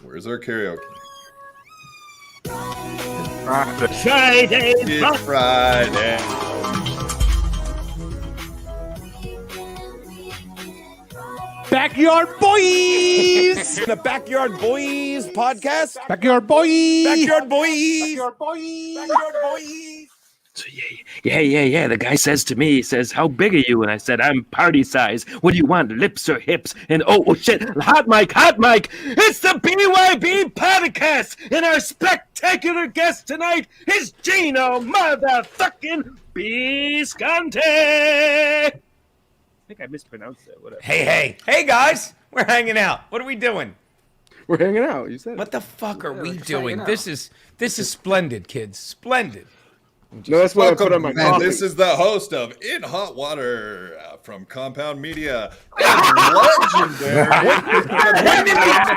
Where's our karaoke? Friday. It's Friday. Backyard Boys! The Backyard Boys podcast. Backyard Boys! Backyard Boys! Backyard Boys! Backyard Boys! So yeah. The guy says to me, he says, "How big are you?" And I said, "I'm party size. What do you want, lips or hips?" And oh shit, hot mic. It's the BYB podcast, and our spectacular guest tonight is Geno motherfucking Bisconte. I think I mispronounced it. Whatever. Hey guys, we're hanging out. What are we doing? We're hanging out. You said. What the fuck are we doing? This is splendid, kids. Splendid. No, that's what I put on my coffee. This is the host of In Hot Water from Compound Media. Legendary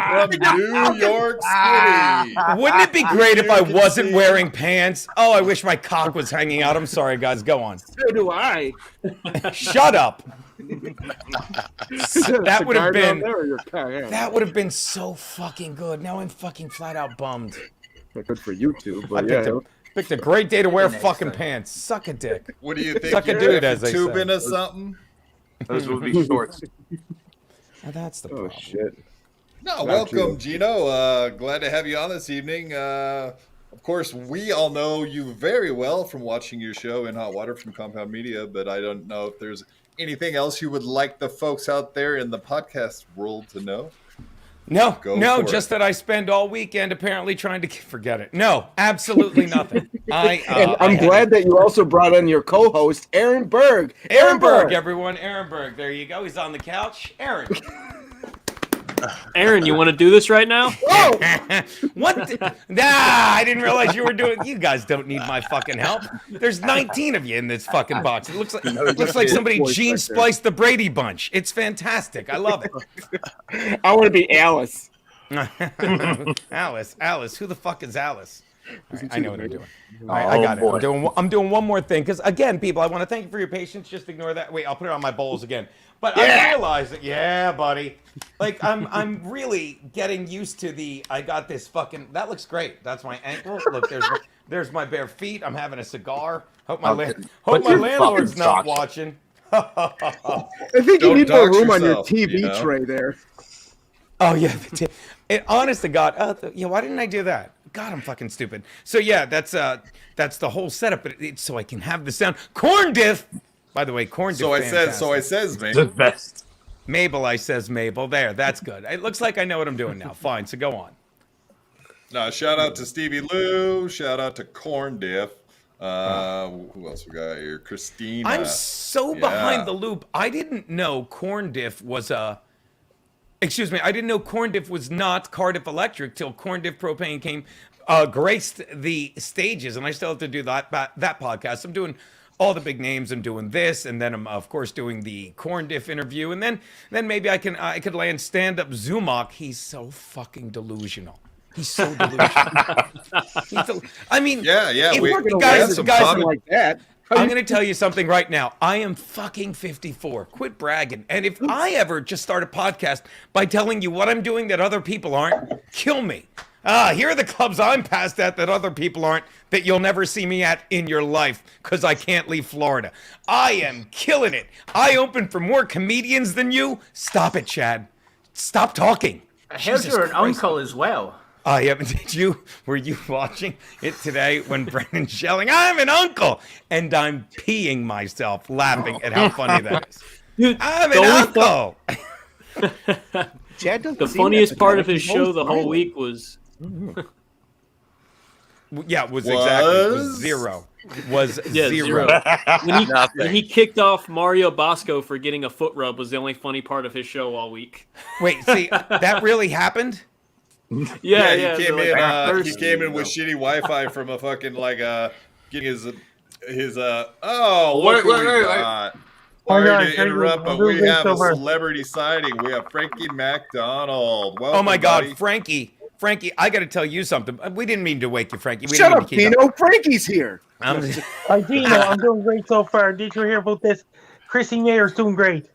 from New York City. Wouldn't it be great if I wasn't wearing pants? Oh, I wish my cock was hanging out. I'm sorry, guys. Go on. So do I. Shut up. That would have been. That That would have been so fucking good. Now I'm fucking flat out bummed. good for you two, I but yeah. picked a great day to wear fucking pants. Suck a dick. What do you think? Suck a You're dude, as they tubing say. or something? Those would be shorts. Now that's the Oh problem. shit. No, welcome, Geno. Glad to have you on this evening. Of course, we all know you very well from watching your show In Hot Water from Compound Media, but I don't know if there's anything else you would like the folks out there in the podcast world to know. No, Go for just it. that I spend all weekend apparently trying to forget it. No, absolutely nothing. I'm glad that you also brought on your co-host, Aaron Berg. Aaron Berg, everyone. Aaron Berg. There you go. He's on the couch. Aaron. Aaron, you want to do this right now? What? I didn't realize you were doing. You guys don't need my fucking help. There's 19 of you in this fucking box. It looks like somebody gene spliced the Brady Bunch. It's fantastic. I love it. I want to be Alice. Alice. Who the fuck is Alice? All right, I know what I'm doing. I got it. I'm doing one more thing because again, people, I want to thank you for your patience. Just ignore that. Wait, I'll put it on my bowls again. But I realize that, yeah, buddy. Like I'm really getting used to the. I got this fucking. That looks great. That's my ankle. Look, there's my bare feet. I'm having a cigar. Hope my landlord's not watching. I think you Don't need more dox room on your yourself, TV you know? tray there. Oh yeah, honest to God, why didn't I do that? God, I'm fucking stupid. So yeah, that's the whole setup. But it's so I can have the sound. Corn diff. By the way, corn diff. So I says, man. The best. Mabel, I says Mabel. There, that's good. It looks like I know what I'm doing now. Fine, so go on. No, shout out to Stevie Lou. Shout out to Corn Diff. Who else we got here? Christina. I'm so behind the loop. I didn't know corn diff was a. Excuse me. I didn't know corn diff was not Cardiff Electric till corn diff propane came, graced the stages, and I still have to do that podcast. I'm doing all the big names. I'm doing this, and then I'm of course doing the corn diff interview, and then maybe I could land stand up Zumach. He's so fucking delusional. He's so delusional. I mean, Yeah. if guys, guys, Like that. I'm going to tell you something right now. I am fucking 54. Quit bragging. And if I ever just start a podcast by telling you what I'm doing that other people aren't, kill me. Here are the clubs I'm passed at that other people aren't, that you'll never see me at in your life because I can't leave Florida. I am killing it. I open for more comedians than you. Stop it, Chad. Stop talking. I heard you're an uncle as well. Yeah, were you watching it today when Brendan's yelling, "I'm an uncle," and I'm peeing myself laughing at how funny that is. Dude, I'm an uncle. Chad doesn't the seem funniest that part bad. of his He's show most the whole violent. week was Yeah, it was zero. Was zero. When he kicked off Mario Bosco for getting a foot rub was the only funny part of his show all week. Wait, see, that really happened? Yeah. He came they're in. like, He first- came in with shitty Wi-Fi from a fucking getting his. Wait. Sorry to interrupt, but we have a celebrity sighting. We have Frankie McDonald. Welcome, Oh my God, buddy. Frankie, I got to tell you something. We didn't mean to wake you, Frankie. We Shut didn't mean up, to keep Geno. Frankie's here. Hi, Geno. I'm doing great so far. Did you hear about this? Chrissy Mayer's doing great.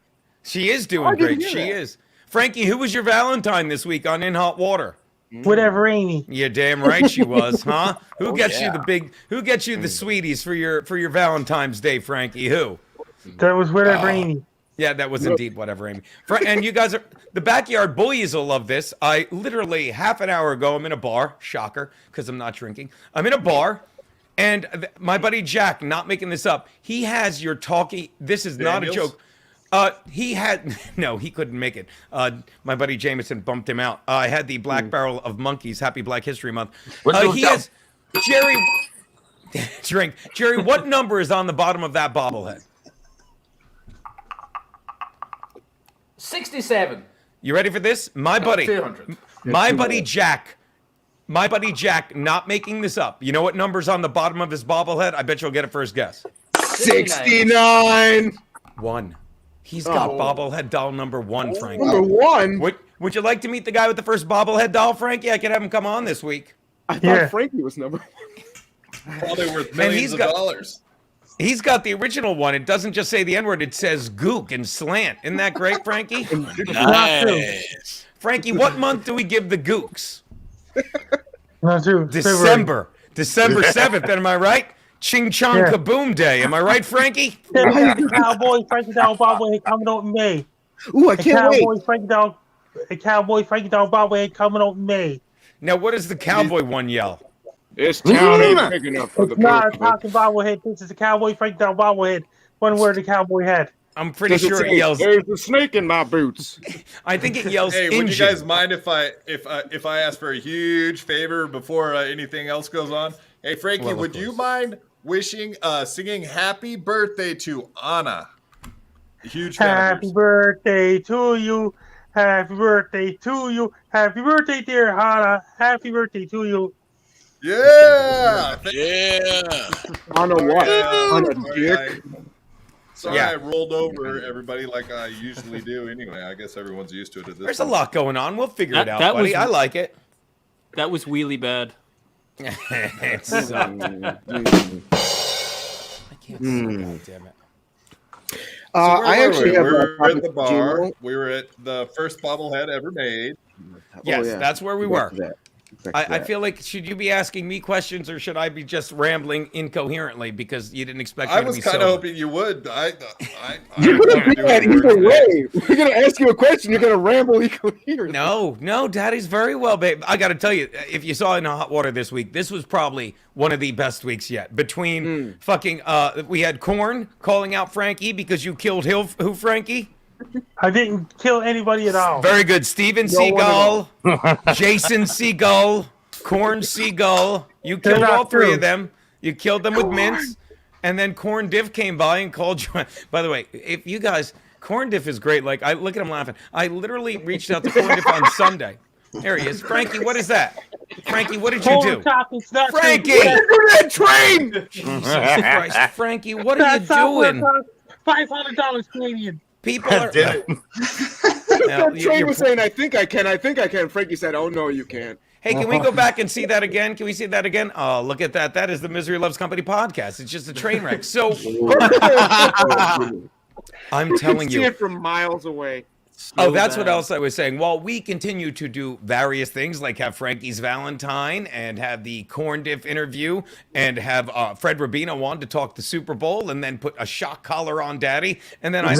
She is doing I didn't great. hear She that. is. Frankie, who was your Valentine this week on In Hot Water? Whatever, Amy. You're damn right she was, huh? Who Oh, gets yeah. who gets you the sweeties for your Valentine's Day, Frankie? Who? That was whatever, Amy. Yeah, that was indeed whatever, Amy. And you guys are the backyard bullies will love this. I literally half an hour ago, I'm in a bar. Shocker, because I'm not drinking. I'm in a bar, and my buddy Jack, not making this up, he has your talkie. This is not a Daniels? joke. He had no, he couldn't make it. My buddy Jameson bumped him out. I had the Black Barrel of Monkeys. Happy Black History Month. He has Jerry. Drink, Jerry. What number is on the bottom of that bobblehead? 67. You ready for this? My buddy, 200. my buddy Jack, not making this up. You know what number's on the bottom of his bobblehead? I bet you'll get a first guess. 69. 1. He's got bobblehead doll number 1, Frank. Number 1. Would you like to meet the guy with the first bobblehead doll, Frankie? I could have him come on this week. I thought Yeah. Frankie was number 1. Probably worth Man, millions of dollars. He's got the original one. It doesn't just say the N-word. It says gook and slant. Isn't that great, Frankie? Nice. Frankie, what month do we give the gooks? Not true. December 7th. Am I right? Ching Chong Yeah. Kaboom Day. Am I right, Frankie? Cowboy Frankie Doll bobblehead coming out in May. Ooh, I can't wait. Cowboy Frankie Doll bobblehead coming out in May. Now, what does the cowboy one yell? This town ain't big enough for the It's not a both. talking bobblehead. This is a Cowboy Frankie Doll bobblehead. One word the cowboy had. I'm pretty Does it sure it say, yells. There's a snake in my boots. I think it yells Hey, would you engine. guys mind if I ask for a huge favor before anything else goes on? Hey, Frankie, Well, of would you course. mind singing "Happy Birthday" to Anna? A huge fan of Happy yours. birthday to you. Happy birthday to you. Happy birthday, dear Hannah. Happy birthday to you. Yeah. Yeah. On a what? Yeah, On a sorry, dick? Sorry, Yeah. I rolled over everybody like I usually do. Anyway, I guess everyone's used to it at this There's a point. lot going on. We'll figure it That- out, that buddy. was- I like it. That was wheelie bad. It sucked. I can't see. God damn it. So where I were actually we? have We a were at topic the to bar. Geno. We were at the first bobblehead ever made. Yes, yeah. that's where we Back were. to that. I feel like, should you be asking me questions or should I be just rambling incoherently because you didn't expect me I to was be kind sober? of hoping you would. You're gonna I'm do that doing either work today. way. We're gonna ask you a question. You're gonna ramble incoherently. No, Daddy's very well, babe. I got to tell you, if you saw in hot water this week, this was probably one of the best weeks yet. Between fucking, we had Korn calling out Frankie because you killed who, Frankie? I didn't kill anybody at all. Very good. Steven Seagal, Jason Seagal, Korn Seagal. You killed not all three true. of them. You killed them with mints. And then Corn Diff came by and called you. By the way, if you guys, Corn Diff is great. Like, I look at him laughing. I literally reached out to Corn Diff on Sunday. There he is. Frankie, what is that? Frankie, what did you Holy do? cock, it's not true. Frankie! That train. Jesus Christ. Frankie, what are you That software doing? costs $500 Canadian. People are. That train You're- was saying, "I think I can." Frankie said, "Oh no, you can't." Hey, can we go back and see that again? Can we see that again? Oh, look at that. That is the Misery Loves Company podcast. It's just a train wreck. So I'm telling See you. it from miles away. Oh, that's what else I was saying. While we continue to do various things, like have Frankie's Valentine and have the Corn Diff interview and have Fred Rubino on to talk the Super Bowl and then put a shock collar on Daddy. And then I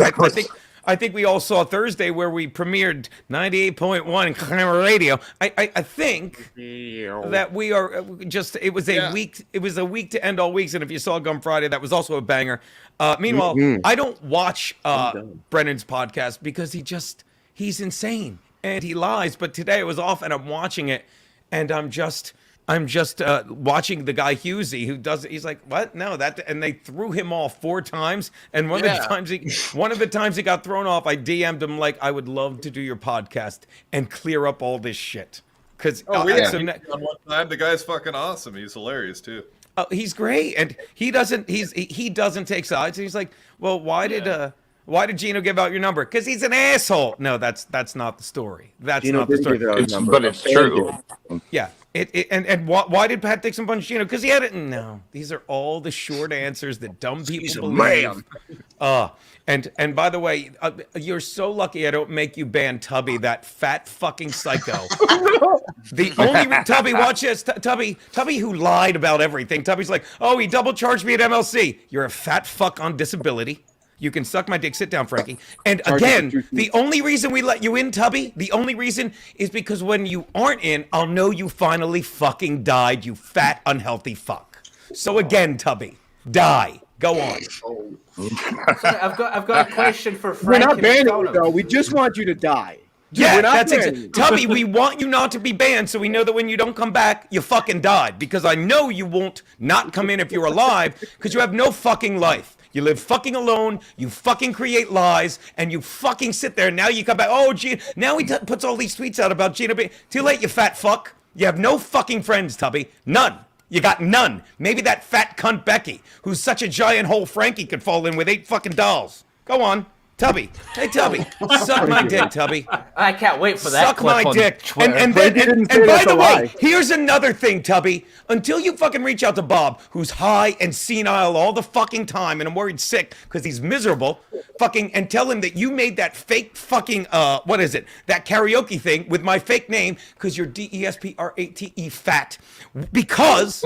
think we all saw Thursday where we premiered 98.1 Clamor Radio. I think that we are just, it was a week to end all weeks. And if you saw Gum Friday, that was also a banger. Meanwhile, I don't watch Brennan's podcast because he's insane and he lies. But today I was off and I'm watching it and I'm just watching the guy Husey who does it. He's like, what? No, that, and they threw him off 4 times. And one of the times he got thrown off, I DM'd him like, I would love to do your podcast and clear up all this shit. Cause On one time, the guy's fucking awesome. He's hilarious too. he's great, and he doesn't take sides. He's like, well, why did Geno give out your number? Because he's an asshole. No, that's not the story. That's Geno not the didn't story. give out his number. But it's true. Yeah, Why did Pat Dixon punch Geno? Because he had it. No, these are all the short answers that dumb people He's a believe. man. And by the way, you're so lucky I don't make you ban Tubby, that fat fucking psycho. The only Tubby, watch this. Tubby who lied about everything. Tubby's like, oh, he double charged me at MLC. You're a fat fuck on disability. You can suck my dick. Sit down, Frankie. And again, the only reason we let you in, Tubby, the only reason is because when you aren't in, I'll know you finally fucking died, you fat, unhealthy fuck. So again, Tubby, die. Go on. I've got a question for Frank. We're not banning you, though. We just want you to die. Yeah, that's it. Tubby, we want you not to be banned so we know that when you don't come back, you fucking died. Because I know you won't not come in if you're alive because you have no fucking life. You live fucking alone, you fucking create lies, and you fucking sit there. Now you come back, oh, Geno. Now he puts all these tweets out about Geno. Too late, you fat fuck. You have no fucking friends, Tubby. None. You got none. Maybe that fat cunt Becky, who's such a giant hole Frankie could fall in with 8 fucking dolls. Go on. Tubby. Hey, Tubby. Suck my dick, Tubby. I can't wait for that. Suck my dick. And by the way, here's another thing, Tubby. Until you fucking reach out to Bob, who's high and senile all the fucking time, and I'm worried sick because he's miserable, fucking, and tell him that you made that fake fucking, what is it? That karaoke thing with my fake name because you're DESPRATE fat. Because,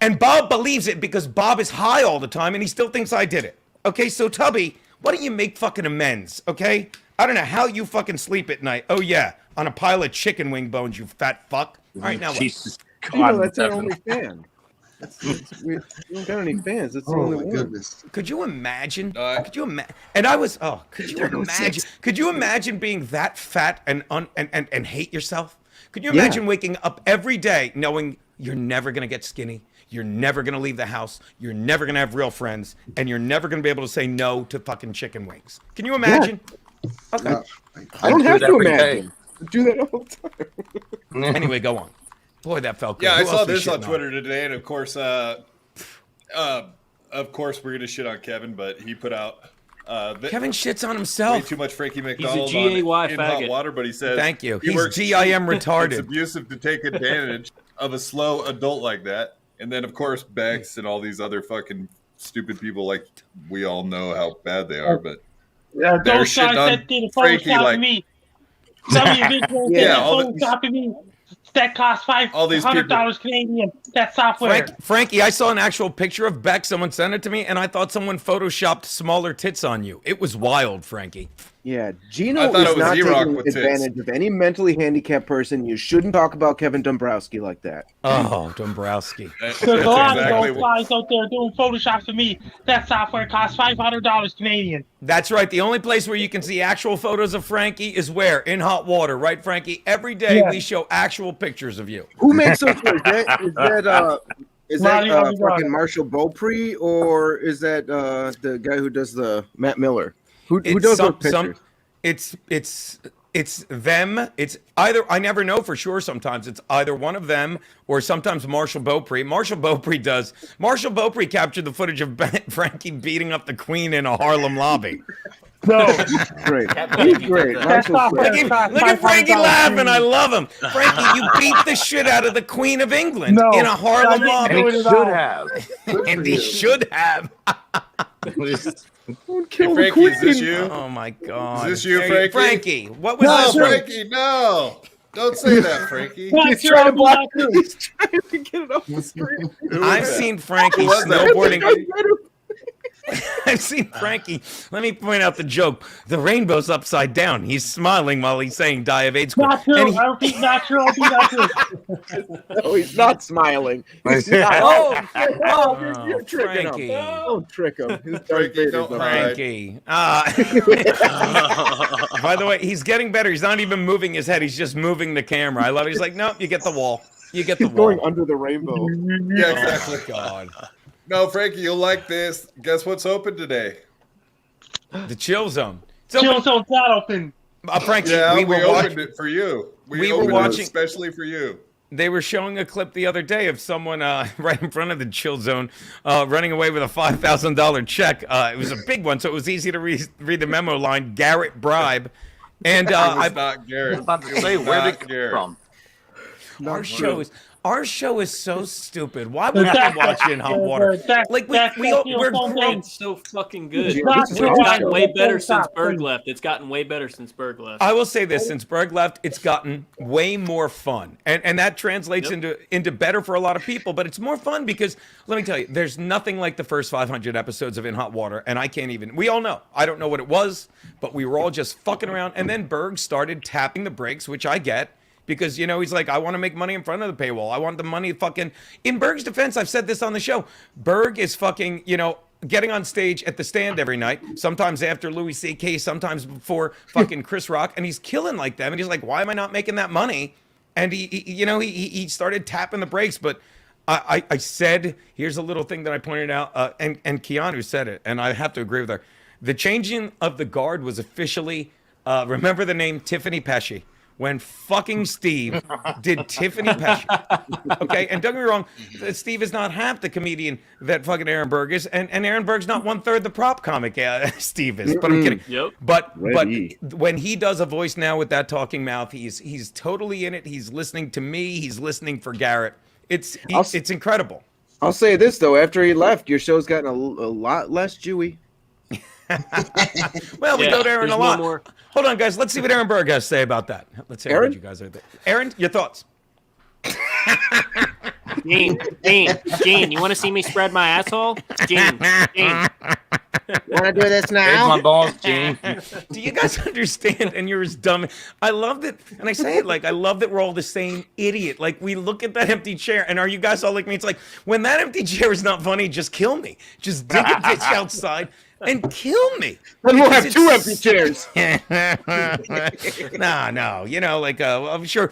and Bob believes it because Bob is high all the time and he still thinks I did it. Okay, so Tubby, why don't you make fucking amends, okay? I don't know how you fucking sleep at night. Oh, yeah, on a pile of chicken wing bones, you fat fuck. All right, now Jesus God, that's our only fan. We don't got any fans. That's the only one. Goodness. Could you imagine? Could you imagine? And I was, could you imagine? Could you imagine being that fat and hate yourself? Could you imagine waking up every day knowing you're never going to get skinny? You're never going to leave the house. You're never going to have real friends. And you're never going to be able to say no to fucking chicken wings. Can you imagine? Yeah. Okay. I don't have to imagine. I do that all the time. Anyway, go on. Boy, that felt good. Yeah, Who I saw else we this on shitting Twitter today. And of course, we're going to shit on Kevin, but he put out... Kevin shits on himself. Way too much Frankie McDonald He's a GAY in faggot. hot water, but he says... Thank you. He He's works GIM cheap. retarded. It's abusive to take advantage of a slow adult like that. And then, of course, Bex and all these other fucking stupid people, like, we all know how bad they are, but they're those shitting guys on that did Frankie Photoshop like... me. Some of you videos Yeah, that all the- Photoshopping me. That costs $500 Canadian. That software. Frankie, I saw an actual picture of Beck. Someone sent it to me, and I thought someone photoshopped smaller tits on you. It was wild, Frankie. Yeah, Geno I thought is it was not E-Rock taking with tits. advantage of any mentally handicapped person. You shouldn't talk about Kevin Dombrowski like that. Oh, Dombrowski. That's There's a lot of exactly those guys out there doing Photoshop for me. That software costs $500 Canadian. That's right. The only place where you can see actual photos of Frankie is where? In hot water, right, Frankie? Every day we show actual pictures of you. Who makes those? Is that Mario fucking Marshall Beaupre, or is that the guy who does the Matt Miller? Who does those pictures? It's them. It's either, I never know for sure. Sometimes it's either one of them or sometimes Marshall Beaupre. Marshall Beaupre captured the footage of Frankie beating up the Queen in a Harlem lobby. No. Great. He's great. Marshall's great. Look at Frankie laughing. I love him. Frankie, you beat the shit out of the Queen of England in a Harlem lobby. And he should have. And he should have. Hey, Frankie, is this you? Oh my God! Is this you, Frankie? Frankie, what was No, this? Frankie, no! Don't say that, Frankie. He's trying to block you. He's trying to get it off the screen. I've seen Frankie Who was that? snowboarding. I've seen Frankie. Let me point out the joke. The rainbow's upside down. He's smiling while he's saying "Die of AIDS." Not true. And he- I repeat, not true. I repeat, not true. No, he's not smiling. He's Oh, you're tricking Frankie. him. Don't trick him. His Frankie, don't hide. Frankie. By the way, he's getting better. He's not even moving his head. He's just moving the camera. I love it. He's like, nope, you get the wall. You get the He's wall. going under the rainbow. Yeah, exactly. Oh, God. No, Frankie, you'll like this. Guess what's open today? The chill zone. So, Chill zone's not open. Frankie, Yeah, we we were opened watching. it for you. We were opened watching- it especially for you. They were showing a clip the other day of someone right in front of the chill zone running away with a $5,000 check. It was a big one, so it was easy to read the memo line, Garrett bribe. And It was I not Garrett. I was about to It was say, where not did it come Garrett. from? Our show is so stupid. Why would I watch it in hot water? Like we're grown. It's so fucking good. That's It's why gotten I way don't better stop since Berg playing. left. It's gotten way better since Berg left. I will say this: since Berg left, it's gotten way more fun, and that translates into better for a lot of people. But it's more fun because let me tell you, there's nothing like the first 500 episodes of In Hot Water, and I can't even. We all know. I don't know what it was, but we were all just fucking around, and then Berg started tapping the brakes, which I get. Because, he's like, I want to make money in front of the paywall. I want the money fucking... In Berg's defense, I've said this on the show. Berg is fucking, getting on stage at the Stand every night. Sometimes after Louis C.K., sometimes before fucking Chris Rock. And he's killing like them. And he's like, why am I not making that money? And he started tapping the brakes. But I said, here's a little thing that I pointed out. And Keanu said it. And I have to agree with her. The changing of the guard was officially, remember the name Tiffany Pesci. When fucking Steve did Tiffany Pesci. Okay, and don't get me wrong, Steve is not half the comedian that fucking Aaron Berg is, and Aaron Berg's not 1/3 the prop comic Steve is. But I'm kidding. Yep. But when he does a voice now with that talking mouth, he's totally in it. He's listening to me. He's listening for Garrett. It's incredible. I'll say this though: after he left, your show's gotten a lot less Jewy. Well, we go to Aaron a lot. More. Hold on, guys. Let's see what Aaron Berg has to say about that. Let's hear Aaron? what you guys are there. Aaron, your thoughts? Gene, you want to see me spread my asshole? Gene. Want to do this now? Here's my balls, Gene. Do you guys understand? And you're as dumb. I love that, and I say it like I love that we're all the same idiot. Like we look at that empty chair, and are you guys all like me? It's like when that empty chair is not funny, just kill me. Just dig a ditch outside and kill me. Then we'll have two empty chairs. No. I'm sure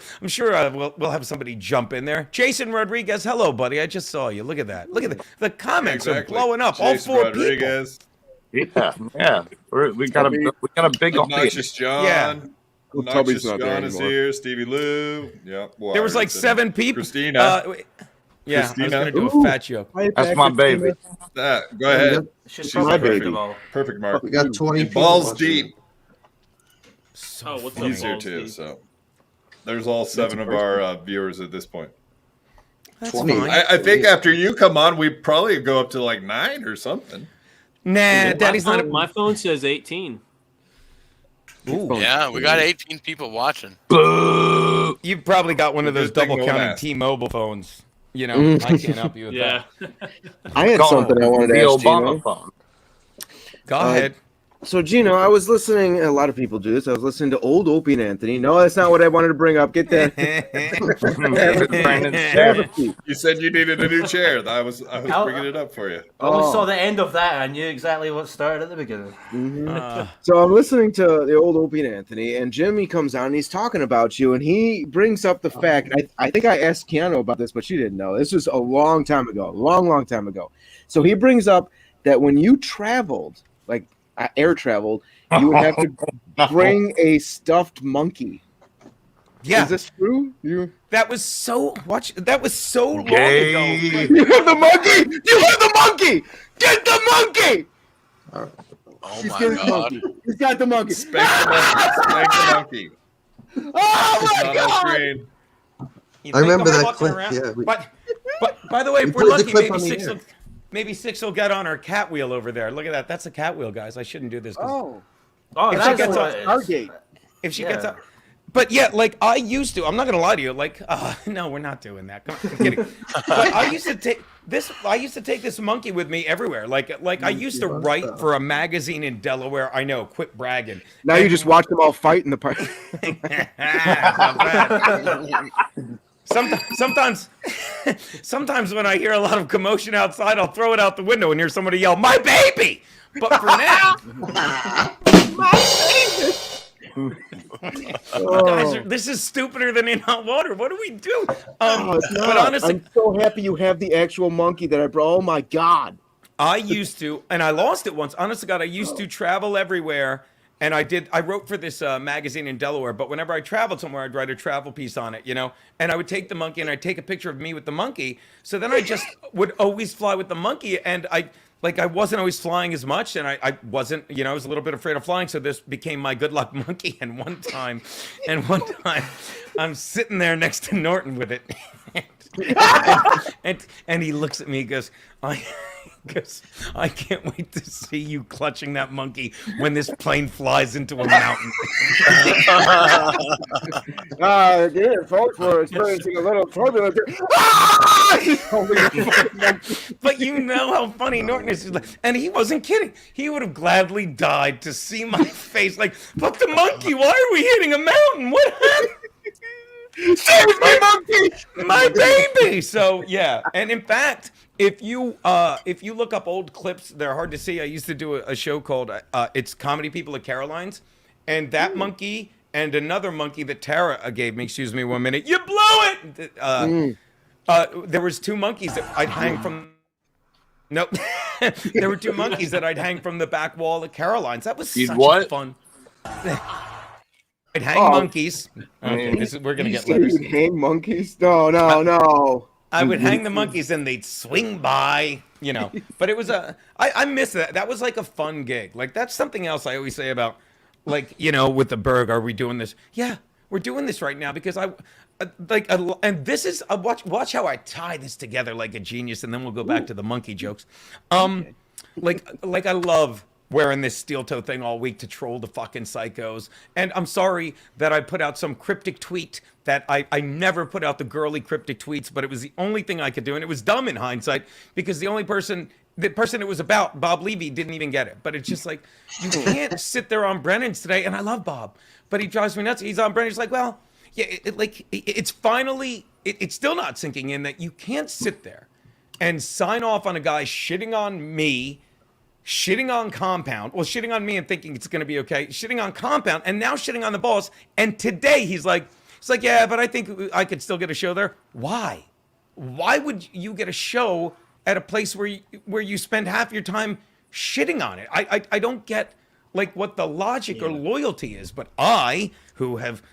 we'll have somebody jump in there. Jason Rodriguez, hello, buddy. I just saw you. Look at that. Look at the comments are blowing up. Jason All four Rodriguez. Yeah. We got a big Obnoxious John. Yeah. Obnoxious Tubby's not there John is anymore. here. Stevie Lou. Yep. Well, There was like 7 people. Christina. Yeah, I was Christina. gonna do a fat joke. That's my baby. Go ahead. She's my perfect baby. of all. Perfect, Mark. We got 20 And people balls watching. deep. Oh, what's up, He's here balls too. deep? So there's all 7 of our viewers at this point. That's 20. fine. I think after you come on, we probably go up to like 9 or something. Nah, Daddy's not. My phone says 18. Yeah, we got 18 people watching. You've probably got one of those Good thing double no counting mask. T-Mobile phones. I can't help you with Yeah. I had something I wanted The to ask Obama Gino. phone. that. Go ahead. So Gino, I was listening. A lot of people do this. I was listening to old Opie and Anthony. No, that's not what I wanted to bring up. Get that. Brandon's Have chair. a seat. You said you needed a new chair. I was Oh. bringing it up for you. I only Oh. saw the end of that. I knew exactly what started at the beginning. So I'm listening to the old Opie and Anthony, and Jimmy comes on and he's talking about you, and he brings up the fact. I think I asked Keanu about this, but she didn't know. This was a long time ago, long time ago. So he brings up that when you traveled, like air traveled, you would have to bring a stuffed monkey. Yeah, Is this true? that was so long Gay. ago. You have the monkey! You have the monkey! Get the monkey! Oh He's my getting the god. monkey. He's got the monkey. Spank the monkey. Spank the monkey. Oh It's my not on god! screen. You I think remember I'm that walking clip, around? yeah, we- But by the way, We if we're played the lucky, clip on the air. maybe Six will get on our cat wheel over there. Look at that. That's a cat wheel, guys. I shouldn't do this. 'Cause Oh, If she that's gets what on it is. Stargate. if she Yeah. gets up. But yeah, like I used to. I'm not gonna lie to you. Like, no, we're not doing that. Come on, I'm kidding. But I used to take this. I used to take this monkey with me everywhere. Like I used to write for a magazine in Delaware. I know. Quit bragging. Now you just watch them all fight in the park. Not bad. Sometimes when I hear a lot of commotion outside, I'll throw it out the window and hear somebody yell, "My baby!" But for now, guys, this is stupider than In Hot Water. What do we do? But honestly, I'm so happy you have the actual monkey that I brought. Oh my god! I used to, and I lost it once. Honest to God, I used to travel everywhere, and I wrote for this magazine in Delaware. But whenever I traveled somewhere, I'd write a travel piece on it, And I would take the monkey, and I'd take a picture of me with the monkey. So then I just would always fly with the monkey, and like I wasn't always flying as much, and I wasn't, I was a little bit afraid of flying, so this became my good luck monkey. And one time, I'm sitting there next to Norton with it, and he looks at me, and goes, I can't wait to see you clutching that monkey when this plane flies into a mountain. Dear folks, we're experiencing a little turbulence. But you know how funny Norton is. And he wasn't kidding. He would have gladly died to see my face. Like, fuck the monkey. Why are we hitting a mountain? What happened? Save my monkey! My baby! So, yeah. And in fact, if you look up old clips, they're hard to see. I used to do a show called It's Comedy People at Caroline's. And that monkey and another monkey that Tara gave me, excuse me 1 minute, you blew it! There was two monkeys that I'd hang from. Nope. There were two monkeys that I'd hang from the back wall at Caroline's. That was such fun. I'd hang monkeys. Okay, we're gonna get letters. You'd hang monkeys? No. I would hang the monkeys and they'd swing by, But it was I miss that. That was like a fun gig. Like that's something else I always say about, like, with the Berg. Are we doing this? Yeah, we're doing this right now because and this is watch how I tie this together like a genius, and then we'll go back to the monkey jokes. Like I love wearing this steel toe thing all week to troll the fucking psychos. And I'm sorry that I put out some cryptic tweet that I never put out the girly cryptic tweets, but it was the only thing I could do. And it was dumb in hindsight because the person it was about, Bob Levy, didn't even get it. But it's just like, you can't sit there on Brennan's today. And I love Bob, but he drives me nuts. He's on Brennan's like, well, yeah, it's finally, it's still not sinking in that you can't sit there and sign off on a guy shitting on me, shitting on Compound, well, shitting on me and thinking it's going to be okay, shitting on Compound, and now shitting on the boss. And today he's like, yeah, but I think I could still get a show there. Why? Why would you get a show at a place where you spend half your time shitting on it? I don't get like what the logic or loyalty is. But I, who have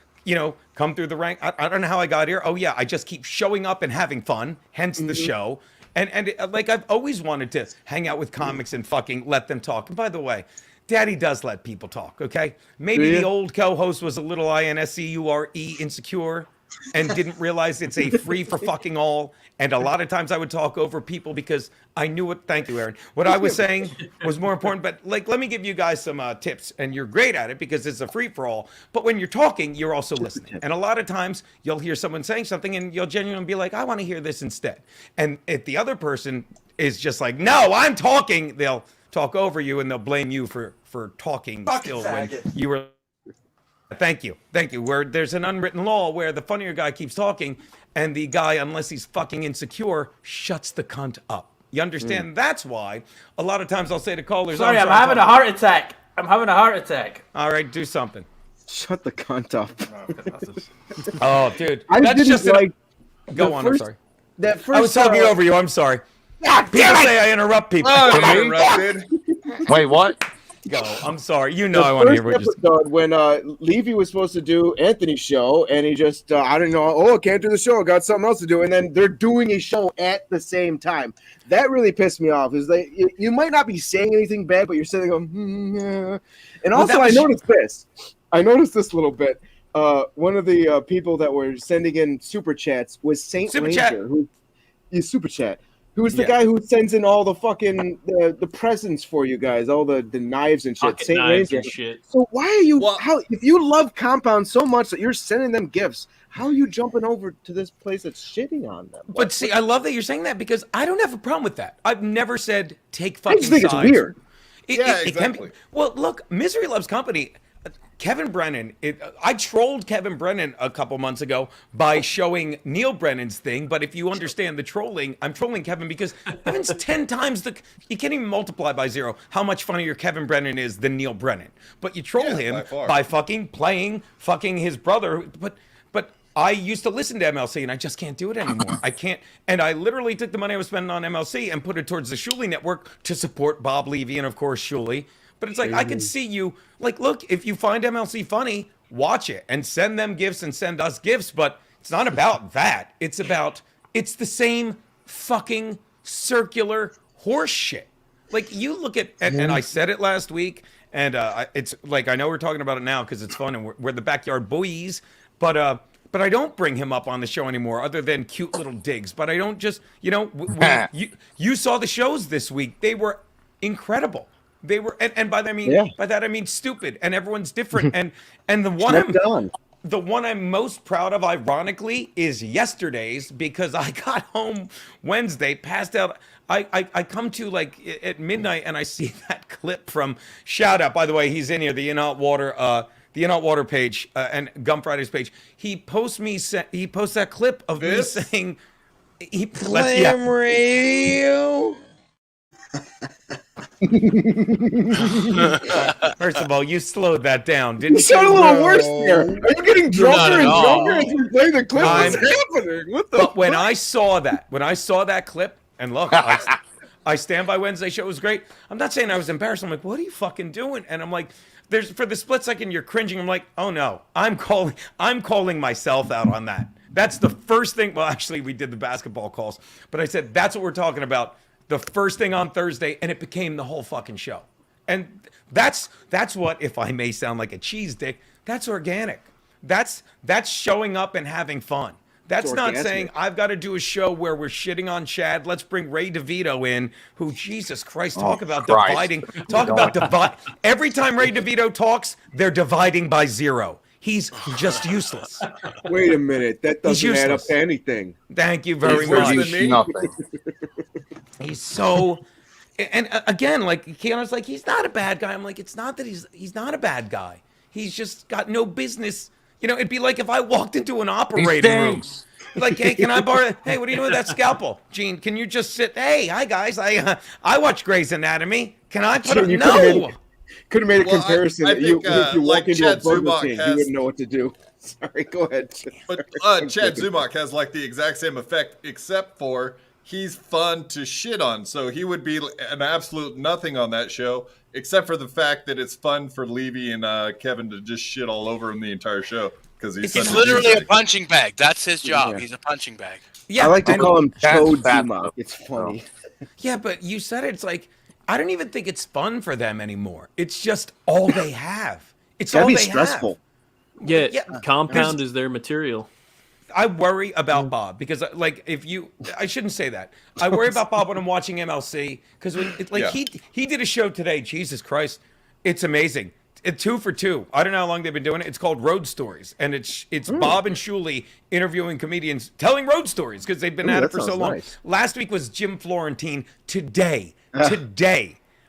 come through the rank, I don't know how I got here. Oh yeah, I just keep showing up and having fun. Hence the show. And like I've always wanted to hang out with comics and fucking let them talk. And by the way, Daddy does let people talk, okay? Maybe the old co-host was a little INSEURE insecure and didn't realize it's a free for fucking all. And a lot of times I would talk over people because I knew what. Thank you, Aaron. What I was saying was more important. But like, let me give you guys some tips. And you're great at it because it's a free for all. But when you're talking, you're also listening. And a lot of times you'll hear someone saying something and you'll genuinely be like, I want to hear this instead. And if the other person is just like, no, I'm talking, they'll talk over you and they'll blame you for talking still when you were. Thank you. Where there's an unwritten law where the funnier guy keeps talking and the guy, unless he's fucking insecure, shuts the cunt up. You understand? That's why a lot of times I'll say to callers, sorry, I'm having a heart attack. All right, do something. Shut the cunt up. Oh, dude. That's just like. Go on, I'm sorry. That first, I was talking over you. I'm sorry. People say I interrupt people. Interrupted. Wait, what? Go. I'm sorry. I want to hear what you said. When Levy was supposed to do Anthony's show, and he just, I don't know, I can't do the show. I got something else to do. And then they're doing a show at the same time. That really pissed me off. Is like you might not be saying anything bad, but you're sitting there going, yeah. And also, I noticed this. I noticed this a little bit. One of the people that were sending in super chats was Saint Ranger, super chat. Who's the guy who sends in all the fucking the presents for you guys, all the knives and shit? Saint Ranger. So why are you? If you love Compound so much that you're sending them gifts, how are you jumping over to this place that's shitting on them? But see, I love that you're saying that because I don't have a problem with that. I've never said take fucking sides. I just think it's weird. It can be. Well, look, Misery Loves Company. Kevin Brennan, I trolled Kevin Brennan a couple months ago by showing Neil Brennan's thing. But if you understand the trolling, I'm trolling Kevin because Kevin's 10 times you can't even multiply by 0 how much funnier Kevin Brennan is than Neil Brennan. But you troll him by fucking playing fucking his brother. But I used to listen to MLC and I just can't do it anymore. I can't. And I literally took the money I was spending on MLC and put it towards the Shuley Network to support Bob Levy and, of course, Shuley. But it's like, I can see you, like, look, if you find MLC funny, watch it and send them gifts and send us gifts. But it's not about that. It's the same fucking circular horse shit. Like you look at, and I said it last week, and it's like I know we're talking about it now because it's fun and we're the backyard boys, but I don't bring him up on the show anymore, other than cute little digs. But I don't just, you saw the shows this week; they were incredible. They were, and by that I mean stupid, and everyone's different, and the one I'm most proud of, ironically, is yesterday's, because I got home Wednesday, passed out. I come to like at midnight and I see that clip from shout out. By the way, he's in here, the In Hot Water page and Gum Fridays page. He posts that clip of me saying radio. First of all, you slowed that down, didn't you? You sound a little worse there. Are you getting drunker and drunker as we play the clip? What's happening? What the? But when I saw that clip, and look, I stand by Wednesday show. It was great. I'm not saying I was embarrassed. I'm like, what are you fucking doing? And I'm like, for the split second you're cringing. I'm like, oh no, I'm calling myself out on that. That's the first thing. Well, actually, we did the basketball calls, but I said that's what we're talking about. The first thing on Thursday, and it became the whole fucking show. And that's what, if I may sound like a cheese dick, that's organic. That's showing up and having fun. That's not saying I've got to do a show where we're shitting on Chad. Let's bring Ray DeVito in, who, Jesus Christ, talk about dividing. Every time Ray DeVito talks, they're dividing by zero. He's just useless. Wait a minute. That doesn't add up to anything. Thank you very much. He's so... And again, like Keanu's like, he's not a bad guy. I'm like, it's not that he's not a bad guy. He's just got no business. It'd be like if I walked into an operating room. Like, hey, can I borrow? Hey, what are you doing with that scalpel? Gene, can you just sit? Hey, hi guys. I watch Grey's Anatomy. Can I put it? No. Could have made a comparison. If you walk into a Burger King, you wouldn't know what to do. Sorry, go ahead. But Chad Zumach has like the exact same effect, except for he's fun to shit on. So he would be an absolute nothing on that show, except for the fact that it's fun for Levy and Kevin to just shit all over him the entire show. Because he's literally a punching bag. That's his job. Yeah. He's a punching bag. Yeah, I like to call him Chode Zumach. It's funny. Yeah, but you said it. It's like, I don't even think it's fun for them anymore. It's just all they have. It's all they stressful. have. Yeah, Compound is their material. I worry about Bob because, like, I shouldn't say that. I worry about Bob when I'm watching MLC because, he did a show today. Jesus Christ, it's amazing. 2 for 2. I don't know how long they've been doing it. It's called Road Stories, and it's Bob and Shuli interviewing comedians, telling road stories because they've been at it for so long. Nice. Last week was Jim Florentine. Today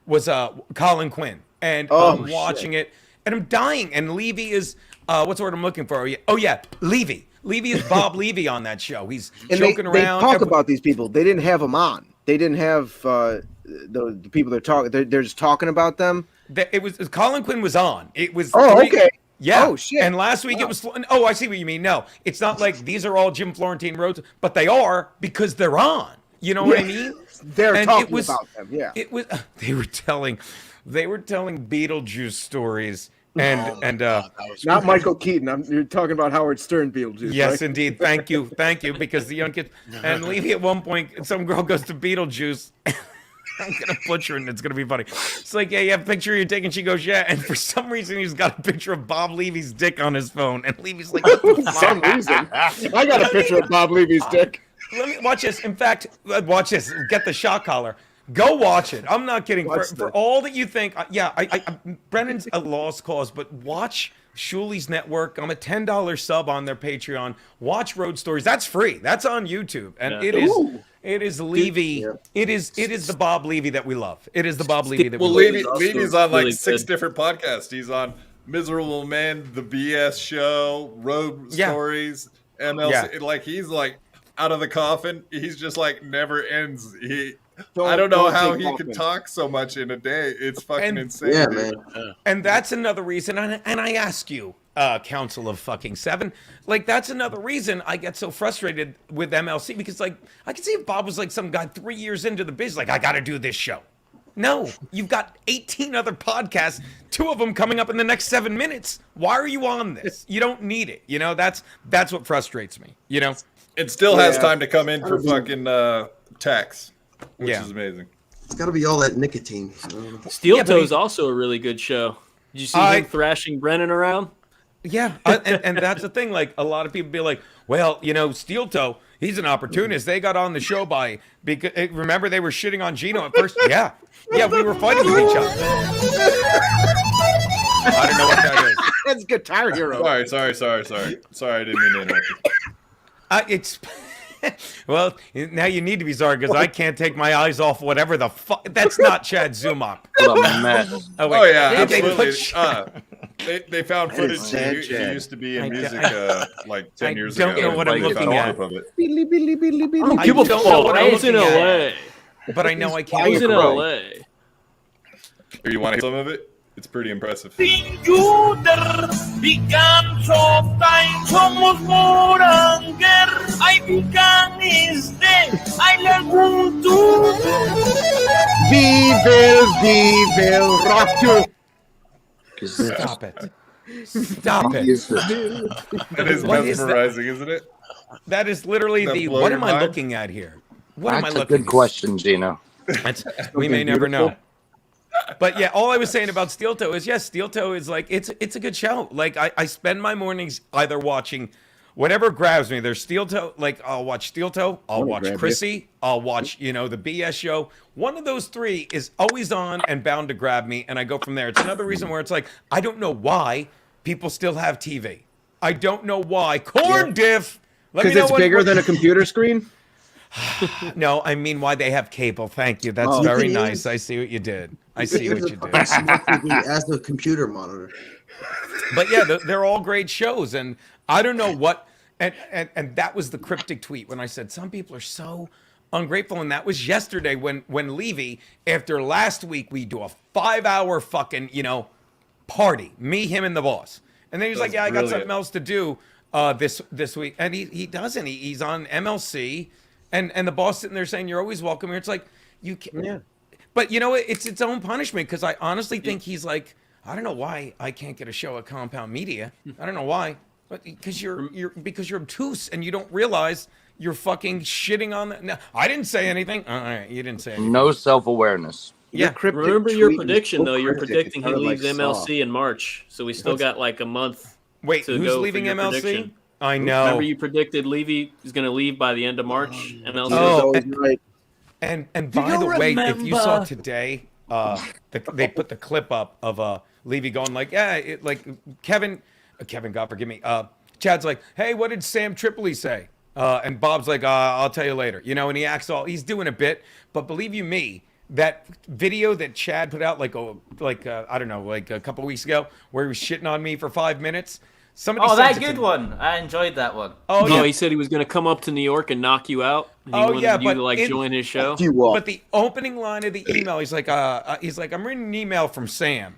was Colin Quinn, and I'm watching it, and I'm dying. And Levy is what's the word I'm looking for? Oh yeah, Levy. Levy is Bob Levy on that show. He's joking around. They talk about these people. They didn't have them on. They didn't have the people they're talking. They're just talking about them. It was Colin Quinn was on. It was okay. Yeah. Oh shit. And last week it was. Oh, I see what you mean. No, it's not like these are all Jim Florentine roads, but they are because they're on. You know what I mean? They're talking about them. Yeah. It was. They were telling Beetlejuice stories. And not Michael Keaton. You're talking about Howard Stern Beetlejuice. Yes, right? Indeed. Thank you, because the young kids and Levy at one point, some girl goes to Beetlejuice. I'm gonna butcher it, and it's gonna be funny. It's like, yeah, you have a picture you're taking. She goes, yeah, and for some reason he's got a picture of Bob Levy's dick on his phone, and Levy's like, for some reason, I got a picture of Bob Levy's dick. Let me watch this. In fact, watch this. Get the shot collar. Go watch it. I'm not kidding. For all that you think, Brennan's a lost cause, but watch Shuli's Network. I'm a $10 sub on their Patreon. Watch Road Stories. That's free. That's on YouTube, and it is Levy. It is the Bob Levy that we love. It is the Bob Levy that we love. Levy's on like 6 different podcasts. He's on Miserable Men, The BS Show, Road Stories, MLC. Yeah. Like he's like out of the coffin. He's just like never ends. I don't know how he can talk so much in a day. It's fucking insane. Yeah, man. And that's another reason. And I ask you, Council of fucking 7, like that's another reason I get so frustrated with MLC because like I can see if Bob was like some guy 3 years into the biz, like I got to do this show. No, you've got 18 other podcasts, 2 of them coming up in the next 7 minutes. Why are you on this? You don't need it. You know, that's what frustrates me. You know, it still has time to come in for fucking tax. Which is amazing. It's got to be all that nicotine. Steel Toe's also a really good show. Did you see him thrashing Brennan around? Yeah, and that's the thing. Like, a lot of people be like, well, Steel Toe, he's an opportunist. They got on the show because remember they were shitting on Geno at first? Yeah, we were fighting with each other. I don't know what that is. That's Guitar Hero. Sorry, I didn't mean to interrupt you. It's well, now you need to be sorry because I can't take my eyes off whatever the fuck. That's not Chad Zumach. Oh yeah, absolutely. They found footage. He used to be in music like 10 years ago. I don't know what I'm looking at. I don't know what I'm looking at. But I know I can't. I was in LA. Do you want to hear some of it? It's pretty impressive. Vivel, rock you. Stop it. Stop it. That is mesmerizing, isn't it? That is literally what am I looking at here? What am I looking at? That's a good question, Geno. We may never know. But yeah, all I was saying about Steel Toe is, yes, Steel Toe is like, it's a good show. Like, I spend my mornings either watching whatever grabs me. There's Steel Toe, like, I'll watch Steel Toe, I'll watch Chrissy, I'll watch, the BS show. One of those three is always on and bound to grab me, and I go from there. It's another reason where it's like, I don't know why people still have TV. I don't know why. Corn Diff! Because it's bigger than a computer screen? No, I mean why they have cable. Thank you. That's very nice. I see what you did. I see what you did. As a computer monitor. But yeah, they're all great shows, and I don't know what. And that was the cryptic tweet when I said some people are so ungrateful, and that was yesterday when Levy, after last week, we do a 5-hour fucking party, me, him, and the boss, and then he's like, yeah, I got something else to do this week, and he doesn't. He's on MLC. And the boss sitting there saying, you're always welcome here. It's like, you can't. Yeah. But it's its own punishment, because I honestly think he's like, I don't know why I can't get a show at Compound Media. I don't know why. But because you're obtuse and you don't realize you're fucking shitting on that. No, I didn't say anything. All right, you didn't say anything. No self-awareness. Yeah. Remember your prediction, though. You're predicting he leaves MLC in March. So we still got like a month. Wait, to who's go leaving MLC? Prediction. I know. Remember you predicted Levy is going to leave by the end of March. MLC. Oh, and by the way, if you saw today, they put the clip up of Levy going like, Kevin, God forgive me. Chad's like, hey, what did Sam Tripoli say? And Bob's like, I'll tell you later. And he acts he's doing a bit, but believe you me, that video that Chad put out I don't know, like a couple weeks ago, where he was shitting on me for 5 minutes. That good one. I enjoyed that one. Oh, yeah. He said he was going to come up to New York and knock you out. And he wanted you to join his show. But the opening line of the email, he's like, I'm reading an email from Sam,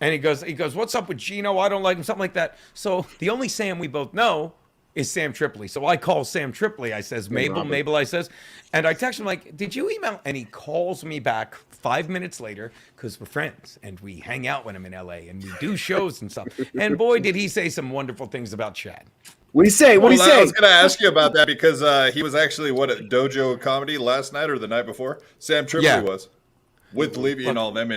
and he goes, what's up with Geno? I don't like him, something like that. So the only Sam we both know is Sam Tripoli. So I call Sam Tripoli. I says, Mabel, I says, and I text him like, did you email? And he calls me back 5 minutes later, because we're friends and we hang out when I'm in LA and we do shows and stuff. And boy, did he say some wonderful things about Chad. What do you say? I was going to ask you about that, because he was actually at Dojo Comedy last night or the night before. Sam Tripoli was with Levy and all of them,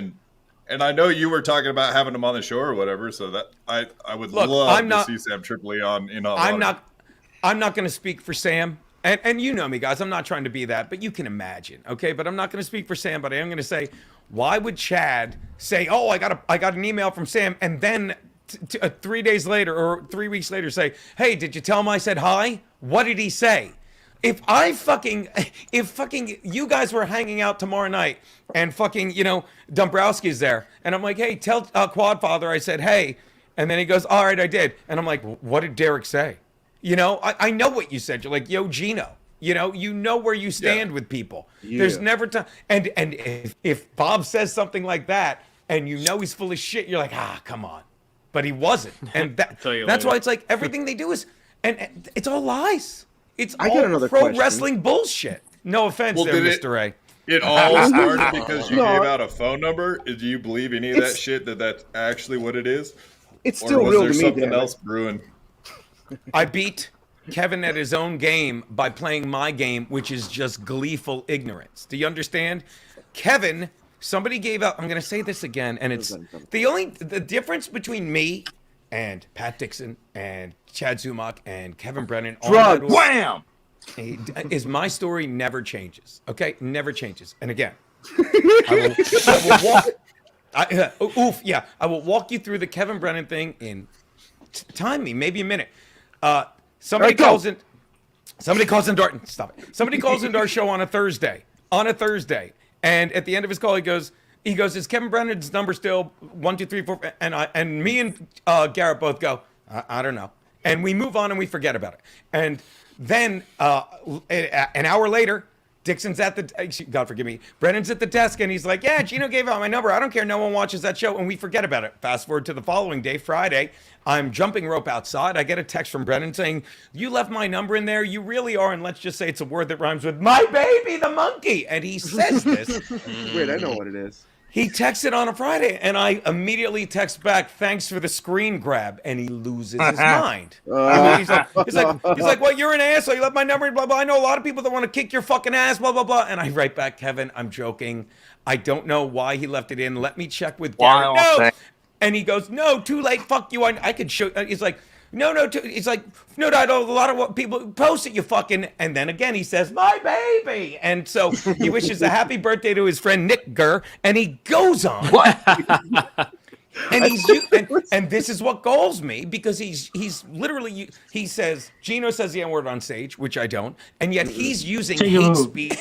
and I know you were talking about having him on the show or whatever. So that I would love to see Sam Tripoli on in all. I'm not going to speak for Sam, and you know me, guys. I'm not trying to be that, but you can imagine, okay? But I'm not going to speak for Sam. But I am going to say, why would Chad say, "Oh, I got an email from Sam," and then 3 days later or 3 weeks later say, "Hey, did you tell him I said hi?" What did he say? If you guys were hanging out tomorrow night and Dombrowski's there, and I'm like, hey, tell Quadfather I said hey, and then he goes, all right, I did, and I'm like, what did Derek say? I know what you said. You're like, yo, Geno. You know where you stand with people. Yeah. There's never time. And if Bob says something like that, and he's full of shit, you're like, come on. But he wasn't, and that's why it's like everything they do is, and it's all lies. It's all pro wrestling bullshit. No offense there, Mr. A. It all started because you gave out a phone number. Do you believe any of that shit that's actually what it is? It's still real to me. Or was there something else brewing? I beat Kevin at his own game by playing my game, which is just gleeful ignorance. Do you understand? Kevin, somebody gave out, I'm going to say this again, and it's the difference between me and Pat Dixon and Chad Zumach and Kevin Brennan. Drugs. Wham! Is my story never changes. Okay? Never changes. And again, I will walk you through the Kevin Brennan thing in time me, maybe a minute. Somebody calls in Darton. Stop it. Somebody calls into our show on a Thursday. And at the end of his call, he goes, is Kevin Brennan's number still 1, 2, 3, 4? And me and Garrett both go, I don't know. And we move on and we forget about it. And then an hour later, Dixon's at the, God forgive me, Brennan's at the desk and he's like, yeah, Geno gave out my number. I don't care. No one watches that show. And we forget about it. Fast forward to the following day, Friday. I'm jumping rope outside. I get a text from Brennan saying, you left my number in there. You really are. And let's just say it's a word that rhymes with my baby, the monkey. And he says this. Wait, I know what it is. He texted on a Friday, and I immediately text back, thanks for the screen grab, and he loses his mind. He's like, well, you're an asshole. You left my number, blah, blah. I know a lot of people that want to kick your fucking ass, blah, blah, blah. And I write back, Kevin, I'm joking. I don't know why he left it in. Let me check with Garrett. No. And he goes, no, too late. Fuck you. I could show. He's like, he's like, no, I know a lot of people post it, you fucking. And then again, he says, my baby. And so he wishes a happy birthday to his friend Nick Gurr. And he goes on. And this is what galls me, because he's literally, he says, Geno says the N-word on stage, which I don't. And yet he's using hate speech.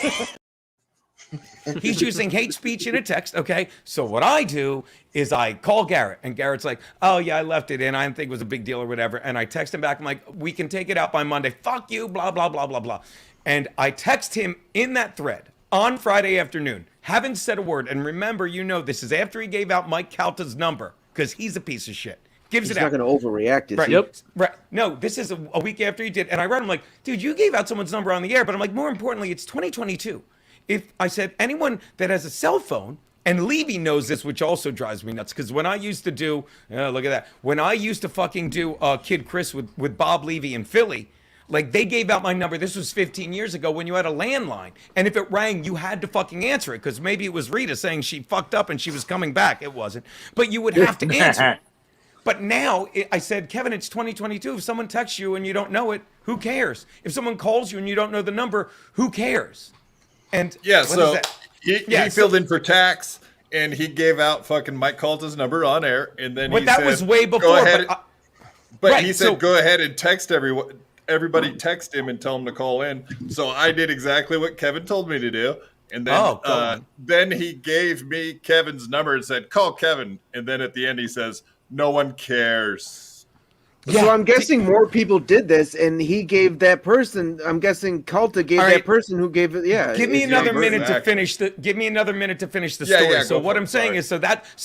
He's using hate speech in a text, okay? So what I do is I call Garrett, and Garrett's like, oh, yeah, I left it in. I didn't think it was a big deal or whatever. And I text him back. I'm like, we can take it out by Monday. Fuck you, blah, blah, blah, blah, blah. And I text him in that thread on Friday afternoon, haven't said a word. And remember, this is after he gave out Mike Calta's number, because he's a piece of shit. He's not going to overreact, is right. he? Yep. Right. No, this is a week after he did. And I read him like, dude, you gave out someone's number on the air. But I'm like, more importantly, it's 2022. If I said anyone that has a cell phone, and Levy knows this, which also drives me nuts, because when I used to do, look at that, when I used to fucking do Kid Chris with Bob Levy in Philly, like they gave out my number, this was 15 years ago, when you had a landline, and if it rang, you had to fucking answer it, because maybe it was Rita saying she fucked up and she was coming back. It wasn't. But you would have to answer it. But now, I said, Kevin, it's 2022. If someone texts you and you don't know it, who cares? If someone calls you and you don't know the number, who cares? And so he filled in for tax, and he gave out fucking Mike Calta's number on air, and then he said, was way before. Go ahead, but he said, go ahead and text everyone. Everybody text him and tell him to call in. So I did exactly what Kevin told me to do, and then then he gave me Kevin's number and said, call Kevin. And then at the end he says, no one cares. So I'm guessing more people did this, and he gave that person. I'm guessing Calta gave that person who gave it. Yeah. Give me another minute to finish the. Give me another minute to finish the story. So what I'm saying is, so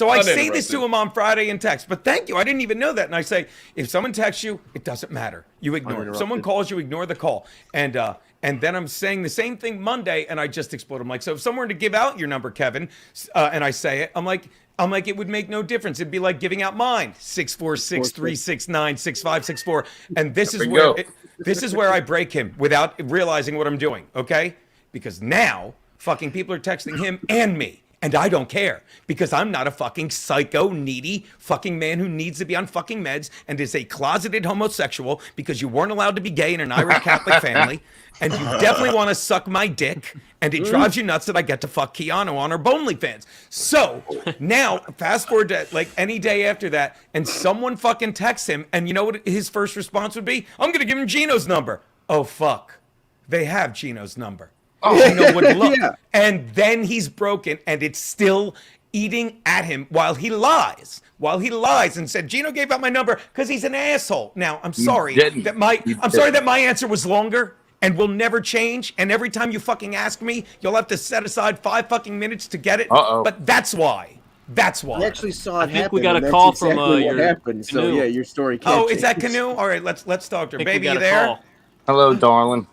I say this to him on Friday in text. But thank you, I didn't even know that. And I say, if someone texts you, it doesn't matter. You ignore it. If someone calls you, ignore the call. And then I'm saying the same thing Monday, and I just explode. I'm like, so if someone were to give out your number, Kevin, and I say it, I'm like, it would make no difference. It'd be like giving out mine, 646-369-6564. And this is where I break him without realizing what I'm doing, okay? Because now fucking people are texting him and me. And I don't care, because I'm not a fucking psycho, needy fucking man who needs to be on fucking meds and is a closeted homosexual because you weren't allowed to be gay in an Irish Catholic family. And you definitely want to suck my dick. And it drives you nuts that I get to fuck Keanu on her OnlyFans. So now, fast forward to like any day after that, and someone fucking texts him. And you know what his first response would be? I'm going to give him Geno's number. Oh, fuck. They have Geno's number. Geno would look. And then he's broken, and it's still eating at him while he lies. And said, Geno gave out my number because he's an asshole. Now, I'm sorry that my answer was longer and will never change. And every time you fucking ask me, you'll have to set aside 5 fucking minutes to get it. But that's why. We actually saw it happen. I think we got a call from your happened. So yeah, your story can't change. Is that Canoe? All right, let's talk to her. Baby, you there? Call. Hello, darling.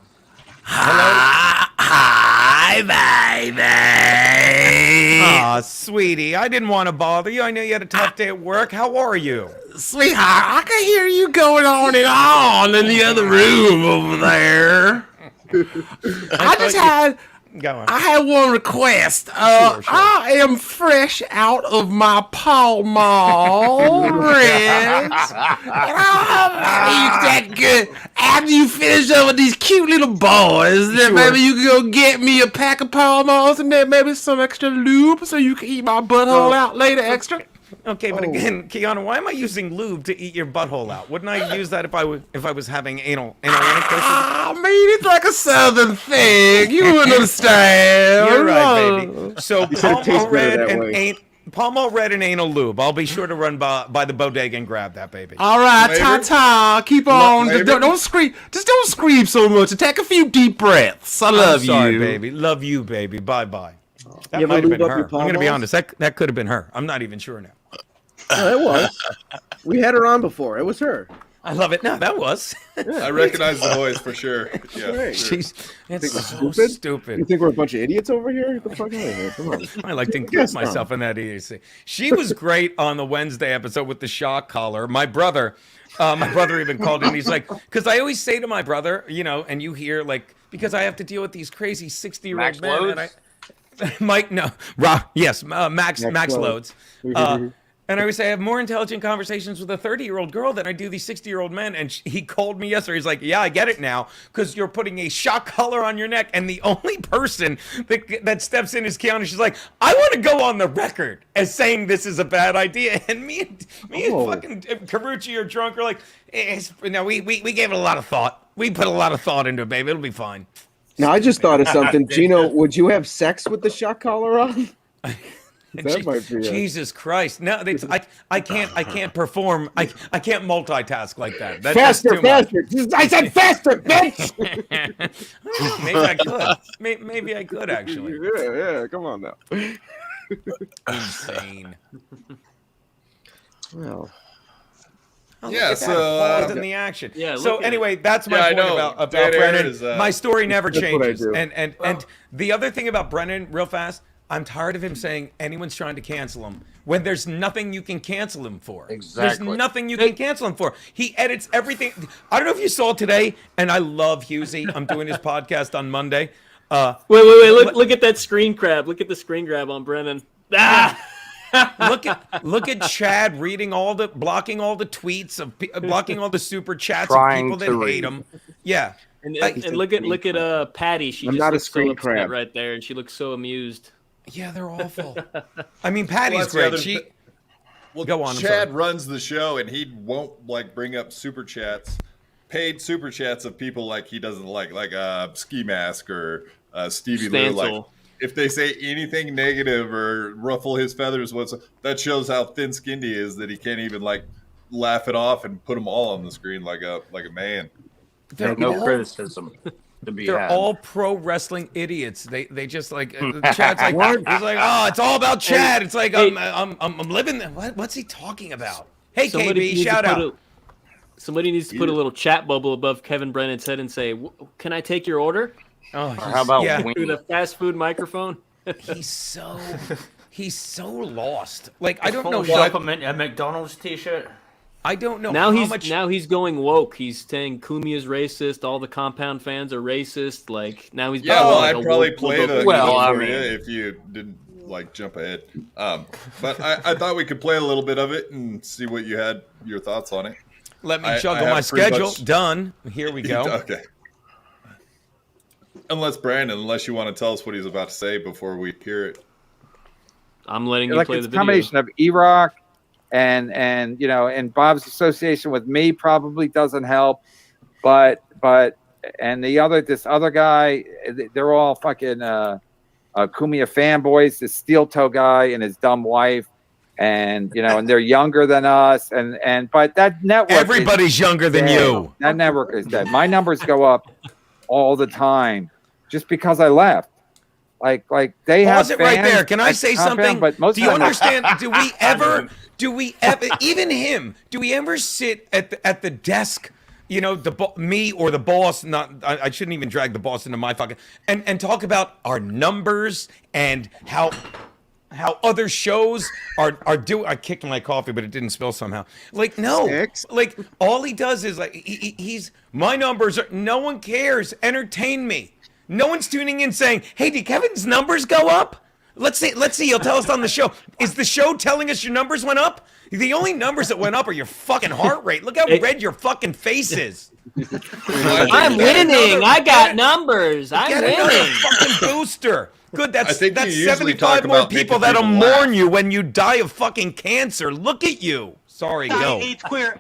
Hello. Hi, baby. Aw, sweetie, I didn't want to bother you. I know you had a tough day at work. How are you? Sweetheart, I can hear you going on and on in the other room over there. I had one request. Sure. I am fresh out of my Pall Mall rents. And I'll that good. After you finish up with these cute little boys, then maybe you can go get me a pack of Pall Malls and then maybe some extra lube so you can eat my butthole out later extra. Okay, but again, Keanu, why am I using lube to eat your butthole out? Wouldn't I use that if I was having anal intercourse? I mean, it's like a southern thing. You wouldn't understand. You're right, baby. So Pall Mall Red and anal lube. I'll be sure to run by the bodega and grab that, baby. All right, ta-ta. Keep on. Don't scream. Just don't scream so much and take a few deep breaths. I love you. Sorry, baby. Love you, baby. Bye-bye. That might have been her. I'm going to be honest. That could have been her. I'm not even sure now. No, it was. We had her on before. It was her. I love it. No, that was. I recognize the voice for sure. Yeah, Right. sure. It's so stupid? stupid. You think we're a bunch of idiots over here? Get the fuck out of here. Come on. I like to include myself in that idiocy. She was great on the Wednesday episode with the shock collar. My brother even called in. He's like, because I always say to my brother, and you hear because I have to deal with these crazy 60-year-old men. And Mike, no, yes, Max Loads. And I always say I have more intelligent conversations with a 30-year-old girl than I do these 60-year-old men. And he called me yesterday. He's like, yeah, I get it now because you're putting a shock collar on your neck. And the only person that steps in is Keanu. She's like, I want to go on the record as saying this is a bad idea. And me and fucking Carucci are drunk. We're like, no, we gave it a lot of thought. We put a lot of thought into it, baby. It'll be fine. Now, I just thought of something. Gino, would you have sex with the shock collar on? That might be Jesus Christ! No, I can't perform. I can't multitask like that. Faster! I said faster, bitch. Maybe I could. Maybe I could actually. Yeah. Come on now. Insane. Well. Yeah, so in the action. Yeah. So anyway, that's my point about Brennan. My story never changes. And the other thing about Brennan, real fast, I'm tired of him saying anyone's trying to cancel him when there's nothing you can cancel him for. Exactly. There's nothing you can cancel him for. He edits everything. I don't know if you saw today, and I love Husey. I'm doing his podcast on Monday. Wait. Look at that screen grab. Look at the screen grab on Brennan. Ah! Look at Chad blocking all the tweets blocking all the super chats of people that hate him. Yeah. And look at Patty. She just looks so upset right there, and she looks so amused. Yeah, they're awful. I mean, Patty's great. Go on. Chad runs the show, and he won't bring up super chats, paid super chats of people he doesn't like Ski Mask or Stevie Lou. If they say anything negative or ruffle his feathers, that shows how thin-skinned he is that he can't even laugh it off and put them all on the screen like a man. No criticism. They're all pro wrestling idiots. They just Chad's he's like, oh, it's all about Chad. It's like I'm living. What's he talking about? Hey, KB, shout out. Somebody needs to put a little chat bubble above Kevin Brennan's head and say, "Can I take your order?" Oh, how about through the fast food microphone? He's so lost. I don't know what a McDonald's T-shirt. I don't know now Now he's going woke. He's saying Kumia's racist. All the compound fans are racist. Now he's I'd probably play the for you if you didn't jump ahead. But I thought we could play a little bit of it and see what you had your thoughts on it. Let me juggle my schedule. Done. Here we go. Okay. Unless you want to tell us what he's about to say before we hear it. I'm letting you play the video. It's a combination of E-Rock and Bob's association with me probably doesn't help, but this other guy, they're all fucking Kumia fanboys, this steel toe guy and his dumb wife, and they're younger than us, but that network everybody's younger than you. That network is dead. My numbers go up all the time just because I left. They have. Pause it right there. Can I say something? Do you understand? Do we ever? Even him? Do we ever sit at the desk? Me or the boss? I shouldn't even drag the boss into my fucking and talk about our numbers and how how other shows are doing. I kicked my coffee, but it didn't spill somehow. Like, no, like all he does is like he's my numbers are. No one cares. Entertain me. No one's tuning in saying, "Hey, did Kevin's numbers go up?" Let's see. He'll tell us on the show. Is the show telling us your numbers went up? The only numbers that went up are your fucking heart rate. Look how red your fucking face is. I'm winning. I got numbers. I'm winning. Fucking booster. Good. That's you usually 75 talk more about people making that'll people mourn laugh. you when you die of fucking cancer. Look at you. Sorry, go.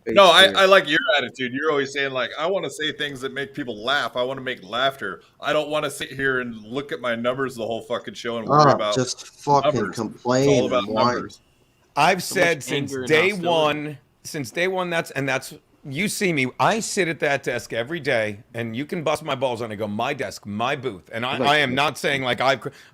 No, I like your attitude. You're always saying like, I want to say things that make people laugh. I want to make laughter. I don't want to sit here and look at my numbers the whole fucking show and worry about just fucking numbers. complain. It's all about and whine. numbers. I've So said much since anger and day hostility. one, that's you see me. I sit at that desk every day, and you can bust my balls on it. Go, my desk, my booth, and I am not saying like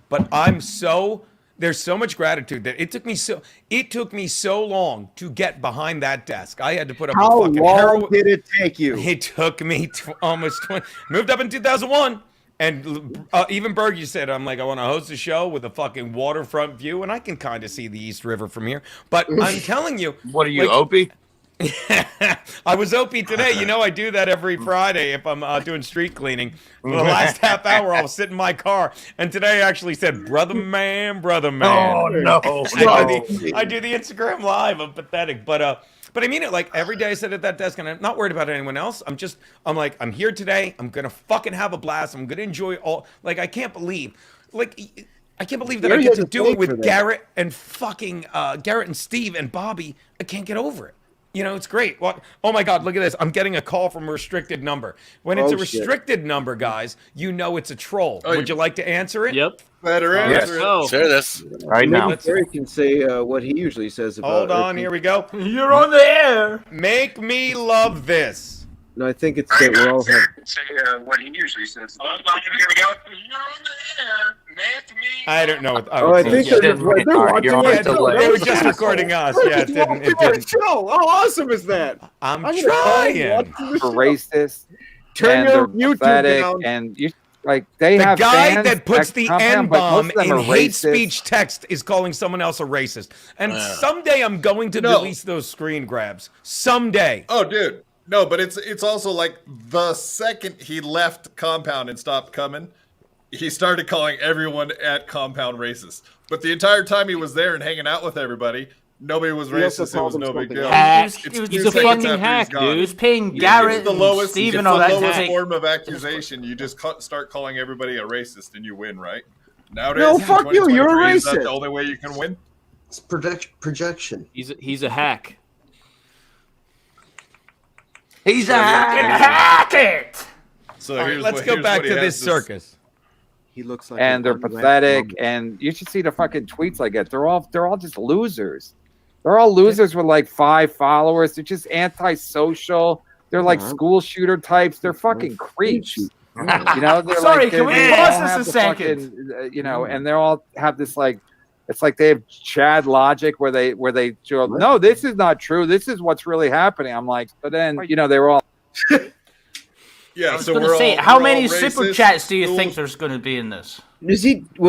but I'm so. There's so much gratitude that it took me so long to get behind that desk. I had to put up How with fucking long heroin. did it take you? It took me almost 20. Moved up in 2001. And even Bergie said, I'm like, I want to host a show with a fucking waterfront view, and I can kind of see the East River from here. But I'm telling you. What are you, like, Opie? I was Opie today. You know I do that every Friday if I'm doing street cleaning. For the last half hour, I'll sit in my car. And today I actually said, brother man. Oh, no. I do the Instagram live. I'm pathetic. But I mean it. Like every day I sit at that desk and I'm not worried about anyone else. I'm like, I'm here today. I'm going to fucking have a blast. I'm going to enjoy all. Like, I can't believe that I get to do it with Garrett and fucking Garrett and Steve and Bobby. I can't get over it. You know, it's great. Well, oh my God, look at this. I'm getting a call from a restricted number. When it's a restricted number, guys, you know it's a troll. Would you like to answer it? Yep. Better answer it. Share this. Right now. Maybe Terry can say what he usually says about. Hold on, here we go. You're on the air. Make me love this. No, I think it's that we're all having. Say what he usually says. Hold on, here we go. You're on the air. Make me. I don't know. Oh, I think they're watching our show. They were just recording us. Yeah, it didn't. It didn't. Show. How awesome is that? I'm gonna trying. For racist. Turn and your they're YouTube pathetic, down. and you like they The have guy fans that puts the N N-bomb in hate racist. speech text is calling someone else a racist. And someday I'm going to release those screen grabs. Someday. Oh, dude. No, but it's also like the second he left Compound and stopped coming, he started calling everyone at Compound racist. But the entire time he was there and hanging out with everybody, nobody was racist. It was no big deal. He's a fucking hack, dude. He was paying Garrett and Steven all that the lowest time. form of accusation. You just start calling everybody a racist and you win, right? Nowadays, No, fuck you. You're a 2023, is that racist. the only way you can win? It's projection. He's a hack. He's a hack it. So All right, here's let's what- go here's back what he to has this to circus. He looks like And they're an unranked pathetic, bum. and you should see the fucking tweets I get. They're all just losers. They're all losers with like 5 followers. They're just antisocial. They're like school shooter types. They're fucking creeps. You know, they're Sorry, like, can we they all pause have this a the second? fucking, you know, and they all have this like, it's like they have Chad logic where they go, no, this is not true. This is what's really happening. I'm like, but then you know they were all. Yeah, I was so going we're to say, all, how we're many all super racist, chats do you think fools. there's going to be in this? Was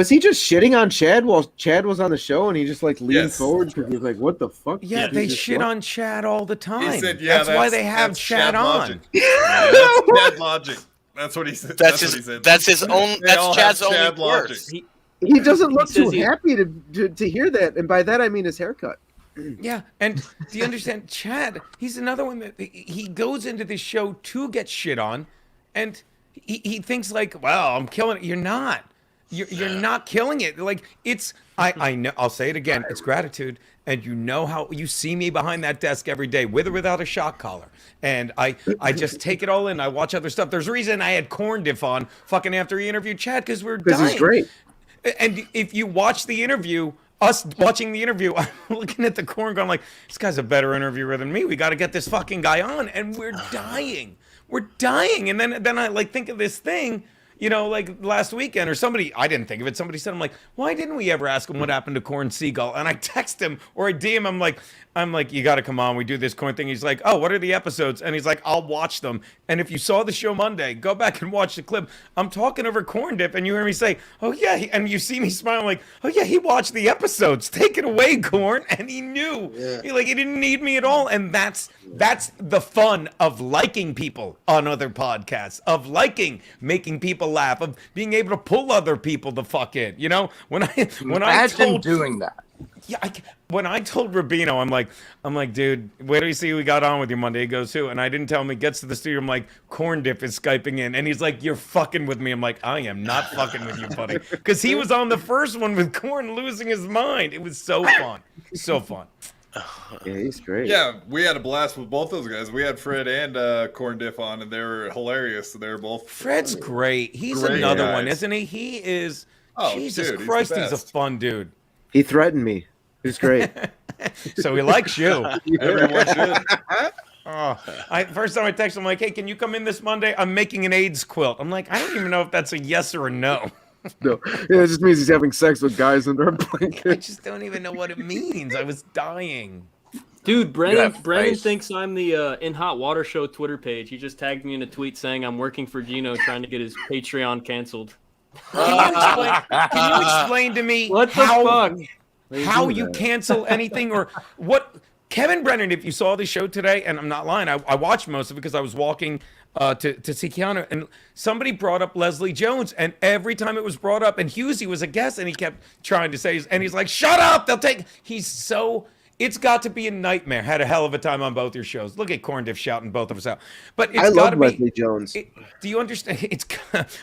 he just shitting on Chad while Chad was on the show and he just like leaned Yes. forward because he was like, "What the fuck?" Yeah, Did they he just shit what? on Chad all the time. He said, "Yeah, that's why they have that's Chad on. logic. Yeah, that's Chad logic. That's what he said. That's what he his. said. That's his own. They all That's have Chad's Chad only logic. words. He doesn't look says too he- happy to hear that, and by that I mean his haircut. Yeah, and do you understand? Chad, he's another one that he goes into this show to get shit on, and he thinks like, well, I'm killing it. You're not. You're not killing it. Like it's I know. I'll say it again. It's gratitude, and you know how you see me behind that desk every day, with or without a shock collar, and I just take it all in. I watch other stuff. There's a reason I had Corn Diff on fucking after he interviewed Chad because we're dying. He's great. And if you watch the interview, us watching the interview, I'm looking at the Corn going like, this guy's a better interviewer than me. We got to get this fucking guy on, and we're dying. We're dying. And then I like think of this thing. you know, like last weekend or somebody, I didn't think of it. Somebody said, I'm like, why didn't we ever ask him what happened to Corn Seagull? And I text him or I DM him I'm like, you got to come on. We do this Corn thing. He's like, oh, what are the episodes? And he's like, I'll watch them. And if you saw the show Monday, go back and watch the clip. I'm talking over Corn Dip and you hear me say, oh yeah. And you see me smiling like, oh yeah, he watched the episodes. Take it away, Corn. And he knew. Yeah. He didn't need me at all. And that's the fun of liking people on other podcasts, of making people laugh, of being able to pull other people the fuck in. You know, when I told doing that. Yeah, when I told Rubino, I'm like, dude, where do you see we got on with you Monday? He goes, who? And I didn't tell him. He gets to the studio. I'm like, Corn Dip is Skyping in. And he's like, you're fucking with me. I'm like, I am not fucking with you, buddy. Because he was on the first one with Corn losing his mind. It was so fun. So fun. Yeah, he's great. Yeah, we had a blast with both those guys. We had Fred and Corn Dip on, and they were hilarious. They were both. Fred's great. He's great another guys. one, isn't he? He is. Oh, Jesus dude, Christ, he's he's the a best. fun dude. He threatened me. He's great. So he likes you. Everyone should. First time I texted him, I'm like, hey, can you come in this Monday? I'm making an AIDS quilt. I'm like, I don't even know if that's a yes or a no. No, yeah, it just means he's having sex with guys under a blanket. I just don't even know what it means. I was dying. Dude, Brennan thinks I'm the In Hot Water Show Twitter page. He just tagged me in a tweet saying I'm working for Geno trying to get his Patreon canceled. Can you explain to me What the fuck? how you cancel anything or what? Kevin Brennan, if you saw the show today, and I'm not lying, I watched most of it because I was walking to see Keanu, and somebody brought up Leslie Jones, and every time it was brought up, and Husey was a guest, and he kept trying to say, and he's like, shut up, they'll take, it's got to be a nightmare. Had a hell of a time on both your shows. Look at Corn Diff shouting both of us out. But it's I got love to be Leslie Jones. do you understand? It's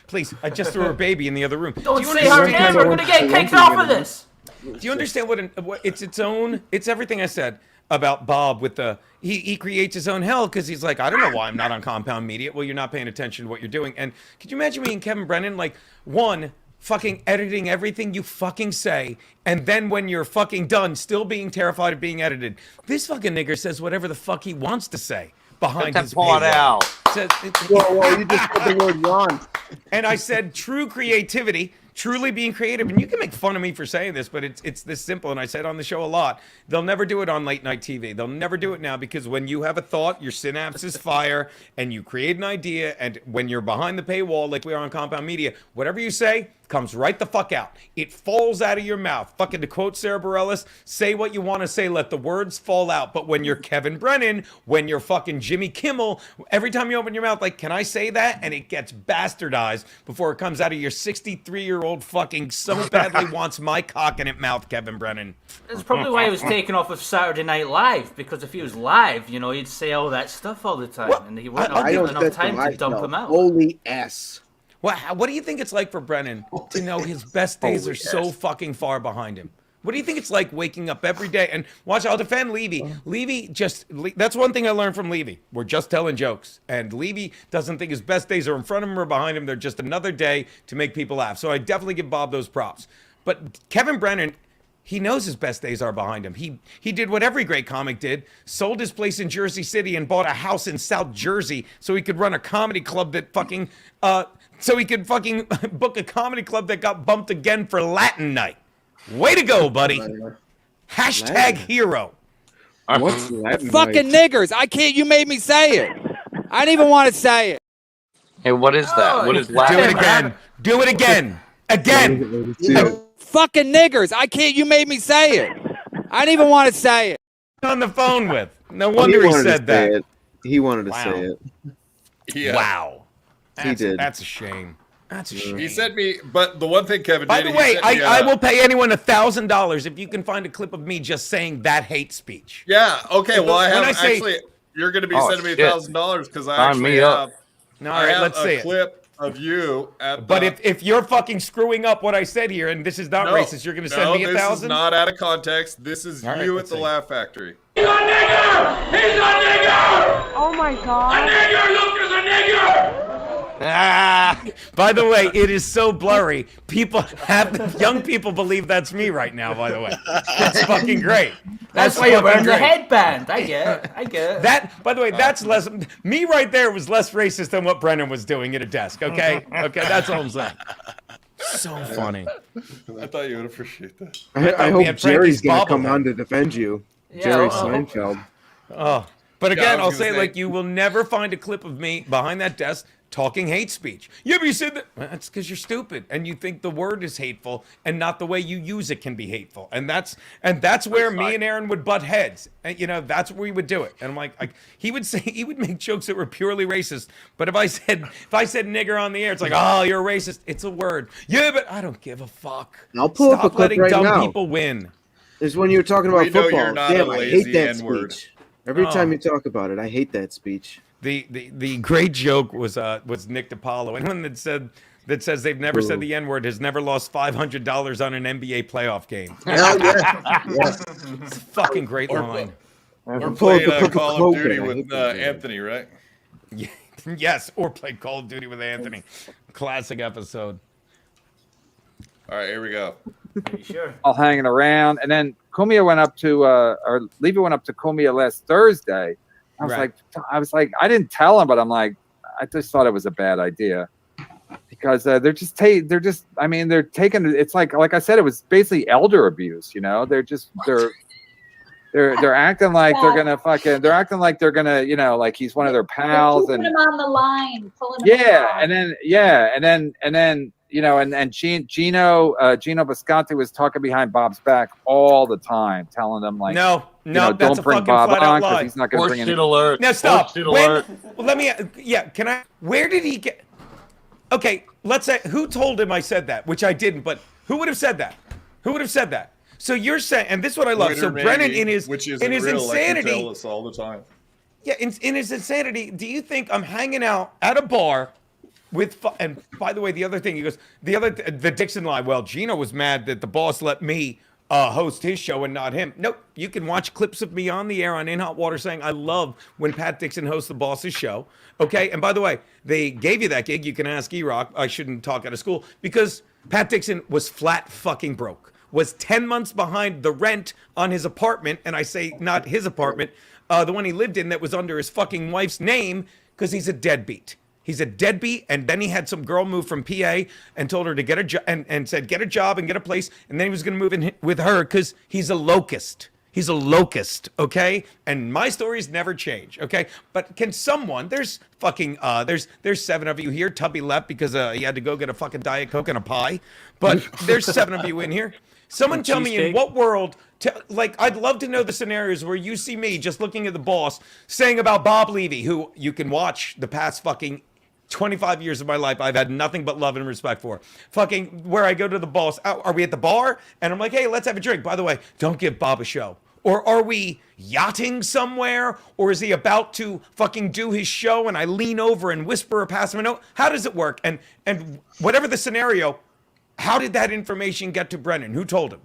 please. I just threw a baby in the other room. Don't do you say her understand- name. We're gonna get kicked off of this. Do you understand what it's own? It's everything I said about Bob with the he creates his own hell because he's like, I don't know why I'm not on Compound Media. Well, you're not paying attention to what you're doing. And could you imagine me and Kevin Brennan fucking editing everything you fucking say, and then when you're fucking done, still being terrified of being edited. This fucking nigger says whatever the fuck he wants to say behind his Pull it out. Whoa, you just put the word want. And I said true creativity, truly being creative. And you can make fun of me for saying this, but it's this simple. And I said on the show a lot, they'll never do it on late night TV. They'll never do it now because when you have a thought, your synapses fire and you create an idea. And when you're behind the paywall, like we are on Compound Media, whatever you say comes right the fuck out. It falls out of your mouth. Fucking to quote Sarah Bareilles, say what you want to say, let the words fall out. But when you're Kevin Brennan, when you're fucking Jimmy Kimmel, every time you open your mouth, like, can I say that? And it gets bastardized before it comes out of your 63-year-old fucking so badly wants my cock in it mouth, Kevin Brennan. That's probably why he was taken off of Saturday Night Live, because if he was live, you know, he'd say all that stuff all the time, and he wouldn't have given enough time to dump him out. Holy S. What do you think it's like for Brennan to know his best days are so fucking far behind him? What do you think it's like waking up every day? And watch, I'll defend Levy. That's one thing I learned from Levy. We're just telling jokes. And Levy doesn't think his best days are in front of him or behind him. They're just another day to make people laugh. So I definitely give Bob those props. But Kevin Brennan, he knows his best days are behind him. He did what every great comic did, sold his place in Jersey City and bought a house in South Jersey so he could run a comedy club that fucking, so he could fucking book a comedy club that got bumped again for Latin night. Way to go, buddy. Hashtag hero. What's Latin Fucking niggers. I can't. You made me say it. I didn't even want to say it. Hey, what is that? What is Do Latin? it again. Do it again. Again. Fucking niggers. I can't. You made me say it. I didn't even want to say it. On the phone with. No wonder he said that. He wanted to Wow. say it. Yeah. Wow. He did. That's a shame. That's a shame. He sent me, but the one thing Kevin By did, the way, he sent me, I will pay anyone $1,000 if you can find a clip of me just saying that hate speech. Yeah. Okay. Well, I When have I say- actually. You're going to be Oh, sending me shit. $1,000 because I Sign actually me up. have. No, all I right, have let's see a it. clip of you at. But the, if you're fucking screwing up what I said here, and this is not racist, you're going to send me this is $1,000? not out of context. This is All right, you at let's the see. Laugh Factory. He's a nigger! He's a nigger! Oh my god. A nigger! Luke is a nigger! Ah! By the way, it is so blurry. Young people believe that's me right now. By the way, it's fucking great. That's why you're wearing the headband. I get it. That, by the way, that's less. Me right there was less racist than what Brennan was doing at a desk. Okay, that's all I'm saying. So funny. I thought you would appreciate that. I hope Jerry's gonna come on to defend you. Jerry Seinfeld. Oh, but again, I'll say, like, you will never find a clip of me behind that desk talking hate speech. Yeah, but you said that. Well, that's because you're stupid and you think the word is hateful and not the way you use it can be hateful. And that's where me and Aaron would butt heads. And that's where we would do it. And I'm like he would make jokes that were purely racist. But if I said nigger on the air, it's like, oh, you're a racist. It's a word. Yeah, but I don't give a fuck. I'll pull up a clip letting right dumb now. people win. Is when you're talking about football. You're not Damn, a I lazy hate that N-word. speech. Every time you talk about it, I hate that speech. The great joke was Nick DiPaolo. Anyone that says they've never said the N-word has never lost $500 on an NBA playoff game. It's a fucking great line. Or played Call of Duty with Anthony, right? Yes, or played Call of Duty with Anthony. Classic episode. All right, here we go. Sure. All hanging around, and then Kumia went up to, or Levy went up to Kumia last Thursday. I was like, I didn't tell him, but I'm like, I just thought it was a bad idea because they're taking. It's like I said, it was basically elder abuse. They're acting like they're acting like they're gonna, like he's one of their pals, putting him on the line, pulling him and then and Geno Bisconte was talking behind Bob's back all the time, telling him like, no, don't bring Bob on because he's not going to bring any. Alert. Now stop. Alert. Let me. Can I? Where did he get? Okay, let's say who told him I said that, which I didn't. But who would have said that? Who would have said that? So you're saying, and this is what I love. So Brennan, in his insanity, tell us all the time. Yeah, in his insanity, do you think I'm hanging out at a bar? And by the way, the other thing he goes, the Dixon line. Well, Geno was mad that the boss let me host his show and not him. Nope, you can watch clips of me on the air on In Hot Water saying I love when Pat Dixon hosts the boss's show. Okay, and by the way, they gave you that gig. You can ask E-Rock. I shouldn't talk out of school because Pat Dixon was flat fucking broke. Was 10 months behind the rent on his apartment, and I say not his apartment, the one he lived in that was under his fucking wife's name because he's a deadbeat. He's a deadbeat, and then he had some girl move from PA and told her to get a job and said get a job and get a place, and then he was going to move in with her because he's a locust. He's a locust, okay? And my stories never change, okay? But can someone? There's fucking there's 7 of you here. Tubby left because he had to go get a fucking Diet Coke and a pie. But there's 7 of you in here. Someone tell me in what world, I'd love to know the scenarios where you see me just looking at the boss saying about Bob Levy, who you can watch the past fucking 25 years of my life, I've had nothing but love and respect for. Fucking where I go to the boss, are we at the bar? And I'm like, hey, let's have a drink. By the way, don't give Bob a show. Or are we yachting somewhere? Or is he about to fucking do his show and I lean over and whisper or pass him a note? How does it work? And whatever the scenario, how did that information get to Brennan? Who told him?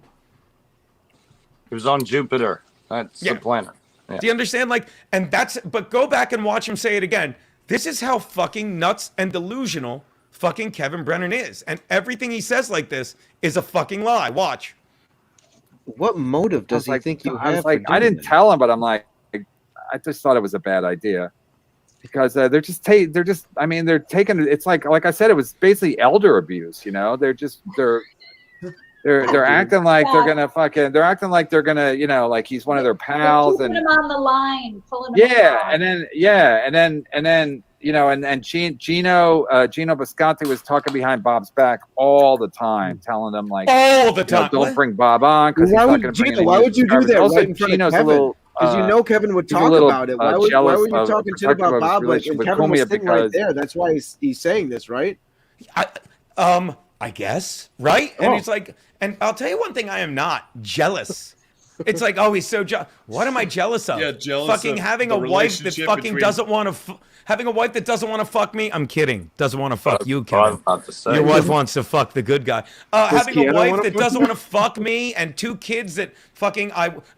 It was on Jupiter. That's the planet. Yeah. Do you understand? But go back and watch him say it again. This is how fucking nuts and delusional fucking Kevin Brennan is. And everything he says like this is a fucking lie. Watch. What motive does he think you have? I didn't tell him, but I'm like, I just thought it was a bad idea because they're taking. It's like I said, it was basically elder abuse. They're acting like they're acting like they're gonna, like he's one of their pals and putting him on the line, pulling him on and then Geno Bisconte was talking behind Bob's back all the time, telling them like all the time, don't bring Bob on because why would you do that right in front of Kevin? Because Kevin would talk about it. Why were you talking shit about Bob? And Kevin was sitting right there. That's why he's saying this, right? I guess, right? And it's like, and I'll tell you one thing, I am not jealous. It's like, oh, he's so jealous. What am I jealous of? Yeah, jealous fucking of having the a wife that fucking between... doesn't want to, having a wife that doesn't want to fuck me. I'm kidding. Doesn't want to fuck you, Kevin. Your wife wants to fuck the good guy. Having a wife that doesn't want to fuck me and 2 kids that fucking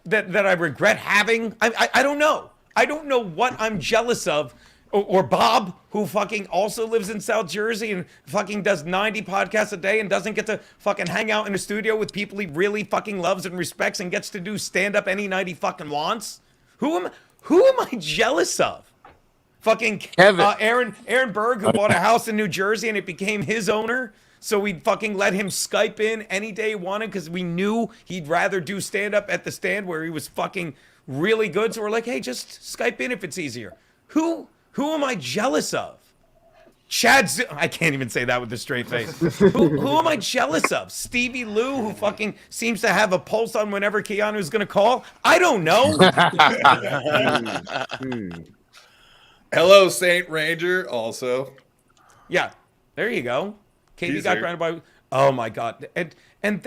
that I regret having. I don't know. I don't know what I'm jealous of. Or Bob, who fucking also lives in South Jersey and fucking does 90 podcasts a day and doesn't get to fucking hang out in a studio with people he really fucking loves and respects and gets to do stand-up any night he fucking wants. Who am I jealous of? Fucking Aaron Berg, who bought a house in New Jersey and it became his owner. So we'd fucking let him Skype in any day he wanted because we knew he'd rather do stand-up at the stand where he was fucking really good. So we're like, hey, just Skype in if it's easier. Who am I jealous of? I can't even say that with a straight face. who am I jealous of? Stevie Lou, who fucking seems to have a pulse on whenever Keanu's going to call? I don't know. Hello, Saint Ranger, also. Yeah, there you go. Katie got grounded by... Oh, my God. And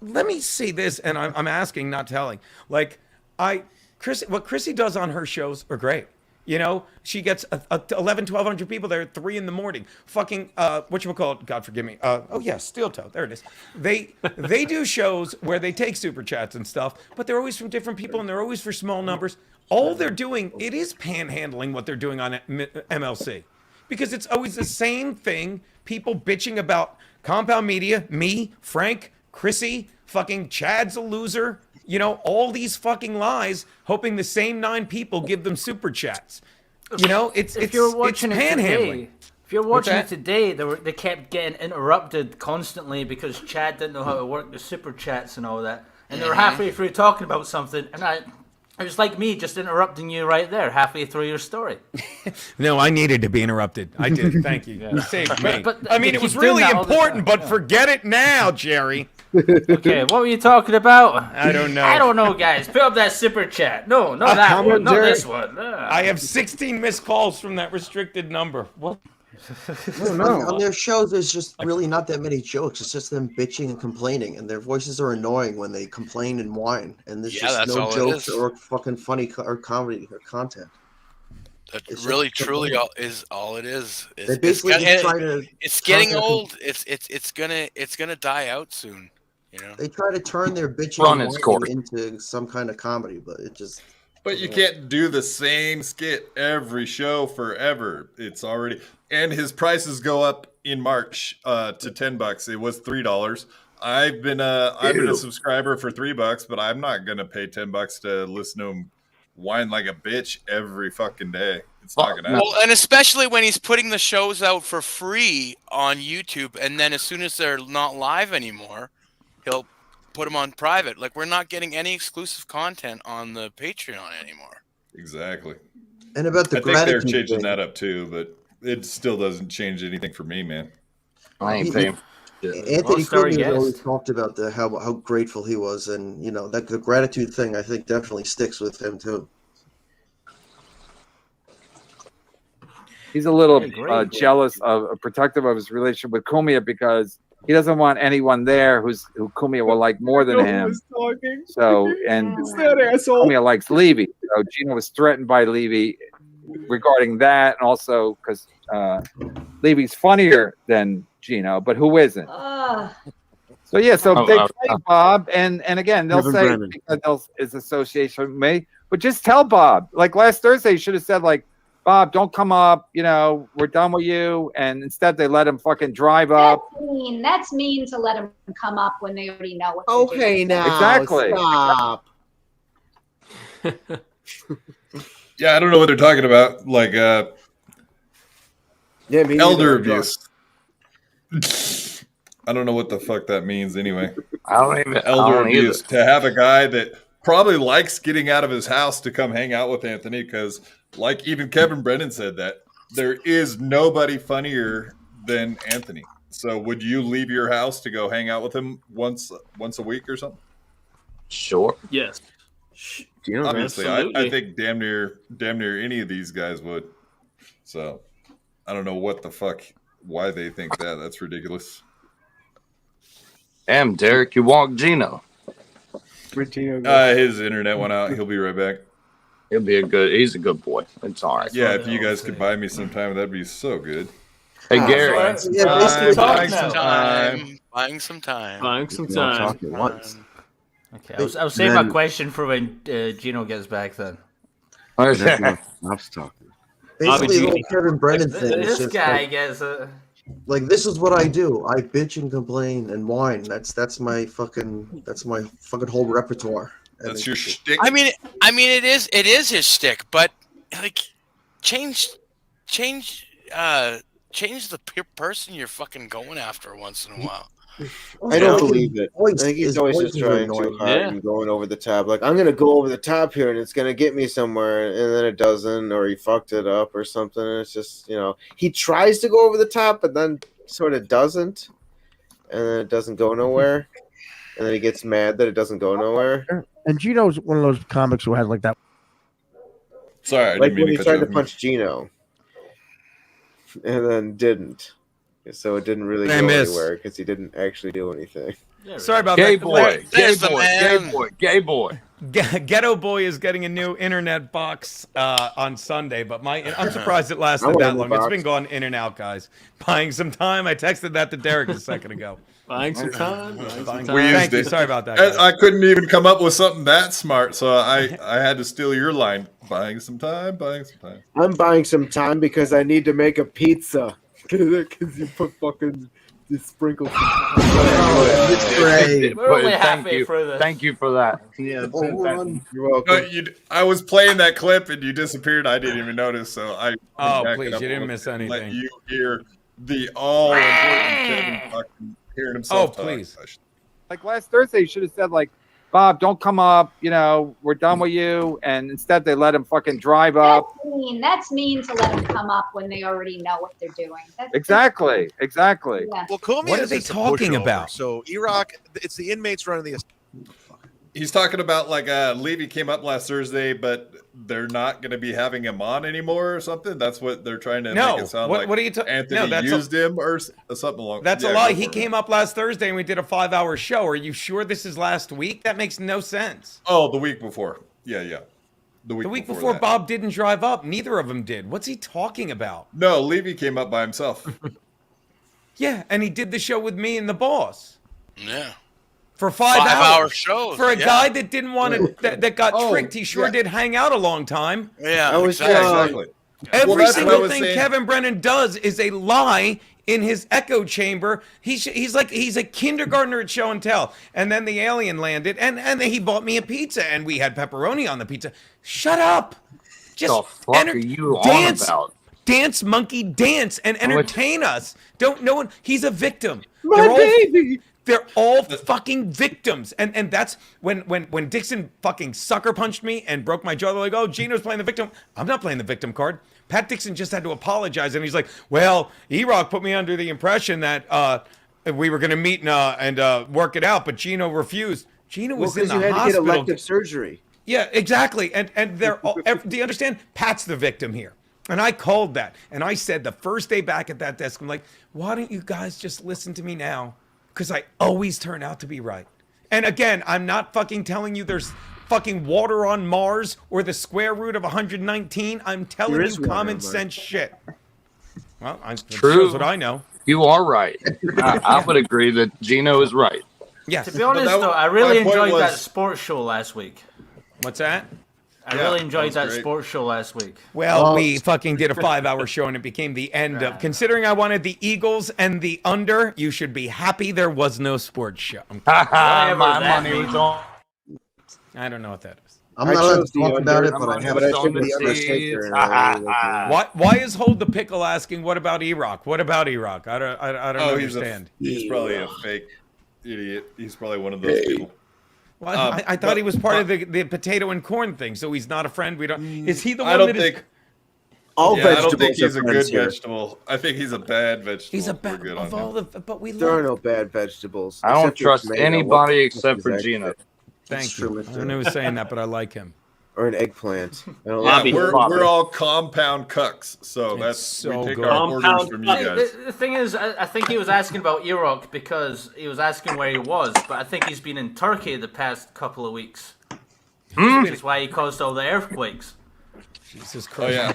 let me say this, and I'm asking, not telling. Like, what Chrissy does on her shows are great. You know, she gets 1,200 people there at 3 a.m. Fucking, whatchamacallit, God forgive me. Oh, yeah, Steel Toe. There it is. They do shows where they take super chats and stuff, but they're always from different people, and they're always for small numbers. All they're doing, it is panhandling what they're doing on MLC. Because it's always the same thing. People bitching about Compound Media, me, Frank, Chrissy, fucking Chad's a loser. You know, all these fucking lies, hoping the same 9 people give them super chats. You know, it's panhandling. If you're watching it today, they kept getting interrupted constantly because Chad didn't know how to work the super chats and all that. And they were halfway through talking about something, and it was like me just interrupting you right there, halfway through your story. No, I needed to be interrupted. I did. Thank you. You saved me. I mean, it was really important, but forget it now, Jerry. Okay, what were you talking about? I don't know. I don't know, guys. Put up that super chat. No, not that one. Not this one. I have 16 missed calls from that restricted number. What? On their shows, there's just really not that many jokes. It's just them bitching and complaining, and their voices are annoying when they complain and whine. And there's just no jokes or fucking funny or comedy or content. That really, truly all it is. They basically just try to. It's getting old. It's gonna die out soon. You know. They try to turn their bitching into some kind of comedy, but it just. But you can't do the same skit every show forever. It's already, and his prices go up in March to $10. It was $3. I've been a subscriber for $3, but I'm not gonna pay $10 to listen to him whine like a bitch every fucking day. It's not gonna happen. Well, and especially when he's putting the shows out for free on YouTube, and then as soon as they're not live anymore, he'll put them on private. Like, we're not getting any exclusive content on the Patreon anymore. Exactly. And about the I think they're changing that up too, but it still doesn't change anything for me, man. I ain't paying. Anthony Quinn always talked about how grateful he was, and you know that the gratitude thing I think definitely sticks with him too. He's a little jealous protective of his relationship with Kumia because he doesn't want anyone there who Kumia will like more than him. So and Kumia likes Levy. So Geno was threatened by Levy regarding that, and also because Levy's funnier than Geno, but who isn't? So yeah, so they play Bob, and again they'll say because it's association with me, but just tell Bob. Like last Thursday, you should have said like, Bob, don't come up. You know, we're done with you. And instead, they let him fucking drive up. That's mean to let him come up when they already know what. Okay, now exactly. Stop. Yeah, I don't know what they're talking about. Like, elder abuse. I don't know what the fuck that means anyway. Elder abuse. To have a guy that probably likes getting out of his house to come hang out with Anthony because, like even Kevin Brennan said, that there is nobody funnier than Anthony. So would you leave your house to go hang out with him once a week or something? Sure. Yes. Obviously, I think damn near any of these guys would. So I don't know what the fuck, why they think that. That's ridiculous. Damn, Derek, you walked Geno. His internet went out. He'll be right back. He's a good boy. It's all right. Yeah, if you guys could buy me some time, that'd be so good. Hey, Gary. Buying some time. Okay, I'll save my question for when Geno gets back then. Bob's talking. Basically, the whole Kevin Brennan thing is This just guy like, gets it. like, this is what I do. I bitch and complain and whine. That's my fucking whole repertoire. And That's your shtick. I mean, it is his shtick, but like, change the person you're fucking going after once in a while. I don't believe it. I think he's always just trying too hard and going over the top. Like, I'm going to go over the top here and it's going to get me somewhere, and then it doesn't, or he fucked it up or something. And it's just, he tries to go over the top, but then sort of doesn't, and then it doesn't go nowhere. And then he gets mad that it doesn't go nowhere. And Geno's one of those comics who has like that. Sorry, I like didn't mean when he to tried cut to you punch Geno, and then didn't. So it didn't really They go miss. anywhere because he didn't actually do anything. Sorry about Gay that. boy, There's gay the boy, man. gay boy, gay boy. Ghetto Boy is getting a new internet box on Sunday, but I'm surprised it I lasted want a that new long. It's box. been going in and out, guys. Buying some time. I texted that to Derek a second ago. Buying some time. We used Thank you. it. Sorry about that, guys. I couldn't even come up with something that smart, so I had to steal your line. Buying some time. I'm buying some time because I need to make a pizza. Because you put fucking sprinkles. It's great. We're only halfway through this. Thank you for that. You're No, welcome. I was playing that clip and you disappeared. I didn't even notice, so I. Oh, back it please, up you a didn't little miss bit and anything. Let you hear the all-important Kevin fucking hearing himself. Oh, talk. please. Like last Thursday, you should have said like, Bob, don't come up. We're done with you. And instead, they let him fucking drive up. That's mean to let them come up when they already know what they're doing. That's Exactly. Yeah. Well, Comey What are is they just a talking pushover. about? So Iraq, it's the inmates running the. He's talking about like Levy came up last Thursday, but they're not going to be having him on anymore or something. That's what they're trying to make it sound like. What are you talking? Anthony used him or something along. That's yeah, a lie. go He for it. came up last Thursday and we did a 5-hour show. Are you sure this is last week? That makes no sense. Oh, the week before. Yeah. The week before that. Bob didn't drive up. Neither of them did. What's he talking about? No, Levy came up by himself. Yeah, and he did the show with me and the boss. Yeah. For 5 hours. 5-hour shows. For a yeah. guy that didn't want to, that got Oh, tricked, he sure yeah. did hang out a long time. Yeah. Exactly. Every Well, that's what I single was thing saying. Kevin Brennan does is a lie in his echo chamber. He's a kindergartner at show and tell. And then the alien landed, and then he bought me a pizza, and we had pepperoni on the pizza. Shut up! Just The fuck are you on about? Dance, monkey, dance, and entertain us. Don't no one. He's a victim. My baby. They're all fucking victims, and that's when Dixon fucking sucker punched me and broke my jaw. They're like, "Oh, Geno's playing the victim." I'm not playing the victim card. Pat Dixon just had to apologize, and he's like, "Well, E-Rock put me under the impression that we were going to meet and work it out, but Geno refused." Geno was in the you had hospital. to get elective surgery. Yeah, exactly. And they're all, do you understand? Pat's the victim here. And I called that. And I said the first day back at that desk, I'm like, why don't you guys just listen to me now? Because I always turn out to be right. And again, I'm not fucking telling you there's fucking water on Mars or the square root of 119. I'm telling you common sense shit. Well, True. Shows what I know. You are right. I would agree that Geno is right. Yes. To be honest, though, I really enjoyed that sports show last week. What's that? I really enjoyed that sports show last week. Well, we fucking did a 5-hour show and it became the end of. Considering I wanted the Eagles and the under, you should be happy there was no sports show. My money was on. I don't know what that is. I'm not allowed to talk about it, but I have took the the Undertaker. Why is Hold the Pickle asking, what about E-Rock? What about E-Rock? I don't understand. He's probably a fake idiot. He's probably one of those people. Well, I thought he was part of the potato and corn thing, so he's not a friend. We don't. Is he the one I don't that think. is? All I don't vegetables think he's are a good friends here. vegetable. I think he's a bad vegetable. He's a We're bad good of on all him. the. But we There are love. no bad vegetables. I don't except for trust tomato. anybody What except for is that Geno. shit? Thank true, you. mister. I know he was saying that, but I like him. Or an eggplant. I don't Yeah, like we're all compound cucks, so that's so we take good. our orders from you guys. The thing is, I think he was asking about Iraq because he was asking where he was, but I think he's been in Turkey the past couple of weeks. Which is why he caused all the earthquakes. Jesus Oh Christ. yeah.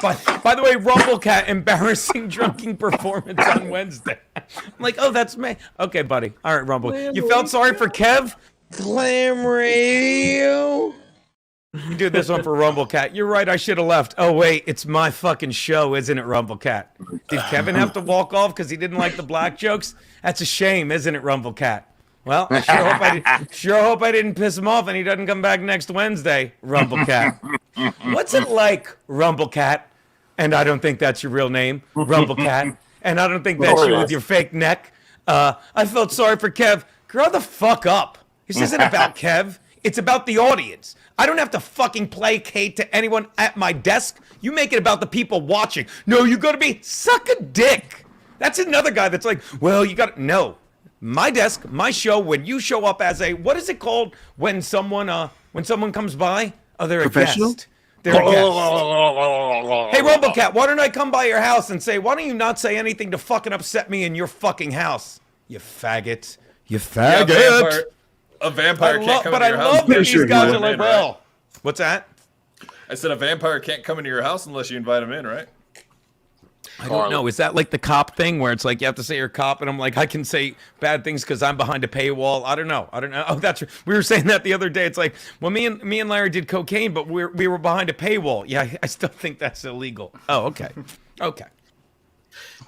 By the way, Rumblecat, embarrassing drunken performance on Wednesday. I'm like, oh, that's me. Okay, buddy. All right, Rumble. You felt sorry for Kev? Glam Radio. You do this one for Rumblecat. You're right, I should have left. Oh, wait, it's my fucking show, isn't it, Rumblecat? Did Kevin have to walk off because he didn't like the black jokes? That's a shame, isn't it, Rumblecat? Well, I sure hope I didn't piss him off and he doesn't come back next Wednesday, Rumblecat. What's it like, Rumblecat? And I don't think that's your real name, Rumblecat. And I don't think that's you with your fake neck. I felt sorry for Kev. Grow the fuck up. This isn't about Kev. It's about the audience. I don't have to fucking placate to anyone at my desk. You make it about the people watching. No, you gotta be suck a dick. That's another guy that's like, well, you gotta no. My desk, my show, when you show up as a what is it called when someone comes by? Oh, they're a guest. They're a guest. Hey, Rumblecat, why don't I come by your house and say, why don't you not say anything to fucking upset me in your fucking house? You faggot. You faggot. Yeah, a vampire can't come into your house. But I love that these guys are like, well, what's that? I said a vampire can't come into your house unless you invite him in, right? I don't know. Is that like the cop thing where it's like you have to say you're a cop and I'm like, I can say bad things because I'm behind a paywall? I don't know. Oh, that's we were saying that the other day. It's like, well, me and Larry did cocaine, but we were behind a paywall. Yeah, I still think that's illegal. Oh, okay. Okay.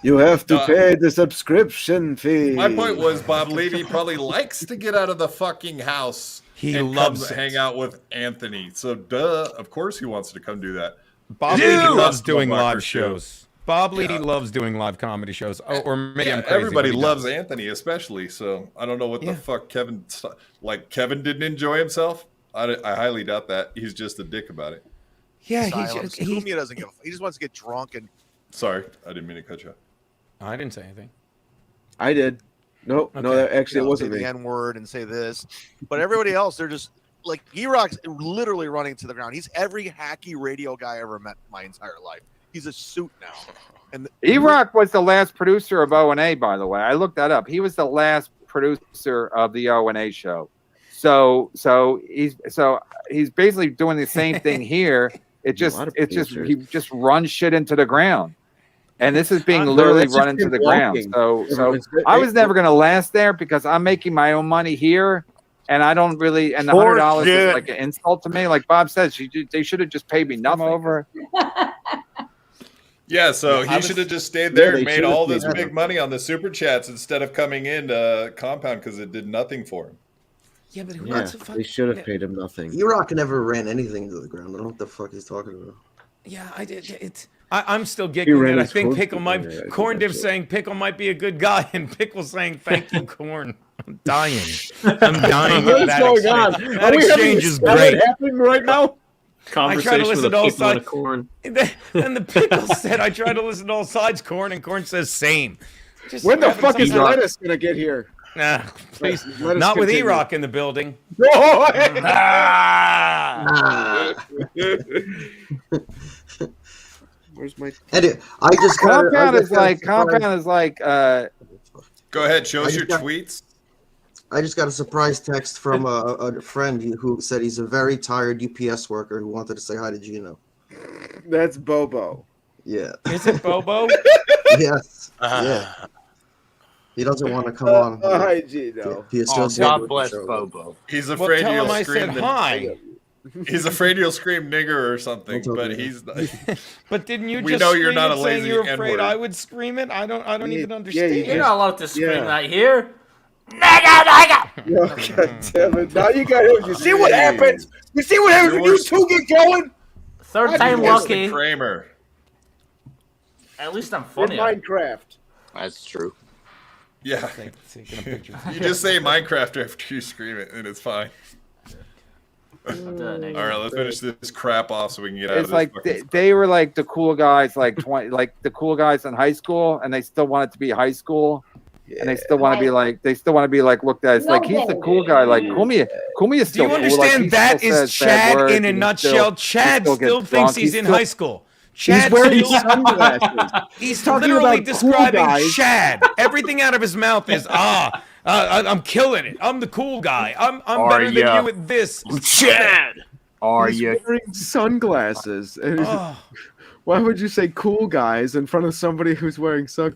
You have to pay the subscription fee. My point was Bob Levy probably likes to get out of the fucking house. He loves to hang out with Anthony. So, of course he wants to come do that. Bob Levy loves doing live shows. Bob Levy loves doing live comedy shows. Oh, or maybe I'm crazy. Everybody loves Anthony, especially. So I don't know what the fuck Kevin didn't enjoy himself. I highly doubt that. He's just a dick about it. Yeah, he doesn't give a fuck. He just wants to get drunk and. Sorry, I didn't mean to cut you off. I didn't say anything. I did. No, Okay. no, actually, it wasn't say me. the N-word and say this, but everybody else, they're just like E-Rock's literally running to the ground. He's every hacky radio guy I ever met my entire life. He's a suit now. And E-Rock was the last producer of O&A, by the way. I looked that up. He was the last producer of the O&A show. So he's basically doing the same thing here. He just runs shit into the ground. And this is being literally run into the ground. So I was never going to last there because I'm making my own money here. And I don't really, and the $100 is like an insult to me. Like Bob says, they should have just paid me nothing over. Yeah, so he should have just stayed there and made all this big money on the super chats instead of coming into Compound because it did nothing for him. Yeah, but they should have paid him nothing. E-Rock never ran anything to the ground. I don't know what the fuck he's talking about. Yeah, I did. I'm still giggling. I think Pickle might. Corn Div saying Pickle might be a good guy, and Pickle saying thank you, Corn. I'm dying. I'm dying. What's going on? That exchange is great. Happening right now. Conversation I try to listen with to all a pickle and a sides. corn. And the Pickle said, I try to listen to all sides, Corn, and Corn says same. Just When the having fuck is some- Lettuce gonna get here? Nah, please. Let us Not with continue. E-Rock in the building. Where's my? Anyway, I just Compound is like. Go ahead, show us your got- tweets. I just got a surprise text from a friend who said he's a very tired UPS worker who wanted to say hi to Geno. That's Bobo. Yeah. Is it Bobo? Yes. Yeah. He doesn't want to come on. Hi, Geno. He associated God with the bless show. Bobo. He's Well, afraid tell you'll him I scream. said hi. He's afraid you'll scream nigger or something, but he's. But didn't you We just know scream you're not it a saying lazy you're afraid N-word. I would scream it? I don't even understand. You're not allowed to scream Yeah. that here. God damn it. Now you got him. You see what happens? You see what happens when you two get going? Third time Worse than lucky. Kramer. At least I'm In funny. Minecraft. That's true. Yeah. Taking a picture. You just say Minecraft after you scream it, and it's fine. All All right, let's finish this crap off so we can get out of It's this. like they were like the cool guys, like 20, like the cool guys in high school, and they still want it to be high school, and they still want to be like looked at. It's like he's the cool guy. Like Kumi is Do still you cool. understand like, that he is still says bad Chad words, in a and he nutshell? Chad gets still drunk. thinks he's in still- high school. He's Chad wearing still, sunglasses. he's talking literally about cool describing guys. Chad. Everything out of his mouth is I'm killing it. I'm the cool guy. I'm better than you at this. Chad. Are He's you? wearing sunglasses. And he's- Oh, Why would you say cool guys in front of somebody who's wearing Sorry,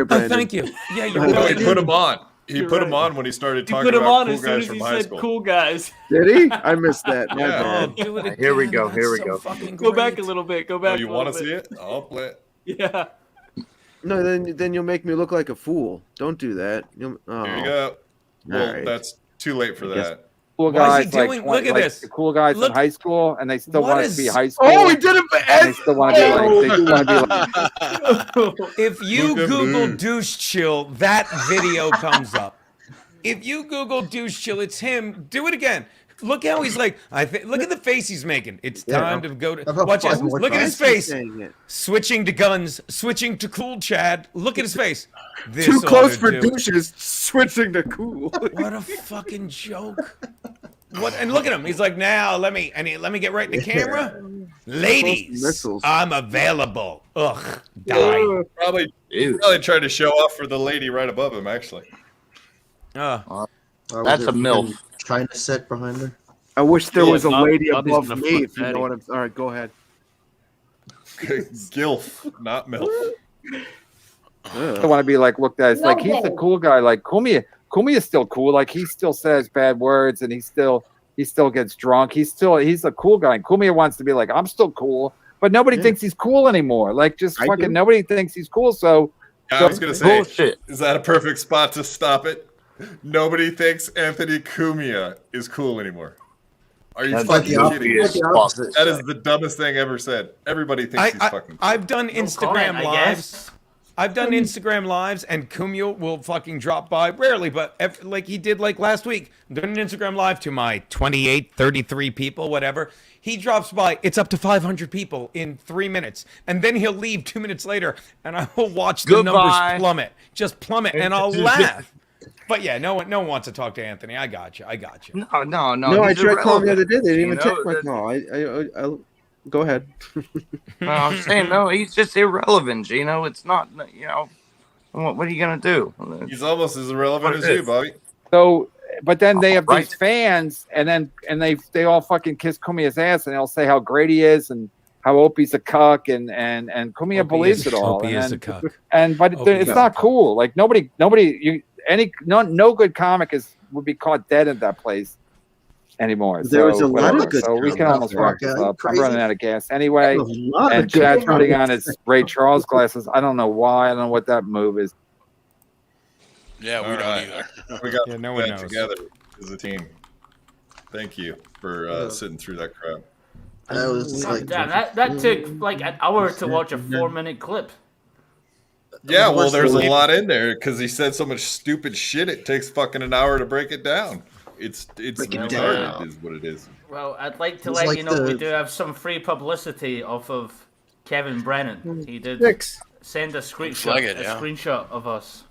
Brandon. thank you. Yeah, you're No, he right. put him on. He put him on when he started He talking put him about on cool as soon guys as from he high said school. cool guys. Did he? I missed that. My Yeah. bad. Oh, do it again. Here we go. That's Here we so go. fucking Go back a great. little bit. Go Oh, back. you want to see it? I'll play it. Yeah. No, then you'll make me look like a fool. Don't do that. Here you go. Well, right. that's too late for that. Cool Why is guys he like doing- 20, look at like this. the cool guys Look- in high school, and they still What want to be is- high school. Oh, he did it for and they still want to be like they still want to be like. If you Look at Google me. douche chill, that video comes up. If you Google douche chill, it's him. Do it again. Look how he's like. Look at the face he's making. It's time to go to. Watch this. Look at his face. Switching to guns. Switching to cool Chad. Look at his face. This Too ought close to for do it. douches. Switching to cool. What a fucking joke. What? And look at him. He's like, now let me get right in the camera. Ladies, Missiles. I'm available. Ugh, die. Probably trying to show off for the lady right above him, actually. That's a MILF. China set behind her. I wish there was a Bob- lady Bobby's above gonna me. flip If you know daddy. what I'm. All right, go ahead. Gilf, not MILF. I want to be like looked at. It's like he's the cool guy. Like Kumia is still cool. Like he still says bad words, and he still gets drunk. He's a cool guy. And Kumia wants to be like, I'm still cool, but nobody thinks he's cool anymore. Like just fucking nobody thinks he's cool. So I was gonna say, bullshit. Is that a perfect spot to stop it? Nobody thinks Anthony Cumia is cool anymore. Are you That's fucking the kidding me? obvious. That is the dumbest thing ever said. Everybody thinks he's fucking cool. I've done Instagram comment, I lives. guess. I've done Instagram lives, and Kumio will fucking drop by rarely, but like he did like last week. Done an Instagram live to my 28, 33 people, whatever. He drops by. It's up to 500 people in 3 minutes, and then he'll leave 2 minutes later, and I will watch the numbers plummet, just plummet, and I'll laugh. But yeah, no one wants to talk to Anthony. I got you. No. No, I tried calling the other day. They didn't even You take know, my call. I go ahead. No, I'm saying no. He's just irrelevant, Geno. It's not. What are you gonna do? He's almost as irrelevant as you, Bobby. So, but then they have Right. these fans, and they all fucking kiss Kumia's ass, and they'll say how great he is and how Opie's a cuck, and Kumia Opie believes is- it all. Opie and is then, a cuck. But Opie it's is not a cuck. cool. Like no good comic would be caught dead at that place anymore. There was a lot whatever. of good So we can comics almost wrap there. this up. I'm Crazy. running out of gas anyway. There was a lot of And good Chad's putting on comics. his Ray Charles glasses. I don't know why. I don't know what that move is. Yeah, we All don't right. either. We got Yeah, no one that knows. together as a team. Thank you for sitting through that crap. That was God like damn, that took like an hour to watch a 4-minute clip. Yeah, well, worse there's a than- lot in there because he said so much stupid shit. It takes fucking an hour to break it down. It's Break it retarded, down. is what it is. Well, I'd like to It's let like you know we the- do have some free publicity off of Kevin Brennan. He did Six. send a screenshot, flag it, yeah. screenshot of us.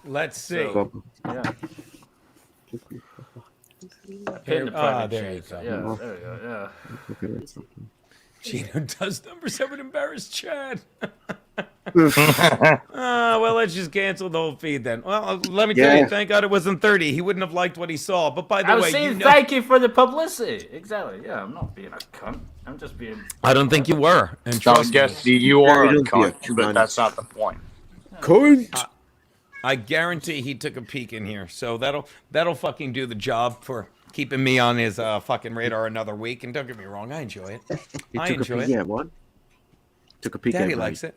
Let's see. Yeah. Put in the There private you chat. go. Yeah, there we go. Yeah. Gino does numbers that would embarrass Chad. Well, let's just cancel the whole feed then. Well, let me tell you, thank God it wasn't 30. He wouldn't have liked what he saw. But by the I was way, saying you know, thank you for the publicity. Exactly. Yeah, I'm not being a cunt. I'm just being. I don't think you were. And No, trust me, yes, you are a don't be a cunt, but that's not the point. I guarantee he took a peek in here. So that'll fucking do the job for keeping me on his fucking radar another week. And don't get me wrong, I enjoy it. I enjoy it. Yeah, what? Took a peek Daddy at likes it.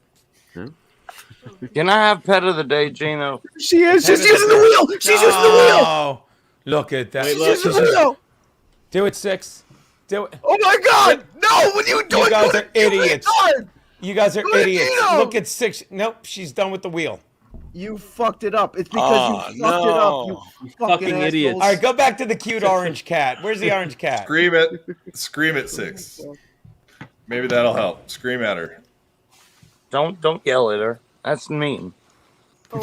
Can I have pet of the day, Geno? She is. She's using the wheel. She's using the wheel. Oh, look at that. She's using the wheel. Do it, 6. Do it. Oh my God! No! What are you doing? You guys are idiots. Retard! You guys are Go ahead, idiots. Geno. Look at 6. Nope, she's done with the wheel. You fucked it up. It's because you fucked it up. You fucking idiots. assholes. All right, go back to the cute orange cat. Where's the orange cat? Scream it. Scream at 6. Maybe that'll help. Scream at her. Don't yell at her. That's mean.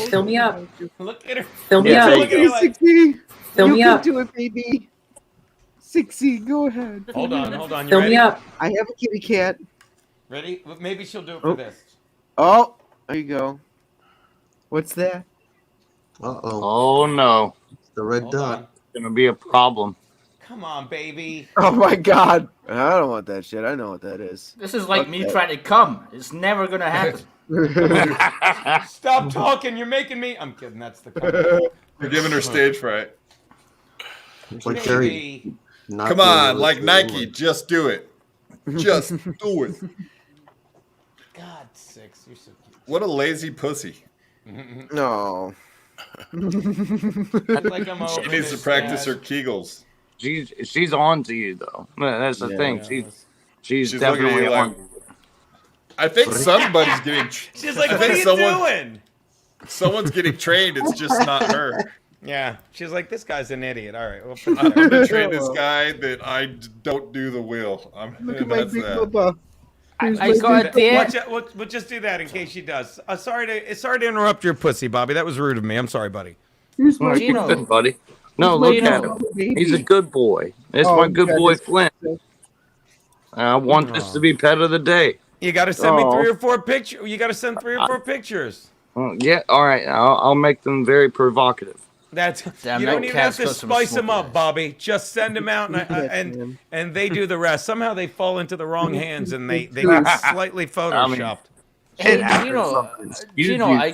Fill me up. Look at her. Fill me Yeah, up. there you Look at her like, 60. Fill You me can up. do it, baby. 60. Go ahead. hold on. You Fill ready? me up. I have a kitty cat. Ready? Maybe she'll do it for Oh. this. Oh, there you go. What's that? Oh no, the red Hold dot. on. it's gonna be a problem. Come on, baby. Oh my God! I don't want that shit. I know what that is. This is like Fuck me that. trying to come. It's never gonna happen. Stop talking. You're making me. I'm kidding. That's the comment. You're giving her stage fright. Like Jerry. Come on, like Nike, just do it. Just do it. God, six. You're so cute. What a lazy pussy. No. Like I'm She needs to practice her Kegels. She's on to you though. That's the thing. She's looking at definitely you on. like, I think somebody's getting. She's like, what are you doing? Someone's getting trained. It's just not her. Yeah, she's like, this guy's an idiot. All right, well, I'm gonna train this guy that I don't do the wheel. Look at my big papa. I got it. We'll just do that in case she does. Sorry to interrupt your pussy, Bobby. That was rude of me. I'm sorry, buddy. He's my good buddy. No, look at him. He's a good boy. It's my good boy Flint. I want this to be pet of the day. You got to send me 3 or 4 pictures. You got to send 3 or 4 pictures. Yeah, all right. I'll make them very provocative. You don't even have to spice them up, Bobby. Just send them out, and they do the rest. Somehow they fall into the wrong hands, and they get slightly photoshopped. Hey, Geno, I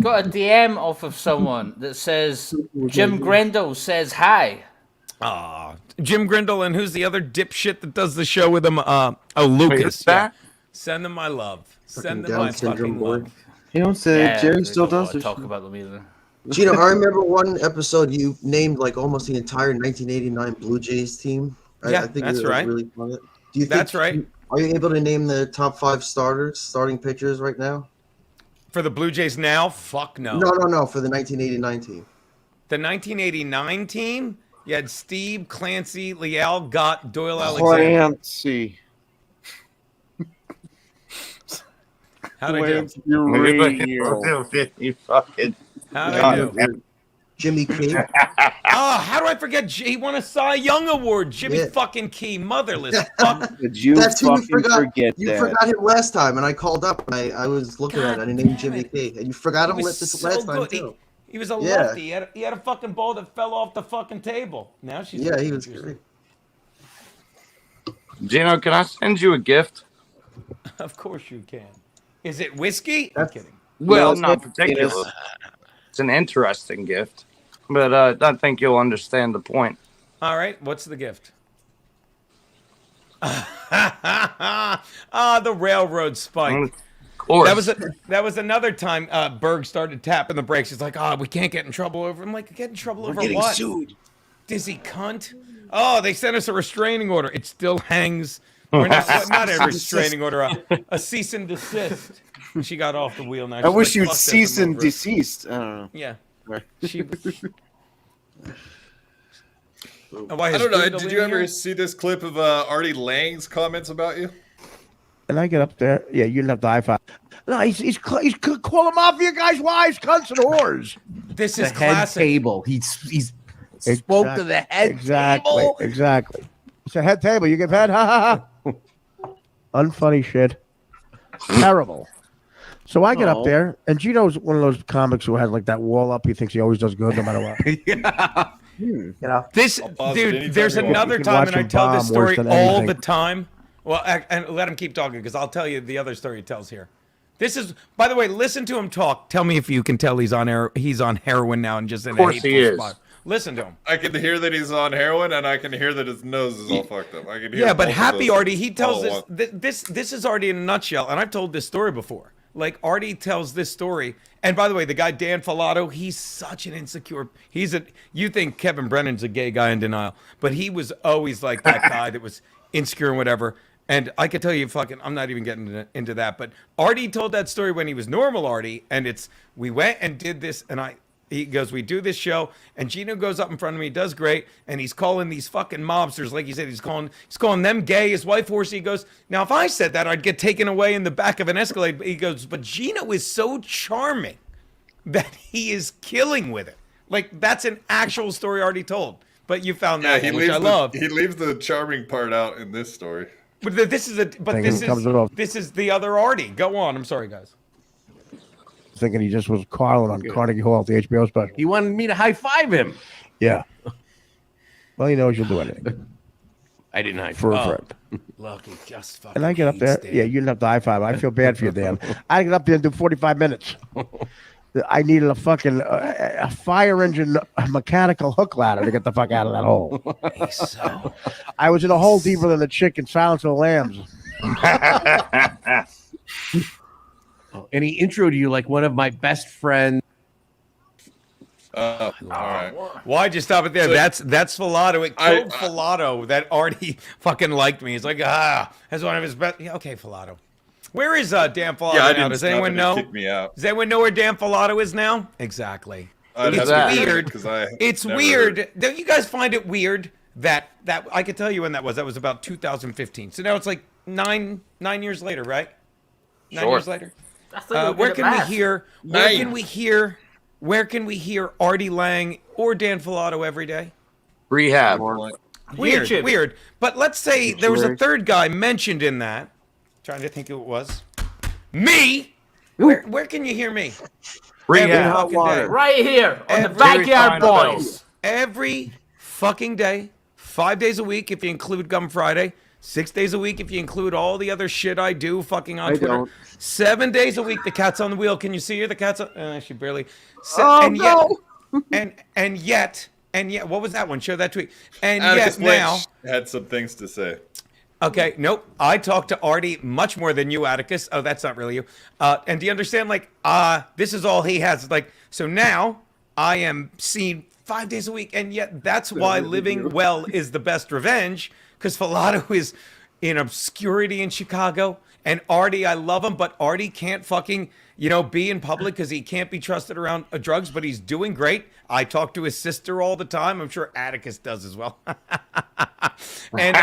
got a DM off of someone that says Jim Grendel says hi. Jim Grindle, and who's the other dipshit that does the show with him? Lucas. Yeah. Send them my love. Send them my fucking love. You don't say Jerry still does talk about them either. Geno, I remember one episode you named like almost the entire 1989 Blue Jays team. I think that's right. Really fun. Do you think that's right. Are you able to name the top 5 starting pitchers right now? For the Blue Jays now? Fuck no. No. For the 1989 team. The 1989 team? You had Steve, Clancy, Leal, Gott, Doyle, Alexander. Clancy. How'd I do? You fucking. How'd I do? Jimmy Key. How do I forget? He won a Cy Young Award. Jimmy fucking Key, motherless fuck. Did you forget You that? forgot him last time, and I called up, and I was looking at it, and I named Jimmy Key, and you forgot him this last time too. He was a lefty. He had a fucking ball that fell off the fucking table. Now she's he was great. Geno, can I send you a gift? Of course you can. Is it whiskey? I'm kidding. Well, not particularly. It's an interesting gift, but I think you'll understand the point. All right, what's the gift? The railroad spike. Of course. That was another time Berg started tapping the brakes. He's like, we can't get in trouble over. I'm like, get in trouble over getting what? sued. Dizzy cunt. Oh, they sent us a restraining order. It still hangs. Or not a restraining order, a cease and desist. She got off the wheel now. I wish you'd cease and desist. I don't know. Yeah. I don't know. Did you ever see this clip of Artie Lang's comments about you? And I get up there. Yeah, you didn't have to high five. No, he's calling mafia guys wives, cunts, and whores. This is the head classic. table. He spoke to the head table. Exactly. It's a head table. You get fed? Ha ha ha. Unfunny shit. Terrible. So I get up there, and Geno's one of those comics who has like that wall up. He thinks he always does good no matter what. Yeah. You know, this dude. There's another time, and I tell this story all the time. Well, and let him keep talking because I'll tell you the other story he tells here. This is, by the way, listen to him talk. Tell me if you can tell he's on heroin now and just in a hateful spot. Listen to him. I can hear that he's on heroin, and I can hear that his nose is all fucked up. I can hear. Yeah, but Happy Artie, he tells this is Artie in a nutshell, and I've told this story before. Like Artie tells this story, and by the way, the guy Dan Filato, he's such an insecure. You think Kevin Brennan's a gay guy in denial, but he was always like that guy that was insecure and whatever. And I could tell you, I'm not even getting into that. But Artie told that story when he was normal Artie, and we went and did this, and he goes, we do this show, and Geno goes up in front of me, does great, and he's calling these fucking mobsters, like he said, he's calling them gay, his wife horsey. He goes, now if I said that, I'd get taken away in the back of an Escalade. He goes, but Geno is so charming that he is killing with it. Like, that's an actual story Artie told. But you found that one, which I love. He leaves the charming part out in this story. But this is the other Artie. Go on. I'm sorry, guys. Thinking he just was Carlin on Carnegie Hall at the HBO special. He wanted me to high five him. Yeah. Well, he knows you'll do anything. I didn't high for a five. friend. Look, he just fucking. And I get up there. hates Yeah, Dan. you didn't have to high five. I feel bad for you, Dan. I get up there and do 45 minutes. I needed a fucking a fire engine mechanical hook ladder to get the fuck out of that hole. So. I was in a hole deeper than the chicken Silence of the Lambs. And he introed you like one of my best friends. All right. Why'd you stop it there? So- That's Filato. It killed Filato that already fucking liked me. He's like, that's one of his best. Yeah, okay, Filato. Where is Dan Filato Yeah, I now? didn't Does stop anyone it. It know? kicked me out. Does anyone know where Dan Filato is now? Exactly. I'd It's have to weird. because I It's never weird. heard. Don't you guys find it weird that I could tell you when that was? That was about 2015. So now it's like nine years later, right? 9 Sure. years later. I thought you were Where good can at we math. hear? Where can we hear Artie Lang or Dan Filato every day? Rehab. Weird, YouTube. weird. But let's say there was a third guy mentioned in that. Trying to think who it was. Me. Where can you hear me? Rehab. Every fucking day. Right here on the Every Backyard fine Boys. Every fucking day, 5 days a week if you include Gum Friday, 6 days a week if you include all the other shit I do fucking on I Twitter. don't. 7 days a week, the cat's on the wheel. Can you see her? The cat's on. She barely. Oh, and yet, what was that one? Show that tweet. And Atticus yet now. Lynch had some things to say. Okay, nope. I talked to Artie much more than you, Atticus. Oh, that's not really you. And do you understand? Like, this is all he has. Like, so now I am seen 5 days a week, and yet that's why living well is the best revenge. Because Filato is in obscurity in Chicago, and Artie, I love him, but Artie can't fucking be in public because he can't be trusted around drugs. But he's doing great. I talk to his sister all the time. I'm sure Atticus does as well. And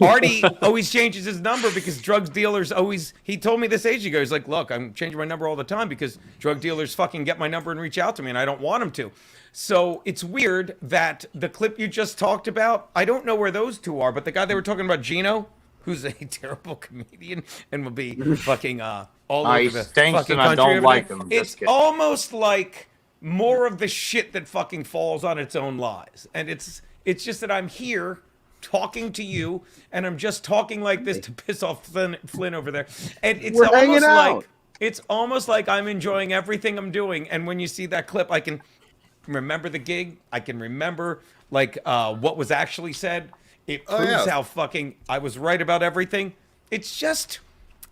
Artie always changes his number because drug dealers always. He told me this age ago. He's like, look, I'm changing my number all the time because drug dealers fucking get my number and reach out to me, and I don't want them to. So it's weird that the clip you just talked about, I don't know where those two are, but the guy they were talking about, Geno, who's a terrible comedian and will be fucking all over He the stinks fucking and I country don't every like day. him. It's Just kidding. almost like more of the shit that fucking falls on its own lies. And it's just that I'm here talking to you, and I'm just talking like this to piss off Flynn over there. And it's We're hanging almost out. like it's almost like I'm enjoying everything I'm doing. And when you see that clip, I can remember the gig. I can remember like what was actually said. It proves how fucking I was right about everything. It's just,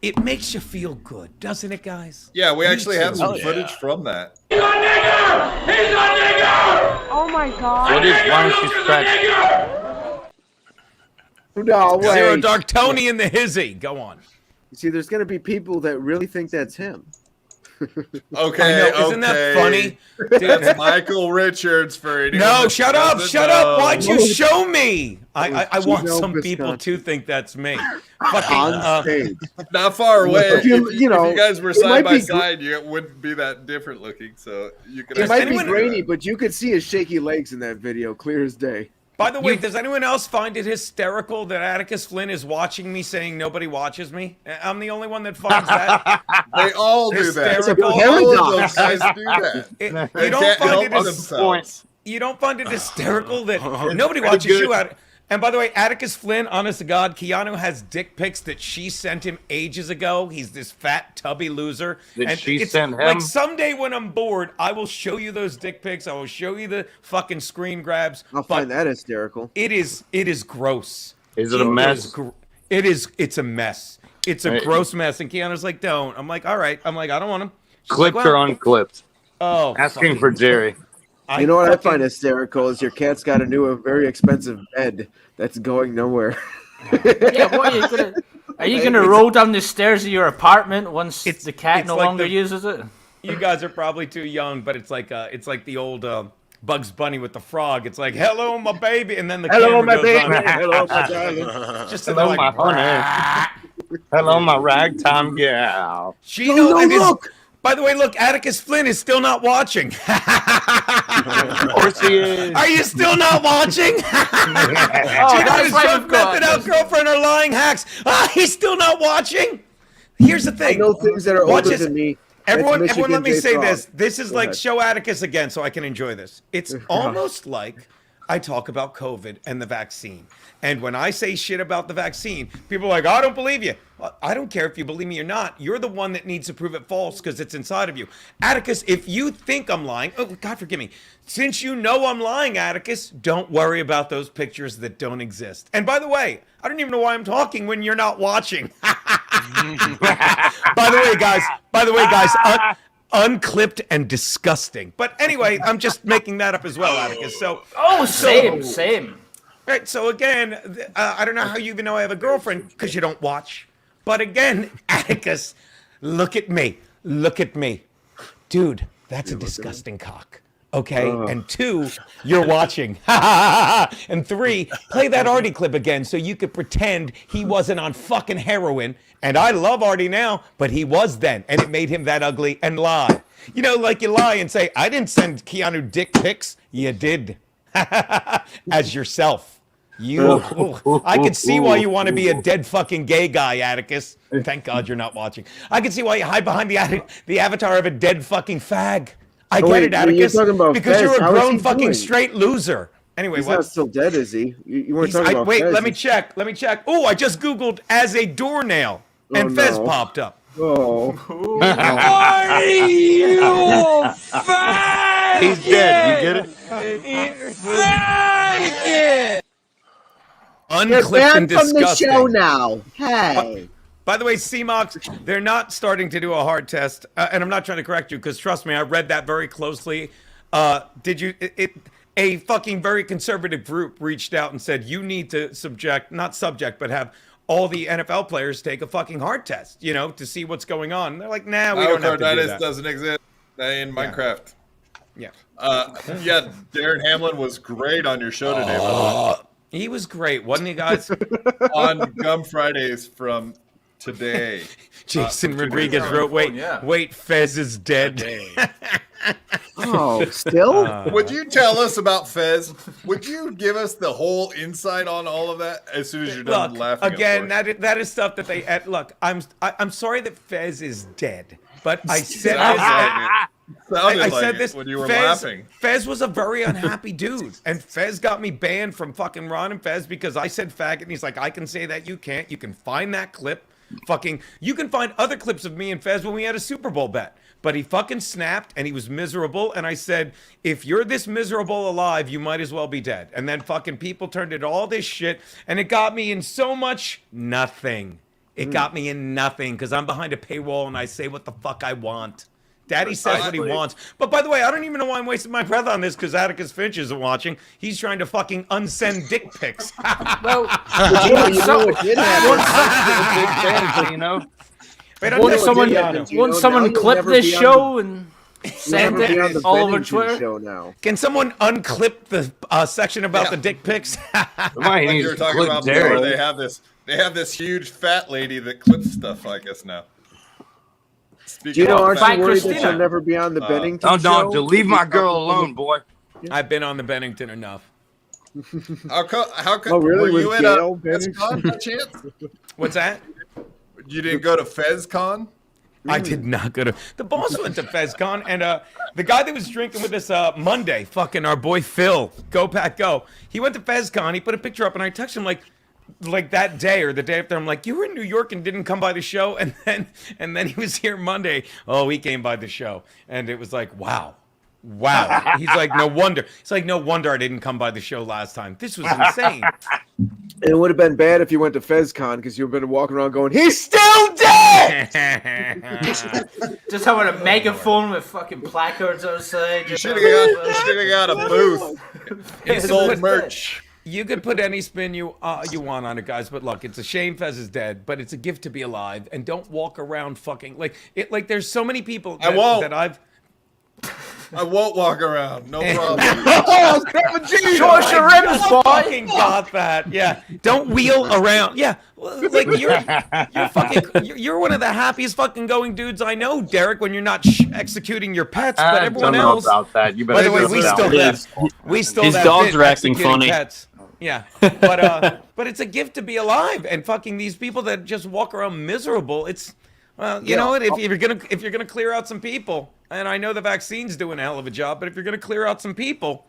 it makes you feel good, doesn't it, guys? Yeah, we actually have some Oh, yeah. footage from that. He's a nigger! He's a nigger! Oh my god. What is why don't you scratch? No way. Zero Dark Tony and the Hizzy. Go on. You see, there's going to be people that really think that's him. Okay, I know, isn't that okay. funny? That's Michael Richards for anyone No, that shut up, doesn't shut up. know. Why'd you show me? I want Geno some people Bisconte. to think that's me. On Fucking, stage. Not far away. If you- If you know, you guys were it side might by be side, you wouldn't be that different looking. So you could. It might be anyone- grainy, but you could see his shaky legs in that video, clear as day. by the way, does anyone else find it hysterical that Atticus Flynn is watching me saying nobody watches me? I'm the only one that finds that. They all do that. Hysterical. All of those guys do that. You They don't can't find help it themselves. You don't find it hysterical that It's nobody pretty watches you good. out. And by the way, Atticus Flynn, honest to God, Keanu has dick pics that she sent him ages ago. He's this fat, tubby loser. Did and she it's send him? Like someday when I'm bored, I will show you those dick pics. I will show you the fucking screen grabs. I'll find that hysterical. It is gross. Is it a mess? It's a mess. It's a Hey. gross mess. And Keanu's like, don't. I'm like, all right. I'm like, I don't want him. She's Clipped like, or well, unclipped? Oh, Asking for Jerry. You know what I find hysterical is your cat's got a very expensive bed that's going nowhere. Yeah, what are you gonna? Are you gonna roll down the stairs of your apartment once the cat it's no like longer the- uses it? You guys are probably too young, but it's like the old Bugs Bunny with the frog. It's like, hello, my baby, and then the Hello, camera my goes baby. on. Hello, my darling. Just Hello, like, my honey. Hello, my ragtime gal. Geno No, and his- look. By the way, look, Atticus Flynn is still not watching. Of course he is. Are you still not watching? Oh, Geno that's is why drunk we've got method out girlfriend are lying hacks. He's still not watching. Here's the I thing. know things that are Watch older this. than me. Everyone, That's let me Michigan say J. this. Frog. This is Go like ahead. show Atticus again so I can enjoy this. It's almost like I talk about COVID and the vaccine. And when I say shit about the vaccine, people are like, I don't believe you. Well, I don't care if you believe me or not. You're the one that needs to prove it false because it's inside of you. Atticus, if you think I'm lying, oh, God forgive me. Since you know I'm lying, Atticus, don't worry about those pictures that don't exist. And by the way, I don't even know why I'm talking when you're not watching. By the way, guys, unclipped and disgusting. But anyway, I'm just making that up as well, Atticus. So, same. Right. So again, I don't know how you even know I have a girlfriend because you don't watch. But again, Atticus, look at me, dude. That's a disgusting cock. Okay, and 2, you're watching. And 3, play that Artie clip again so you could pretend he wasn't on fucking heroin. And I love Artie now, but he was then, and it made him that ugly and lie. You know, like you lie and say, I didn't send Keanu dick pics. You did. As yourself. I can see why you want to be a dead fucking gay guy, Atticus. Thank God you're not watching. I can see why you hide behind the avatar of a dead fucking fag. I get it, Atticus, because you're a grown fucking straight loser. Anyway, he's not still dead, is he? You weren't talking about wait, Fez. let me check. Oh, I just Googled as a doornail, and Fez popped up. Oh. You faggot! He's dead. You get it? Faggot! Unclipped and disgusting. From the show now. Hey. By the way, CMOX, they're not starting to do a hard test, and I'm not trying to correct you because trust me, I read that very closely. A fucking very conservative group reached out and said you need to but have all the NFL players take a fucking hard test, you know, to see what's going on. And they're like, nah, we don't have to do that. Doesn't exist in Minecraft. Yeah. Yeah, Darren Hamlin was great on your show today. He was great, wasn't he, guys? On Gum Fridays from today. Jason Rodriguez wrote, wait, Fez is dead. Oh, still? Would you tell us about Fez? Would you give us the whole insight on all of that as soon as you're done laughing? Again, that is stuff that they look. I'm sorry that Fez is dead, but I said I said this when you were laughing. Fez was a very unhappy dude, and Fez got me banned from fucking Ron and Fez because I said faggot, and he's like, I can say that, you can't. You can find that clip. You can find other clips of me and Fez when we had a Super Bowl bet. But he fucking snapped, and he was miserable, and I said, if you're this miserable alive, you might as well be dead. And then fucking people turned into all this shit, and it got me in so much nothing. It got me in nothing, because I'm behind a paywall, and I say what the fuck I want. Daddy says what he wants. But by the way, I don't even know why I'm wasting my breath on this, because Atticus Finch isn't watching. He's trying to fucking unsend dick pics. Well, Won't someone clip this show and send it all over Twitter? Can someone unclip the section about the dick pics? Like you were talking about before, they have this huge fat lady that clips stuff, I guess, now. Geno, aren't you worried that you'll never be on the Bennington show? No, leave my girl alone, boy. I've been on the Bennington enough. How come? Oh, really? Were you With in Gail a FezCon by chance? What's that? You didn't go to FezCon? I did not go to. The boss went to FezCon, and the guy that was drinking with us Monday, fucking our boy Phil, Go Pack Go. He went to FezCon. He put a picture up, and I texted him like that day or the day after. I'm like, you were in New York and didn't come by the show, and then he was here Monday. Oh, he came by the show, and it was like, wow. He's like, no wonder. It's like, no wonder I didn't come by the show last time. This was insane. It would have been bad if you went to FezCon because you've been walking around going, he's still dead! Just having a megaphone with fucking placards outside. You should have got a booth. It sold merch. You could put any spin you want on it, guys. But look, it's a shame Fez is dead, but it's a gift to be alive. And don't walk around fucking like it. Like there's so many people I won't walk around. No problem. Show us your rims, boy. Fucking got that. Yeah. Don't wheel around. Yeah. Like you're one of the happiest fucking going dudes I know, Derek. When you're not excepting your pets, but everyone else. About that. You by the way, we still his dogs are acting funny. Pets. Yeah, but it's a gift to be alive, and fucking these people that just walk around miserable. It's you know what? If you're gonna clear out some people, and I know the vaccine's doing a hell of a job, but if you're gonna clear out some people,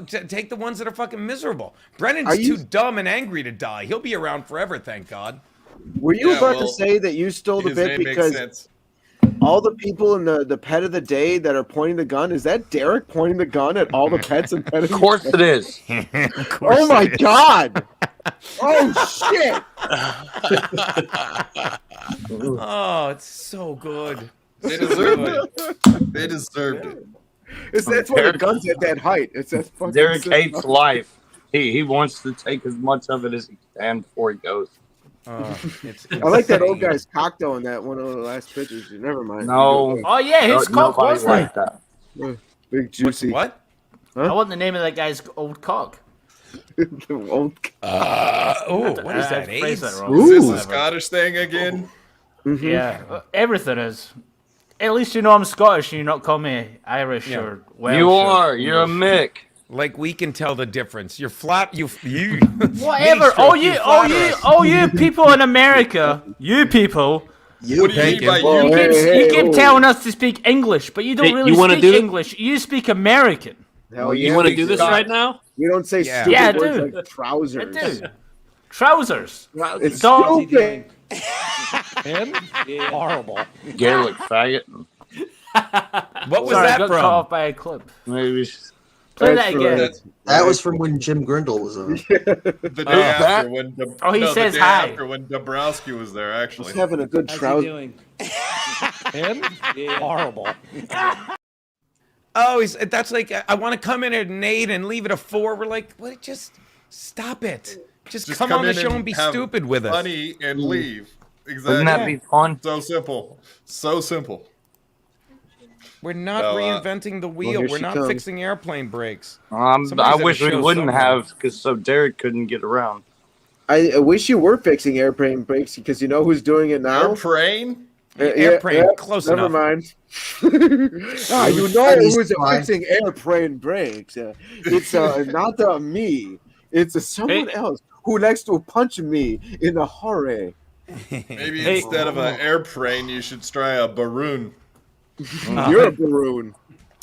Take the ones that are fucking miserable. Brennan's too dumb and angry to die. He'll be around forever, thank God. Were you about to say that you stole the bit because all the people in the pet of the day that are pointing the gun, is that Derek pointing the gun at all the pets and pet of the day? Of course it is. Oh my God. Oh shit. Oh, it's so good. They deserved it. They deserved it. That's why the gun's at that height. It's that fucking Derek hates life. He wants to take as much of it as he can before he goes. I like that old guy's cock though in that one of the last pictures. Never mind. No. Oh yeah, his cock was like that. Big juicy. What? I want the name of that guy's old cock. Old. What is that? AIDS? Is this a Scottish thing again? Mm-hmm. Yeah, everything is. At least you know I'm Scottish and you not call me Irish or Welsh. You are. You're a Mick. Like we can tell the difference. You're flat. You. Whatever. Oh, you people in America. You people. What do you mean by You keep telling us to speak English, but you don't really speak English. You speak American. Hell You want to do this right now? You don't say stupid Yeah, words dude. like trousers. Dude. Trousers. It's Dog. stupid. Horrible. Gaelic faggot. What was Sorry, I that got from? cut off by a clip. Maybe. Play that again. That was from when Jim Grindle was on. The day after when says the day hi. after when Dombrowski was there, actually. He's having a good trouser. Horrible. Oh, that's like I want to come in at an 8 and leave it a 4. We're like, what? Just stop it. Just come on the in show and be have stupid with us. Funny and leave. Exactly. Wouldn't that be fun? So simple. So simple. We're not reinventing the wheel. here We're she not comes. fixing airplane brakes. I Somebody's at a wish we show wouldn't somewhere. have, because so Derek couldn't get around. I wish you were fixing airplane brakes because you know who's doing it now? Airplane? Airplane, close never enough. mind. You know who's fixing airplane brakes. It's not me. It's someone else who likes to punch me in a hurry. Maybe instead of an airplane, you should try a baroon. You're a baroon.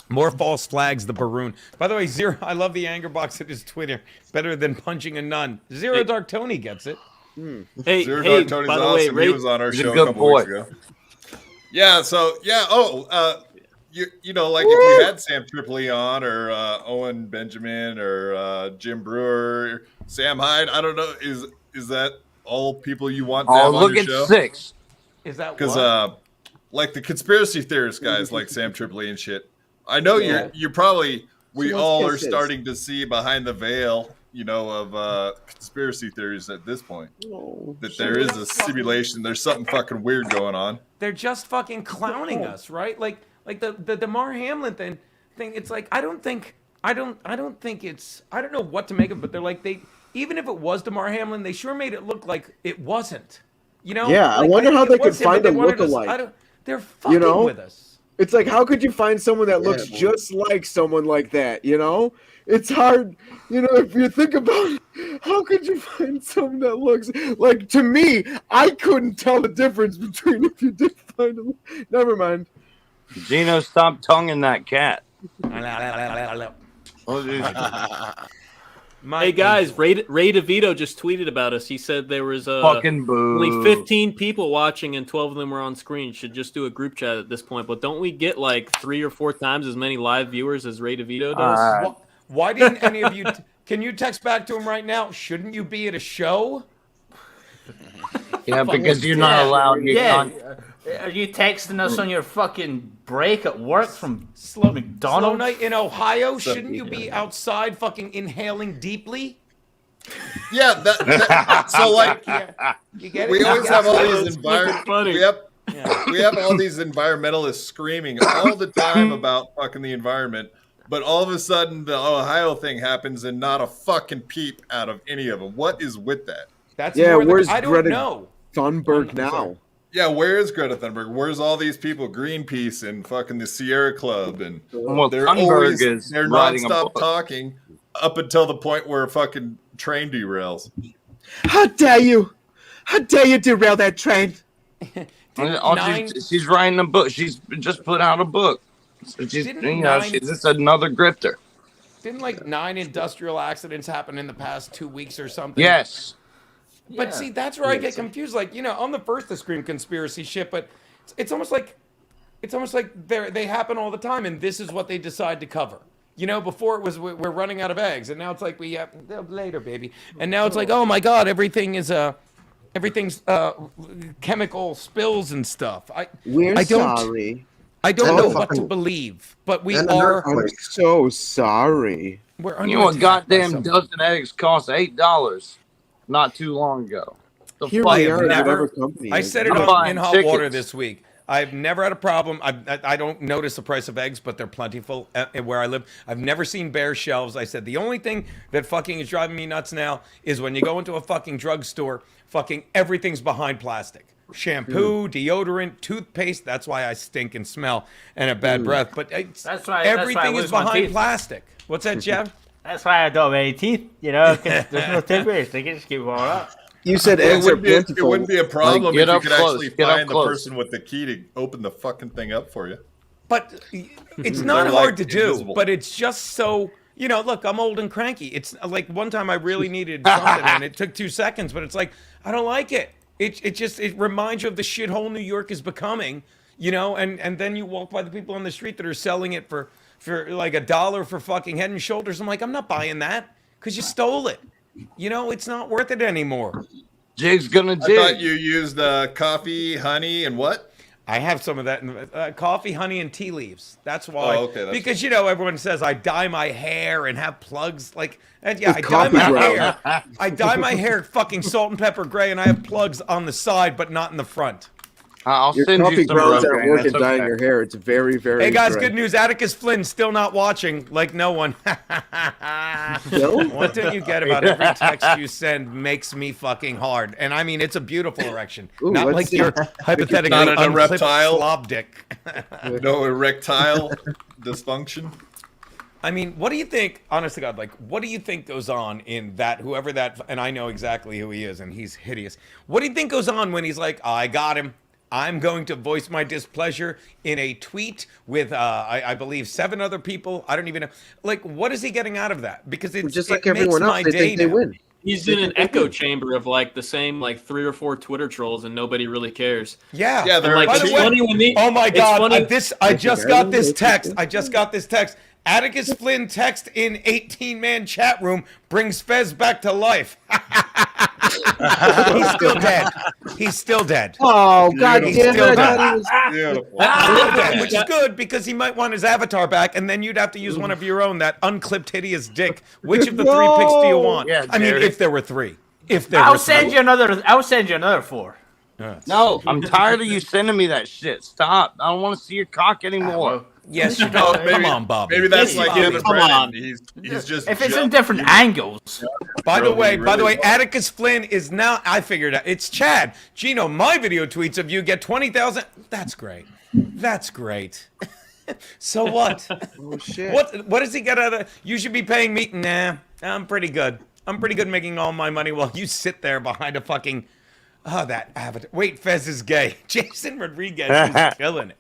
More false flags, the baroon. By the way, Zero, I love the anger box at his Twitter. Better than punching a nun. Zero Dark Tony gets it. Hey, Zero hey, Dark Tony's by the awesome. way, He was on our he's a show a good couple boy. weeks ago. Yeah, so, you know, like if you had Sam Tripoli on or Owen Benjamin or Jim Brewer, Sam Hyde, I don't know, is that all people you want to have on look your at show? 6. Is that Because like the conspiracy theorist guys like Sam Tripoli and shit, I know you're probably we all are starting to see behind the veil, you know, of conspiracy theories at this point. That there is a simulation, there's something fucking weird going on. They're just fucking clowning us, right? Like the Damar Hamlin thing. It's like I don't think it's I don't know what to make of it, but they're like even if it was Damar Hamlin, they sure made it look like it wasn't. You know? Yeah, I Like, wonder how think they it could was him, but find they a wanted us- lookalike. They're fucking with us. It's like, how could you find someone that looks just like someone like that, you know? It's hard, you know, if you think about it, how could you find someone that looks like, to me, I couldn't tell the difference between if you did find a, never mind. Geno, stop tonguing that cat. Hey guys, Ray DeVito just tweeted about us. He said there was Fucking boo. only 15 people watching and 12 of them were on screen. Should just do a group chat at this point. But don't we get like 3 or 4 times as many live viewers as Ray DeVito does? Why didn't any of you? Can you text back to him right now? Shouldn't you be at a show? Yeah, because you're not allowed. Are you texting us on your fucking break at work from Slow McDonald's? night in Ohio. Shouldn't you be outside fucking inhaling deeply? Yeah, so like You get it? we always have all these funny. we have all these environmentalists screaming all the time about fucking the environment, but all of a sudden the Ohio thing happens and not a fucking peep out of any of them. What is with that? That's where's I don't Greta know. Thunberg now? Yeah, where is Greta Thunberg? Where's all these people, Greenpeace and fucking the Sierra Club, and Well, they're Thunberg writing a nonstop book. talking up until the point where a fucking train derails. How dare you? How dare you derail that train? She's writing a book. She's just put out a book. So she's, Didn't she's just another grifter. Didn't like 9 industrial accidents happen in the past 2 weeks or something? Yes. But see, that's where I get confused. Like, I'm the first to scream conspiracy shit, but it's almost like they happen all the time, and this is what they decide to cover. Before it was we're running out of eggs, and now it's like we have later, baby. And now it's like, oh my God, everything's chemical spills and stuff. We're sorry. I don't know what to believe, but we are. I'm so sorry. You know, a goddamn dozen eggs cost $8 not too long ago. I said it in hot water this week. I've never had a problem. I don't notice the price of eggs, but they're plentiful where I live. I've never seen bare shelves. I said the only thing that fucking is driving me nuts now is when you go into a fucking drugstore, fucking everything's behind plastic. Shampoo, deodorant, toothpaste. That's why I stink and smell and have bad breath. But everything is behind plastic. What's that, Jeff? That's why I don't have any teeth, because there's no toothpaste. They can just keep falling up. You said eggs are plentiful. It wouldn't be a problem if you could actually find the person with the key to open the fucking thing up for you. But it's not hard to do. But it's just so, look, I'm old and cranky. It's like one time I really needed something and it took 2 seconds, but it's like, I don't like it. It reminds you of the shithole New York is becoming, and then you walk by the people on the street that are selling it for like $1 for fucking Head and Shoulders. I'm like, I'm not buying that because you stole it. It's not worth it anymore. Jig's gonna jig. I thought you used coffee, honey, and what? I have some of that in coffee, honey, and tea leaves. That's why. Oh, okay. Because everyone says I dye my hair and have plugs I dye my hair. I dye my hair fucking salt and pepper gray, and I have plugs on the side, but not in the front. I'll send you some browns at work and dyeing your hair. It's very, very. Hey guys, gray. good news. Atticus Flynn still not watching, like no one. What don't you get about every text you send makes me fucking hard, and I mean it's a beautiful erection, not like your hypothetically not a reptile slob dick. No erectile dysfunction. I mean, what do you think, honest to God, like, what do you think goes on in that, whoever that, and I know exactly who he is, and he's hideous. What do you think goes on when he's like, I got him. I'm going to voice my displeasure in a tweet with, I believe, 7 other people. I don't even know. Like, what is he getting out of that? Because it's just like everyone else, they think they win. He's in an echo chamber of like the same 3 or 4 Twitter trolls, and nobody really cares. Yeah. They're like, it's funny when they, oh my God! funny. I just got this text. Atticus Flynn text in 18-man chat room brings Fez back to life. He's still dead. He's still dead. Oh God damn it! Beautiful. Which is good because he might want his avatar back, and then you'd have to use one of your own, that unclipped hideous dick. Which of the 3 pics do you want? Yeah, I mean, if there were 3. I'll send you another 4. No, I'm tired of you sending me that shit. Stop. I don't want to see your cock anymore. Yes, you don't. Come on, Bobby. Maybe that's like Kevin Brennan. He's just if it's in different angles. By the way, Atticus Flynn is now. I figured out. It's Chad. Geno, my video tweets of you get 20,000. That's great. That's great. So what? Oh shit. What does he get out of? You should be paying me. Nah, I'm pretty good. I'm pretty good making all my money while you sit there behind a fucking. Oh, that avatar. Wait, Fez is gay. Jason Rodriguez is killing it.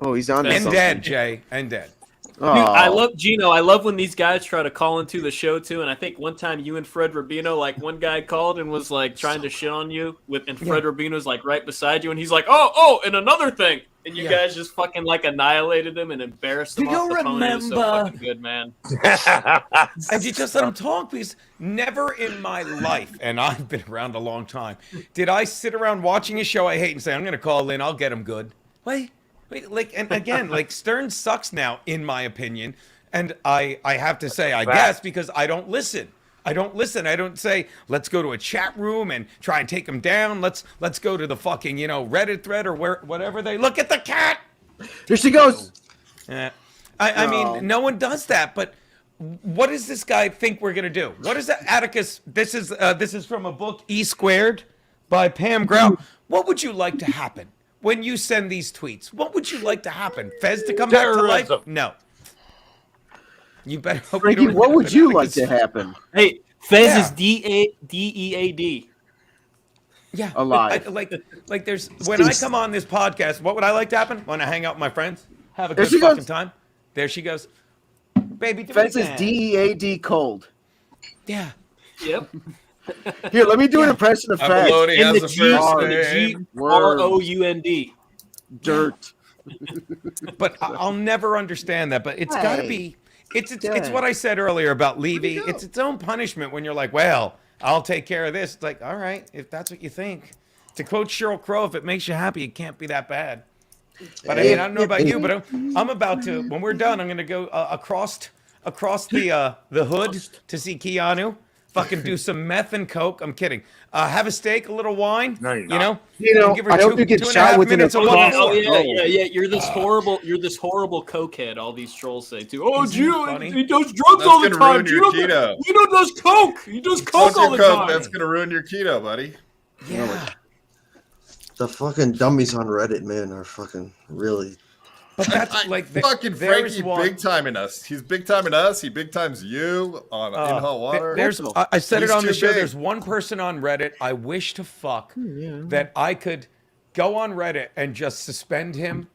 Oh, he's on. And dead, Jay. And dead. Dude, I love Geno. I love when these guys try to call into the show too. And I think one time you and Fred Rubino, one guy called and was trying to shit on you and Fred Rubino's right beside you, and he's like, oh, and another thing, and you guys just fucking annihilated him and embarrassed him off the phone. It was so fucking good, man. And you just let him talk, because never in my life, and I've been around a long time, did I sit around watching a show I hate and say, I'm gonna call in, I'll get him good. Wait, and again, Stern sucks now, in my opinion, and I have to say, I guess, because I don't listen. I don't say, let's go to a chat room and try and take him down. Let's go to the fucking, Reddit thread or whatever they look at the cat. There she goes. I mean, no one does that, but what does this guy think we're gonna do? What is that, Atticus? This is from a book, E² by Pam Grau. What would you like to happen when you send these tweets? What would you like to happen? Fez to come back to life? No. You better hope. Frankie, what would you like to happen? Hey, Fez is DEAD. Yeah, alive. Like there's when I come on this podcast, what would I like to happen? Want to hang out with my friends, have a good fucking time. There she goes. Baby, do Fence it is again. DEAD cold. Yeah. Yep. Here, let me do an impression of Fence. Abalone In has the a G, first in the G name. R O U N D. Dirt. But I'll never understand that. But it's got to be. It's what I said earlier about Levy. It's its own punishment when you're like, well, I'll take care of this. It's like, all right, if that's what you think. To quote Sheryl Crow, if it makes you happy, it can't be that bad. But I mean, I don't know about you, but I'm about to. When we're done, I'm going to go across the hood to see Keanu. Fucking do some meth and coke. I'm kidding. Have a steak, a little wine. No, you're not. Give her I hope you get 2.5 shot within minutes a of cross. Oh yeah. You're this horrible cokehead. All these trolls say too. Oh, Gino, he does drugs That's all the gonna time. ruin your keto. Gino does coke. He does coke all the time. That's gonna ruin your keto, buddy. Yeah. The fucking dummies on Reddit, man, are fucking really. But that's like fucking Frankie big timing us. He's big timing us. He big times you on in hot water. I said it He's on the too show. big. There's one person on Reddit I wish to fuck that I could go on Reddit and just suspend him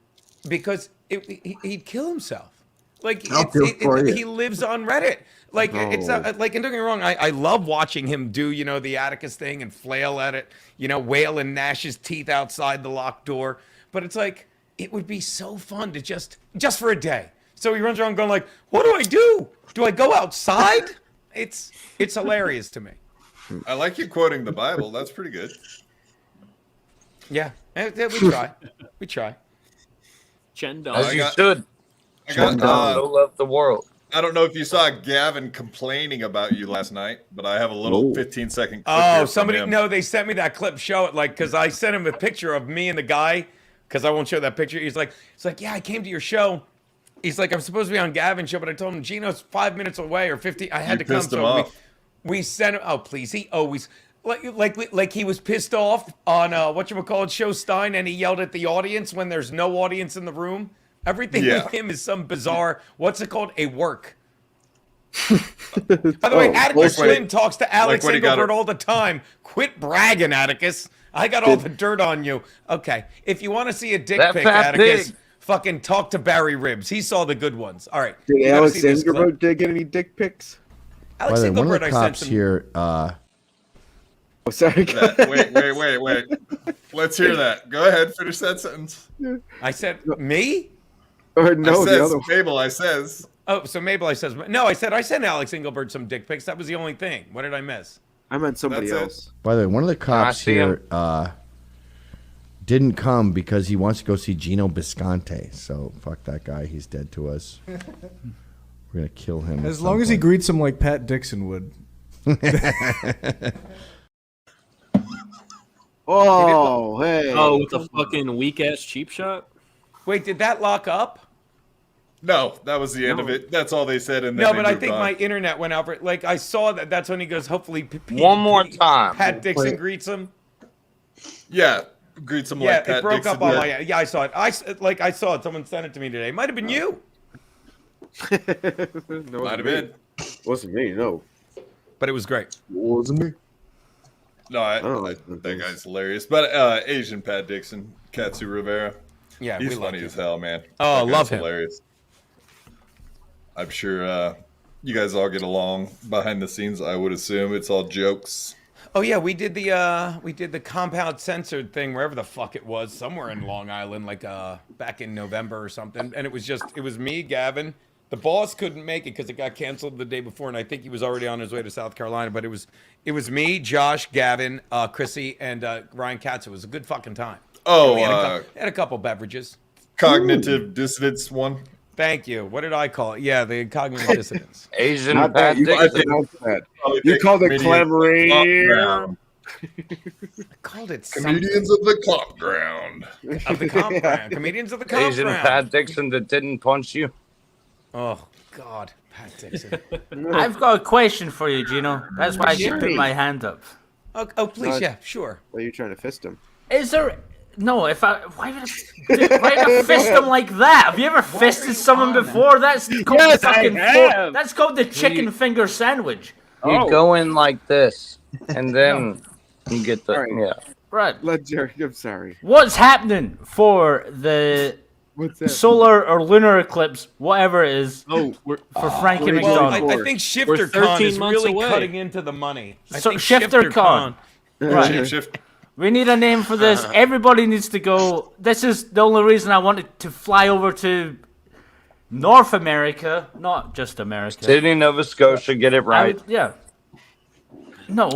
because he'd kill himself. Like he lives on Reddit. Like it's like, and don't get me wrong, I love watching him do the Atticus thing and flail at it, wail and gnash his teeth outside the locked door. But it's like it would be so fun to just for a day. So he runs around going like, "What do I do? Do I go outside?" It's hilarious to me. I like you quoting the Bible. That's pretty good. Yeah, we try. We try. Chen As you should. I got So love the world. I don't know if you saw Gavin complaining about you last night, but I have a little 15-second clip. Oh, here from somebody him. no, they sent me that clip. Show it, like, because I sent him a picture of me and the guy. Because I won't show that picture. He's like, yeah, I came to your show. He's like, I'm supposed to be on Gavin's show, but I told him Geno's 5 minutes away or 50. I had You to come. pissed him So off. we sent him. Oh, please. He always like he was pissed off on whatchamacallit show Stein, and he yelled at the audience when there's no audience in the room. Everything with him is some bizarre. What's it called? A work. By the way, Atticus Flynn talks to Alex Engelbert all the time. Quit bragging, Atticus. I got all the dirt on you. Okay, if you want to see a dick pic, Atticus, fucking talk to Barry Ribbs. He saw the good ones. All right. Did Alex Engelbert get any dick pics? Alex By the way, one of Engelbert, the I sent cops some. here. Oh, sorry. Wait. Let's hear that. Go ahead. Finish that sentence. I said me. Or no, I the says, other one. Mabel, I says. Oh, so Mabel, I says no. I said I sent Alex Engelbert some dick pics. That was the only thing. What did I miss? I meant somebody That's it. else. By the way, one of the cops see here didn't come because he wants to go see Geno Bisconte. So fuck that guy. He's dead to us. We're gonna kill him. As long as he greets him like Pat Dixon would. Oh, hey. Oh, with the fucking weak ass cheap shot. Wait, did that lock up? No, that was the end of it. That's all they said. And then No, they but I moved think on. my internet went out. Like I saw that. That's when he goes. Hopefully, One more time. Pat Dixon greets him. Yeah, greets him Yeah, like Pat it broke Dixon up on did. my. Yeah, I saw it. I saw it. Someone sent it to me today. Might have been you. No, Might have been. Wasn't me, no. But it was great. Wasn't me. No, I like that guy's hilarious. But Asian Pat Dixon, Katsu Rivera. Yeah, he's we love funny him. as hell, man. Oh, That guy's love him. Hilarious. I'm sure you guys all get along behind the scenes. I would assume it's all jokes. Oh yeah, we did the compound censored thing wherever the fuck it was, somewhere in Long Island, like back in November or something. And it was me, Gavin. The boss couldn't make it because it got canceled the day before, and I think he was already on his way to South Carolina. But it was me, Josh, Gavin, Chrissy, and Ryan Katz. It was a good fucking time. Oh, we had a couple beverages. Cognitive dissonance one. Thank you. What did I call it? Yeah, the cognitive dissonance. Asian Not Pat that. You Dixon. pronounced that. You called it clever. I called it Comedians of the Comp Ground. Of the comp ground. Comedians of the comp Asian ground. Pat Dixon that didn't punch you. Oh God, Pat Dixon. I've got a question for you, Gino. That's why I should put Jerry. my hand up. Oh, please, yeah, sure. Why are you trying to fist him? Is there? No, why would I fist him like that? Have you ever fisted someone before? That's called Yes, fucking. I have. That's called the chicken finger sandwich. You go in like this, and then you get the All right. yeah. Right. Let Jerry. I'm sorry. What's happening for the What's that? solar or lunar eclipse, whatever it is. Oh, for Frankie Well, McDonald. I think Shifter Con is really cutting into the money. I So think Shifter Con. Right. Shift. We need a name for this. Everybody needs to go. This is the only reason I wanted to fly over to North America, not just America. Sydney, Nova Scotia, get it right. Yeah. No,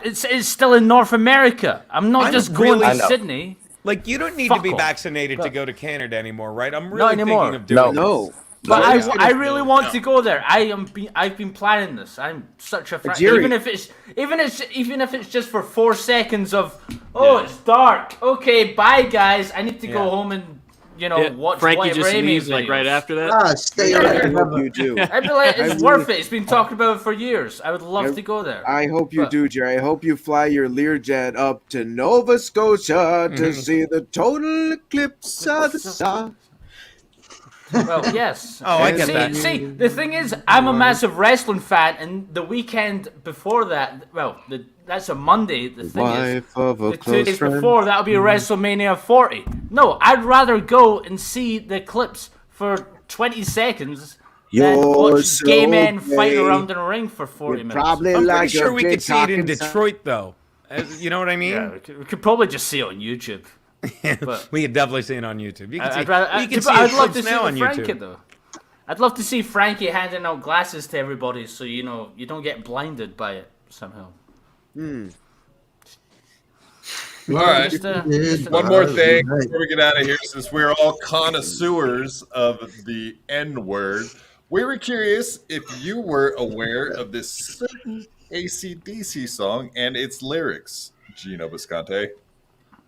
it's still in North America. I'm not just going to Sydney. Like, you don't need Fuck to be off. vaccinated to go to Canada anymore, right? I'm Not really anymore. thinking of doing No. But I really want to go there. I've been planning this. I'm such a fan. Jerry. Even if it's just for 4 seconds of it's dark. Okay, bye guys. I need to go home and watch Frankie whatever just Amy leaves like right after that. Stay I around. hope you do. I'd be like, it's worth it. It's been talked about for years. I would love to go there. I hope you do, Jerry. I hope you fly your Learjet up to Nova Scotia to see the total eclipse of the sun. Well, yes. Oh, I get that. See, the thing is, I'm a massive wrestling fan, and the weekend before that, that's a Monday. The thing is, the 2 days before, that'll be WrestleMania 40. No, I'd rather go and see the eclipse for 20 seconds than watch gay men fighting around in a ring for 40 minutes. I'm pretty sure we could see it in Detroit, though. You know what I mean? Yeah, we could probably just see it on YouTube. But we could definitely see it on YouTube. You can I'd see love to see now it on with Frankie, YouTube. though. I'd love to see Frankie handing out glasses to everybody, so you don't get blinded by it somehow. All right. One more thing before we get out of here, since we're all connoisseurs of the N word, we were curious if you were aware of this certain AC/DC song and its lyrics, Geno Bisconte.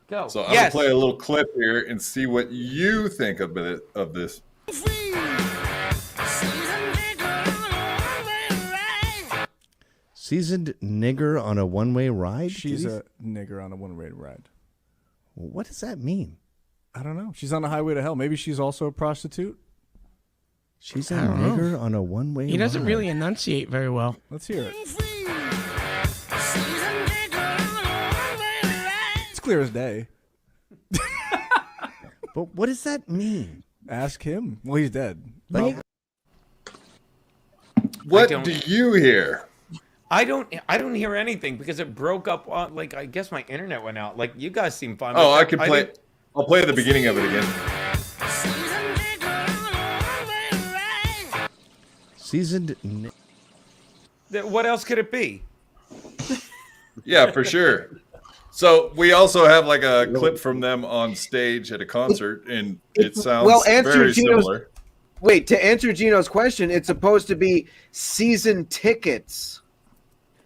Go. So I'm gonna play a little clip here and see what you think of this. Seasoned nigger on a one-way ride? She's a nigger on a one-way ride. What does that mean? I don't know. She's on the highway to hell. Maybe she's also a prostitute. She's a nigger on a one-way ride. He doesn't really enunciate very well. Let's hear it. It's clear as day. But what does that mean? Ask him. Well, he's dead. Like, what do you hear? I don't hear anything because it broke up. Like, I guess my internet went out. Like, you guys seem fine. Oh, I can play. I'll play the beginning of it again. Seasoned. What else could it be? Yeah, for sure. So we also have like a clip from them on stage at a concert, and it sounds very similar. Wait, to answer Geno's question, it's supposed to be season tickets.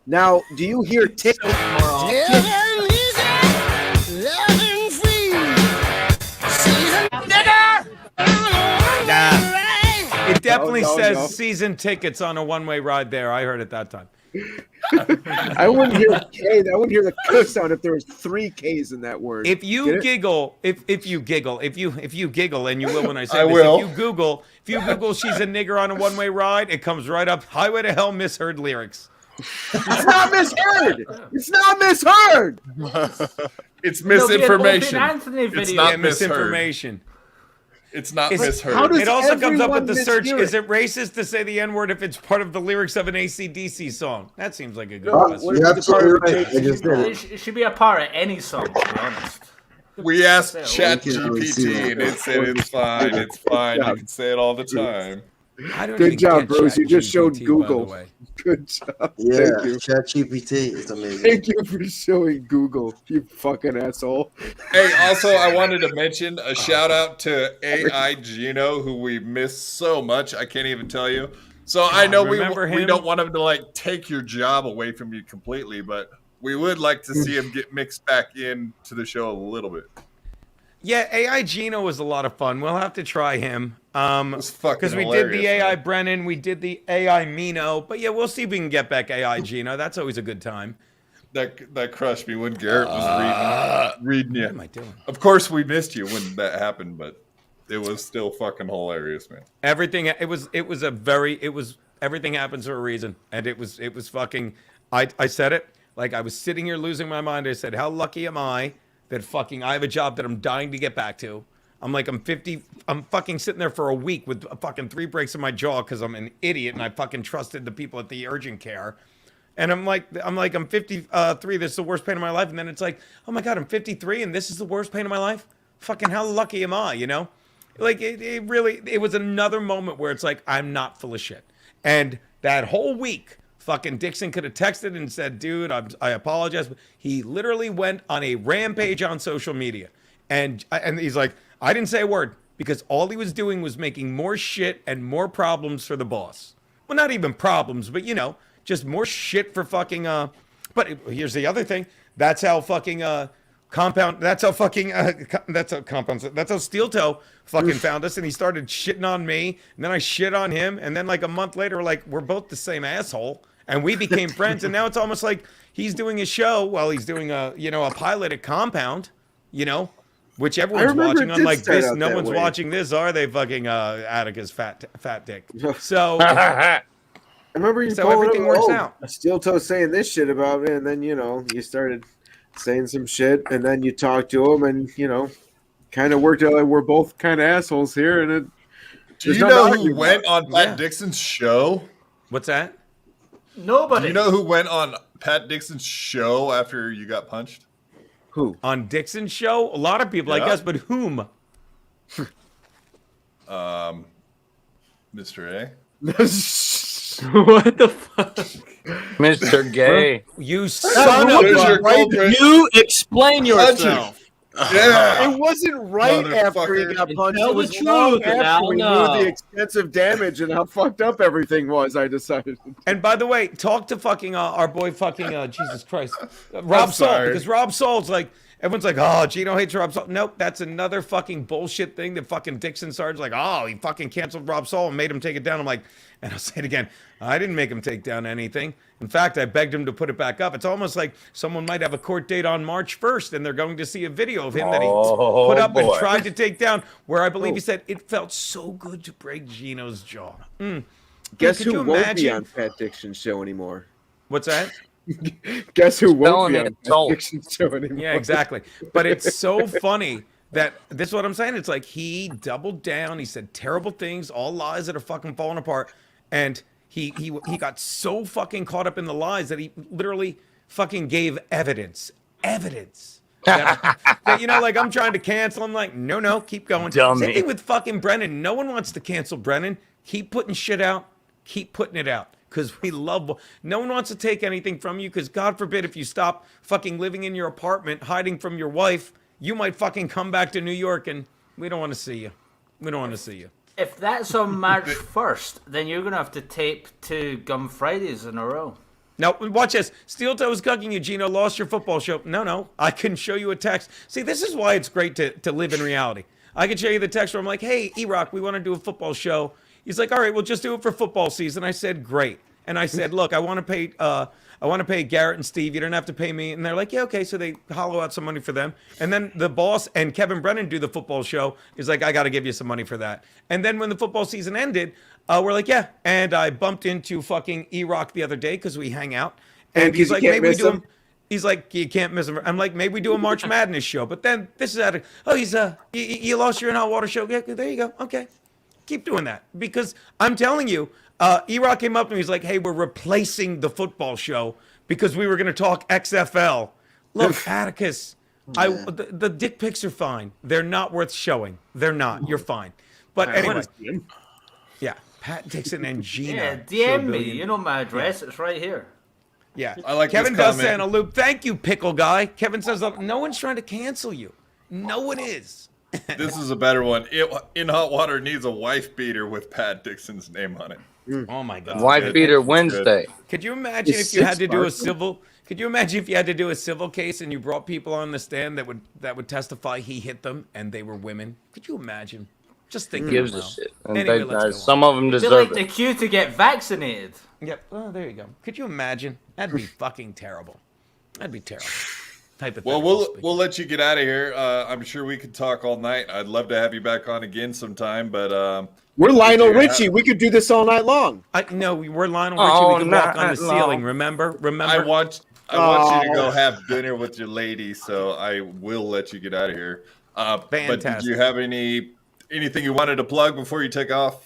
Now, do you hear tickets more often? It definitely says season tickets on a one-way ride there. I heard it that time. I wouldn't hear the K. I wouldn't hear the K sound if there was 3 Ks in that word. If you giggle, if you giggle, and you will when I say this. will. If you Google, she's a nigger on a one-way ride, it comes right up. Highway to Hell misheard lyrics. It's not misheard. It's not misheard. It's misinformation. Anthony video. It's not misinformation. It's not misheard. It also comes up with the search. mishear Is it racist to say the N-word if it's part of the lyrics of an AC/DC song? That seems like a good question. You're absolutely right. I just did it. It should be a part of any song, to be honest. We asked ChatGPT, and it said it's fine. It's fine. You can say it all the time. Good job, Bruce. You just showed Google. Good job. Yeah, Thank you. ChatGPT is amazing. Thank you for showing Google, you fucking asshole. Hey, also, I wanted to mention a shout out to AI Geno, who we miss so much. I can't even tell you. So I know we don't want him to like take your job away from you completely, but we would like to see him get mixed back into the show a little bit. Yeah, AI Geno was a lot of fun. We'll have to try him. Because we did the AI Brennan, we did the AI Mino, but yeah, we'll see if we can get back AI Geno. That's always a good time. That crushed me when Garrett was reading you. What am I doing? Of course, we missed you when that happened, but it was still fucking hilarious, man. Everything happens for a reason, and it was fucking. I said it like I was sitting here losing my mind. I said, "How lucky am I that fucking I have a job that I'm dying to get back to." I'm like, I'm fucking sitting there for a week with fucking 3 breaks in my jaw because I'm an idiot and I fucking trusted the people at the urgent care. And I'm 53. This is the worst pain of my life. And then it's like, oh my God, I'm 53 and this is the worst pain of my life. Fucking how lucky am I? You know, like it was another moment where it's like, I'm not full of shit. And that whole week, fucking Dixon could have texted and said, dude, I apologize. He literally went on a rampage on social media. And he's like, I didn't say a word because all he was doing was making more shit and more problems for the boss. Well, not even problems, but, you know, just more shit for fucking, but here's the other thing. That's how fucking, that's how Steel Toe fucking found us, and he started shitting on me, and then I shit on him, and then like a month later, like, we're both the same asshole, and we became friends, and now it's almost like he's doing a show while he's doing a pilot at Compound, you know, which everyone's watching. Unlike this, no one's watching this, are they? Fucking Atticus fat dick. So I remember you everything works out. Steel Toe saying this shit about me, and then you started saying some shit, and then you talked to him, and kind of worked out like we're both kind of assholes here. And it. Do you know who went on Pat Dixon's show? What's that? Nobody. Do you know who went on Pat Dixon's show after you got punched? Who? On Dixon's show? A lot of people, I guess, but whom? Mr. A. What the fuck? Mr. Gay. You son of a... You explain yourself. Yeah. It wasn't right after he got punched. It was long after we knew the extensive damage and how fucked up everything was, I decided. And by the way, talk to fucking our boy fucking, Jesus Christ, Rob Salt. Because Rob Salt's like, everyone's like, oh, Geno hates Rob Salt. Nope, that's another fucking bullshit thing that fucking Dixon started. Like, oh, he fucking canceled Rob Salt and made him take it down. I'm like, and I'll say it again, I didn't make him take down anything. In fact, I begged him to put it back up. It's almost like someone might have a court date on March 1st and they're going to see a video of him that he put up and tried to take down, where I believe he said, it felt so good to break Geno's jaw. Guess who won't be on Pat Dixon's show anymore? What's that? Guess who won't be on Pat Dixon's show anymore? Yeah, exactly. But it's so funny that this is what I'm saying. It's like he doubled down. He said terrible things, all lies that are fucking falling apart. And he got so fucking caught up in the lies that he literally fucking gave evidence. That, like I'm trying to cancel. I'm like, no, keep going. Dummy. Same thing with fucking Brennan. No one wants to cancel Brennan. Keep putting shit out. Keep putting it out. Because we love... No one wants to take anything from you because God forbid if you stop fucking living in your apartment, hiding from your wife, you might fucking come back to New York and we don't want to see you. We don't want to see you. If that's on March 1st, then you're going to have to tape 2 Gum Fridays in a row. No, watch this. Steel Toe's cucking you, Geno. Lost your football show. No. I can show you a text. See, this is why it's great to live in reality. I can show you the text where I'm like, hey, E-Rock, we want to do a football show. He's like, all right, we'll just do it for football season. I said, great. And I said, look, I want to pay Garrett and Steve. You don't have to pay me. And they're like, yeah, okay. So they hollow out some money for them. And then the boss and Kevin Brennan do the football show. He's like, I got to give you some money for that. And then when the football season ended, we're like, yeah. And I bumped into fucking E-Rock the other day because we hang out. And he's like, maybe we do him. He's like, you can't miss him. I'm like, maybe we do a March Madness show. But then this is you lost your in hot water show. Yeah, there you go. Okay. Keep doing that. Because I'm telling you, E-Rock came up to me. He's like, hey, we're replacing the football show because we were going to talk XFL. Look, Atticus, the dick pics are fine. They're not worth showing. They're not. You're fine. But anyway. Yeah, Pat Dixon and Geno. Yeah, DM me. You know my address. It's right here. Yeah. I like Kevin this does comment. say on a loop, thank you, pickle guy. Kevin says, no one's trying to cancel you. No one is. This is a better one. In Hot Water needs a wife beater with Pat Dixon's name on it. Oh my God. Wife beater Wednesday. Could you imagine if you had to do a civil? Could you imagine if you had to do a civil case and you brought people on the stand that would testify he hit them and they were women? Could you imagine? Just think. Gives a shit. And Anyway, some of them They're deserve like the it. queue to get vaccinated. Yep. Oh, there you go. Could you imagine? That'd be fucking terrible. That'd be terrible. Well, we'll let you get out of here. I'm sure we could talk all night. I'd love to have you back on again sometime, but we're Lionel Richie. We could do this all night long. No, we're Lionel Richie. We could walk on the ceiling. Remember? I want you to go have dinner with your lady, so I will let you get out of here. But did Fantastic. you have anything you wanted to plug before you take off?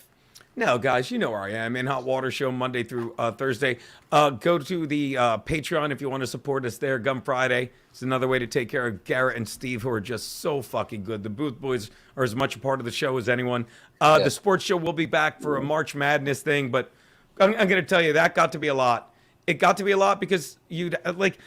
No, guys, you know where I am in Hot Water Show Monday through Thursday. Go to the Patreon if you want to support us there. Gun Friday. It's another way to take care of Garrett and Steve, who are just so fucking good. The Booth Boys are as much a part of the show as anyone. The sports show will be back for a March Madness thing, but I'm going to tell you, that got to be a lot. It got to be a lot because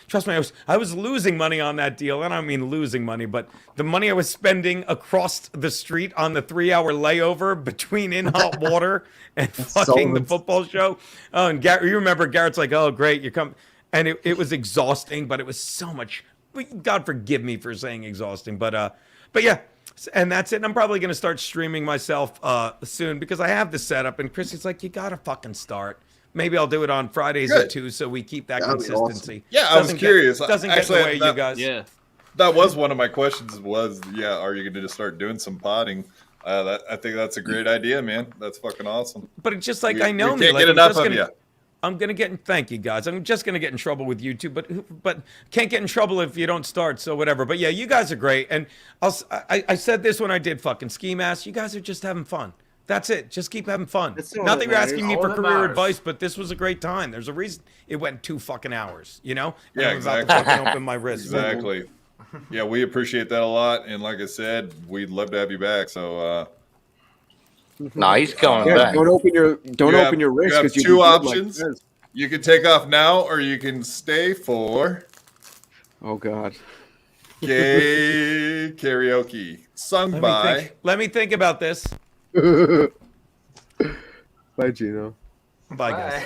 trust me, I was losing money on that deal. And I don't mean losing money, but the money I was spending across the street on the 3-hour layover between In Hot Water and fucking the football show. Oh, and Garrett, you remember Garrett's like, oh, great, you come. And it was exhausting, but it was so much. God forgive me for saying exhausting, but yeah. And that's it. And I'm probably going to start streaming myself soon because I have the setup. And Chrissy's like, you got to fucking start. Maybe I'll do it on Fridays at 2 so we keep that consistency. Awesome. Yeah, I was curious. Doesn't get in the way, you guys. Yeah. That was one of my questions are you going to just start doing some potting? I think that's a great idea, man. That's fucking awesome. But it's just like, I know we me. Can't get enough of you. I'm going to get, thank you guys. I'm just going to get in trouble with YouTube, but can't get in trouble if you don't start, so whatever. But yeah, you guys are great. And I said this when I did fucking Ski Mask. You guys are just having fun. That's it. Just keep having fun. Not that you're asking me for career advice, but this was a great time. There's a reason it went 2 fucking hours, you know? Yeah, I'm exactly. about to fucking open my wrist. Exactly. Yeah, we appreciate that a lot. And like I said, we'd love to have you back. So, no, he's coming back. Don't open your wrist. You have 2 options. You can take off now, or you can stay for. Oh God. Gay karaoke sung by. Let me think about this. Bye, Geno. Bye, guys.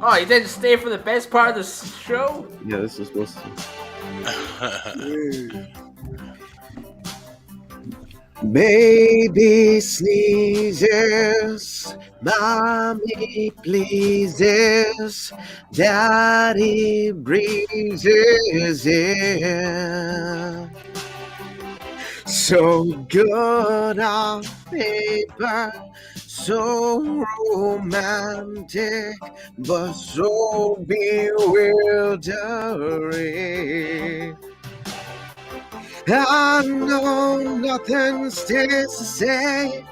Oh, you didn't stay for the best part of the show? Yeah, this is supposed to. Baby sneezes, mommy pleases, daddy breezes in. So good on paper, so romantic, but so bewildering. I know nothing stays the same,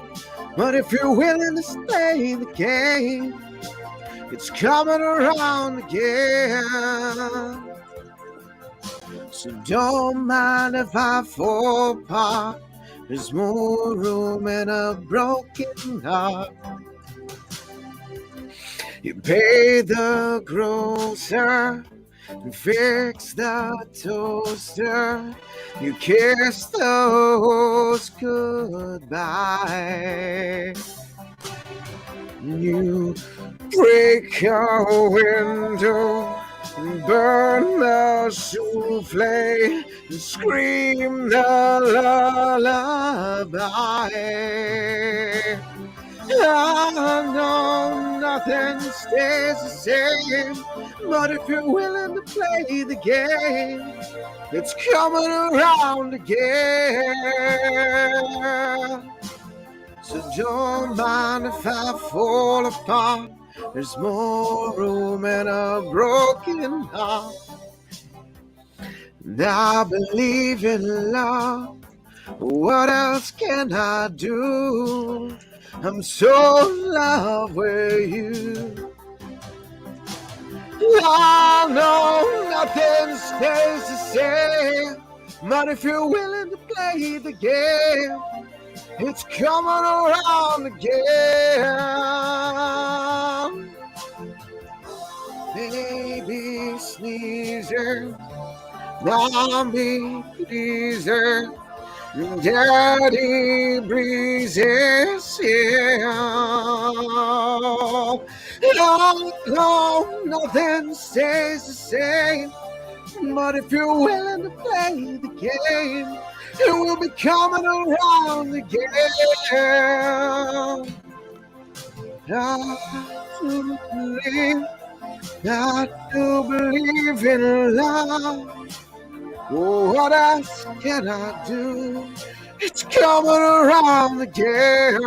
but if you're willing to stay in the game, it's coming around again. So don't mind if I fall apart, there's more room in a broken heart. You pay the grocer and fix the toaster. You kiss the host goodbye. You break a window and burn the souffle and scream the lullaby. I know nothing stays the same, but if you're willing to play the game, it's coming around again. So don't mind if I fall apart, there's more room in a broken heart. And I believe in love, what else can I do? I'm so in love with you. I know nothing stays the same, but if you're willing to play the game, it's coming around again. Baby sneezer, mommy pleaser, daddy breezes, yeah. No, nothing stays the same, but if you're willing to play the game, it will be coming around again. I do believe in love. What else can I do? It's coming around again.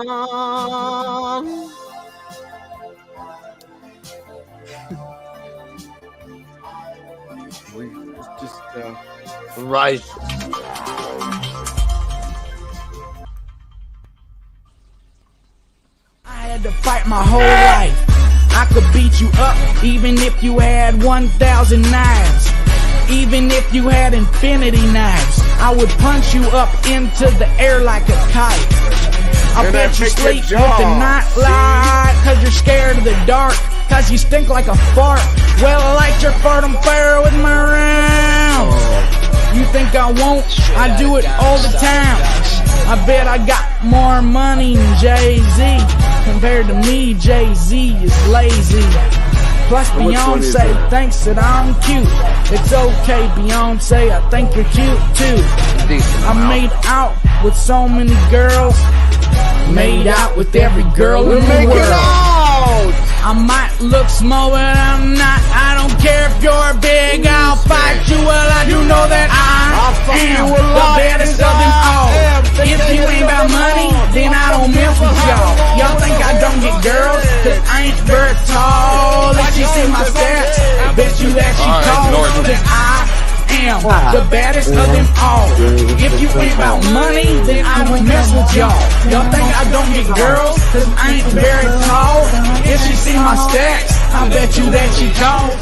Yeah. Right. I had to fight my whole life. I could beat you up even if you had 1,000 knives. Even if you had infinity knives, I would punch you up into the air like a kite. I bet you sleep with the night light, cause you're scared of the dark, cause you stink like a fart. Well, I light your fart on fire with my rounds. You think I won't? I do it all the time. I bet I got more money than Jay-Z. Compared to me, Jay-Z is lazy. Plus Beyonce thinks that I'm cute. It's okay, Beyonce, I think you're cute too. I made out with so many girls. Made out with every girl in the world. I might look small, but I'm not. I don't care if you're big, I'll fight you. Well, I do know that I am the baddest of them all. If you ain't about money, then I don't mess with y'all. Y'all think I don't get girls, cause I ain't very tall. If you see my stats, I bet you that she calls, cause I am the baddest of them all. If you ain't about money, then I don't mess with y'all. Y'all think I don't get girls, cause I ain't very tall. If she see my stats, I bet you that she calls.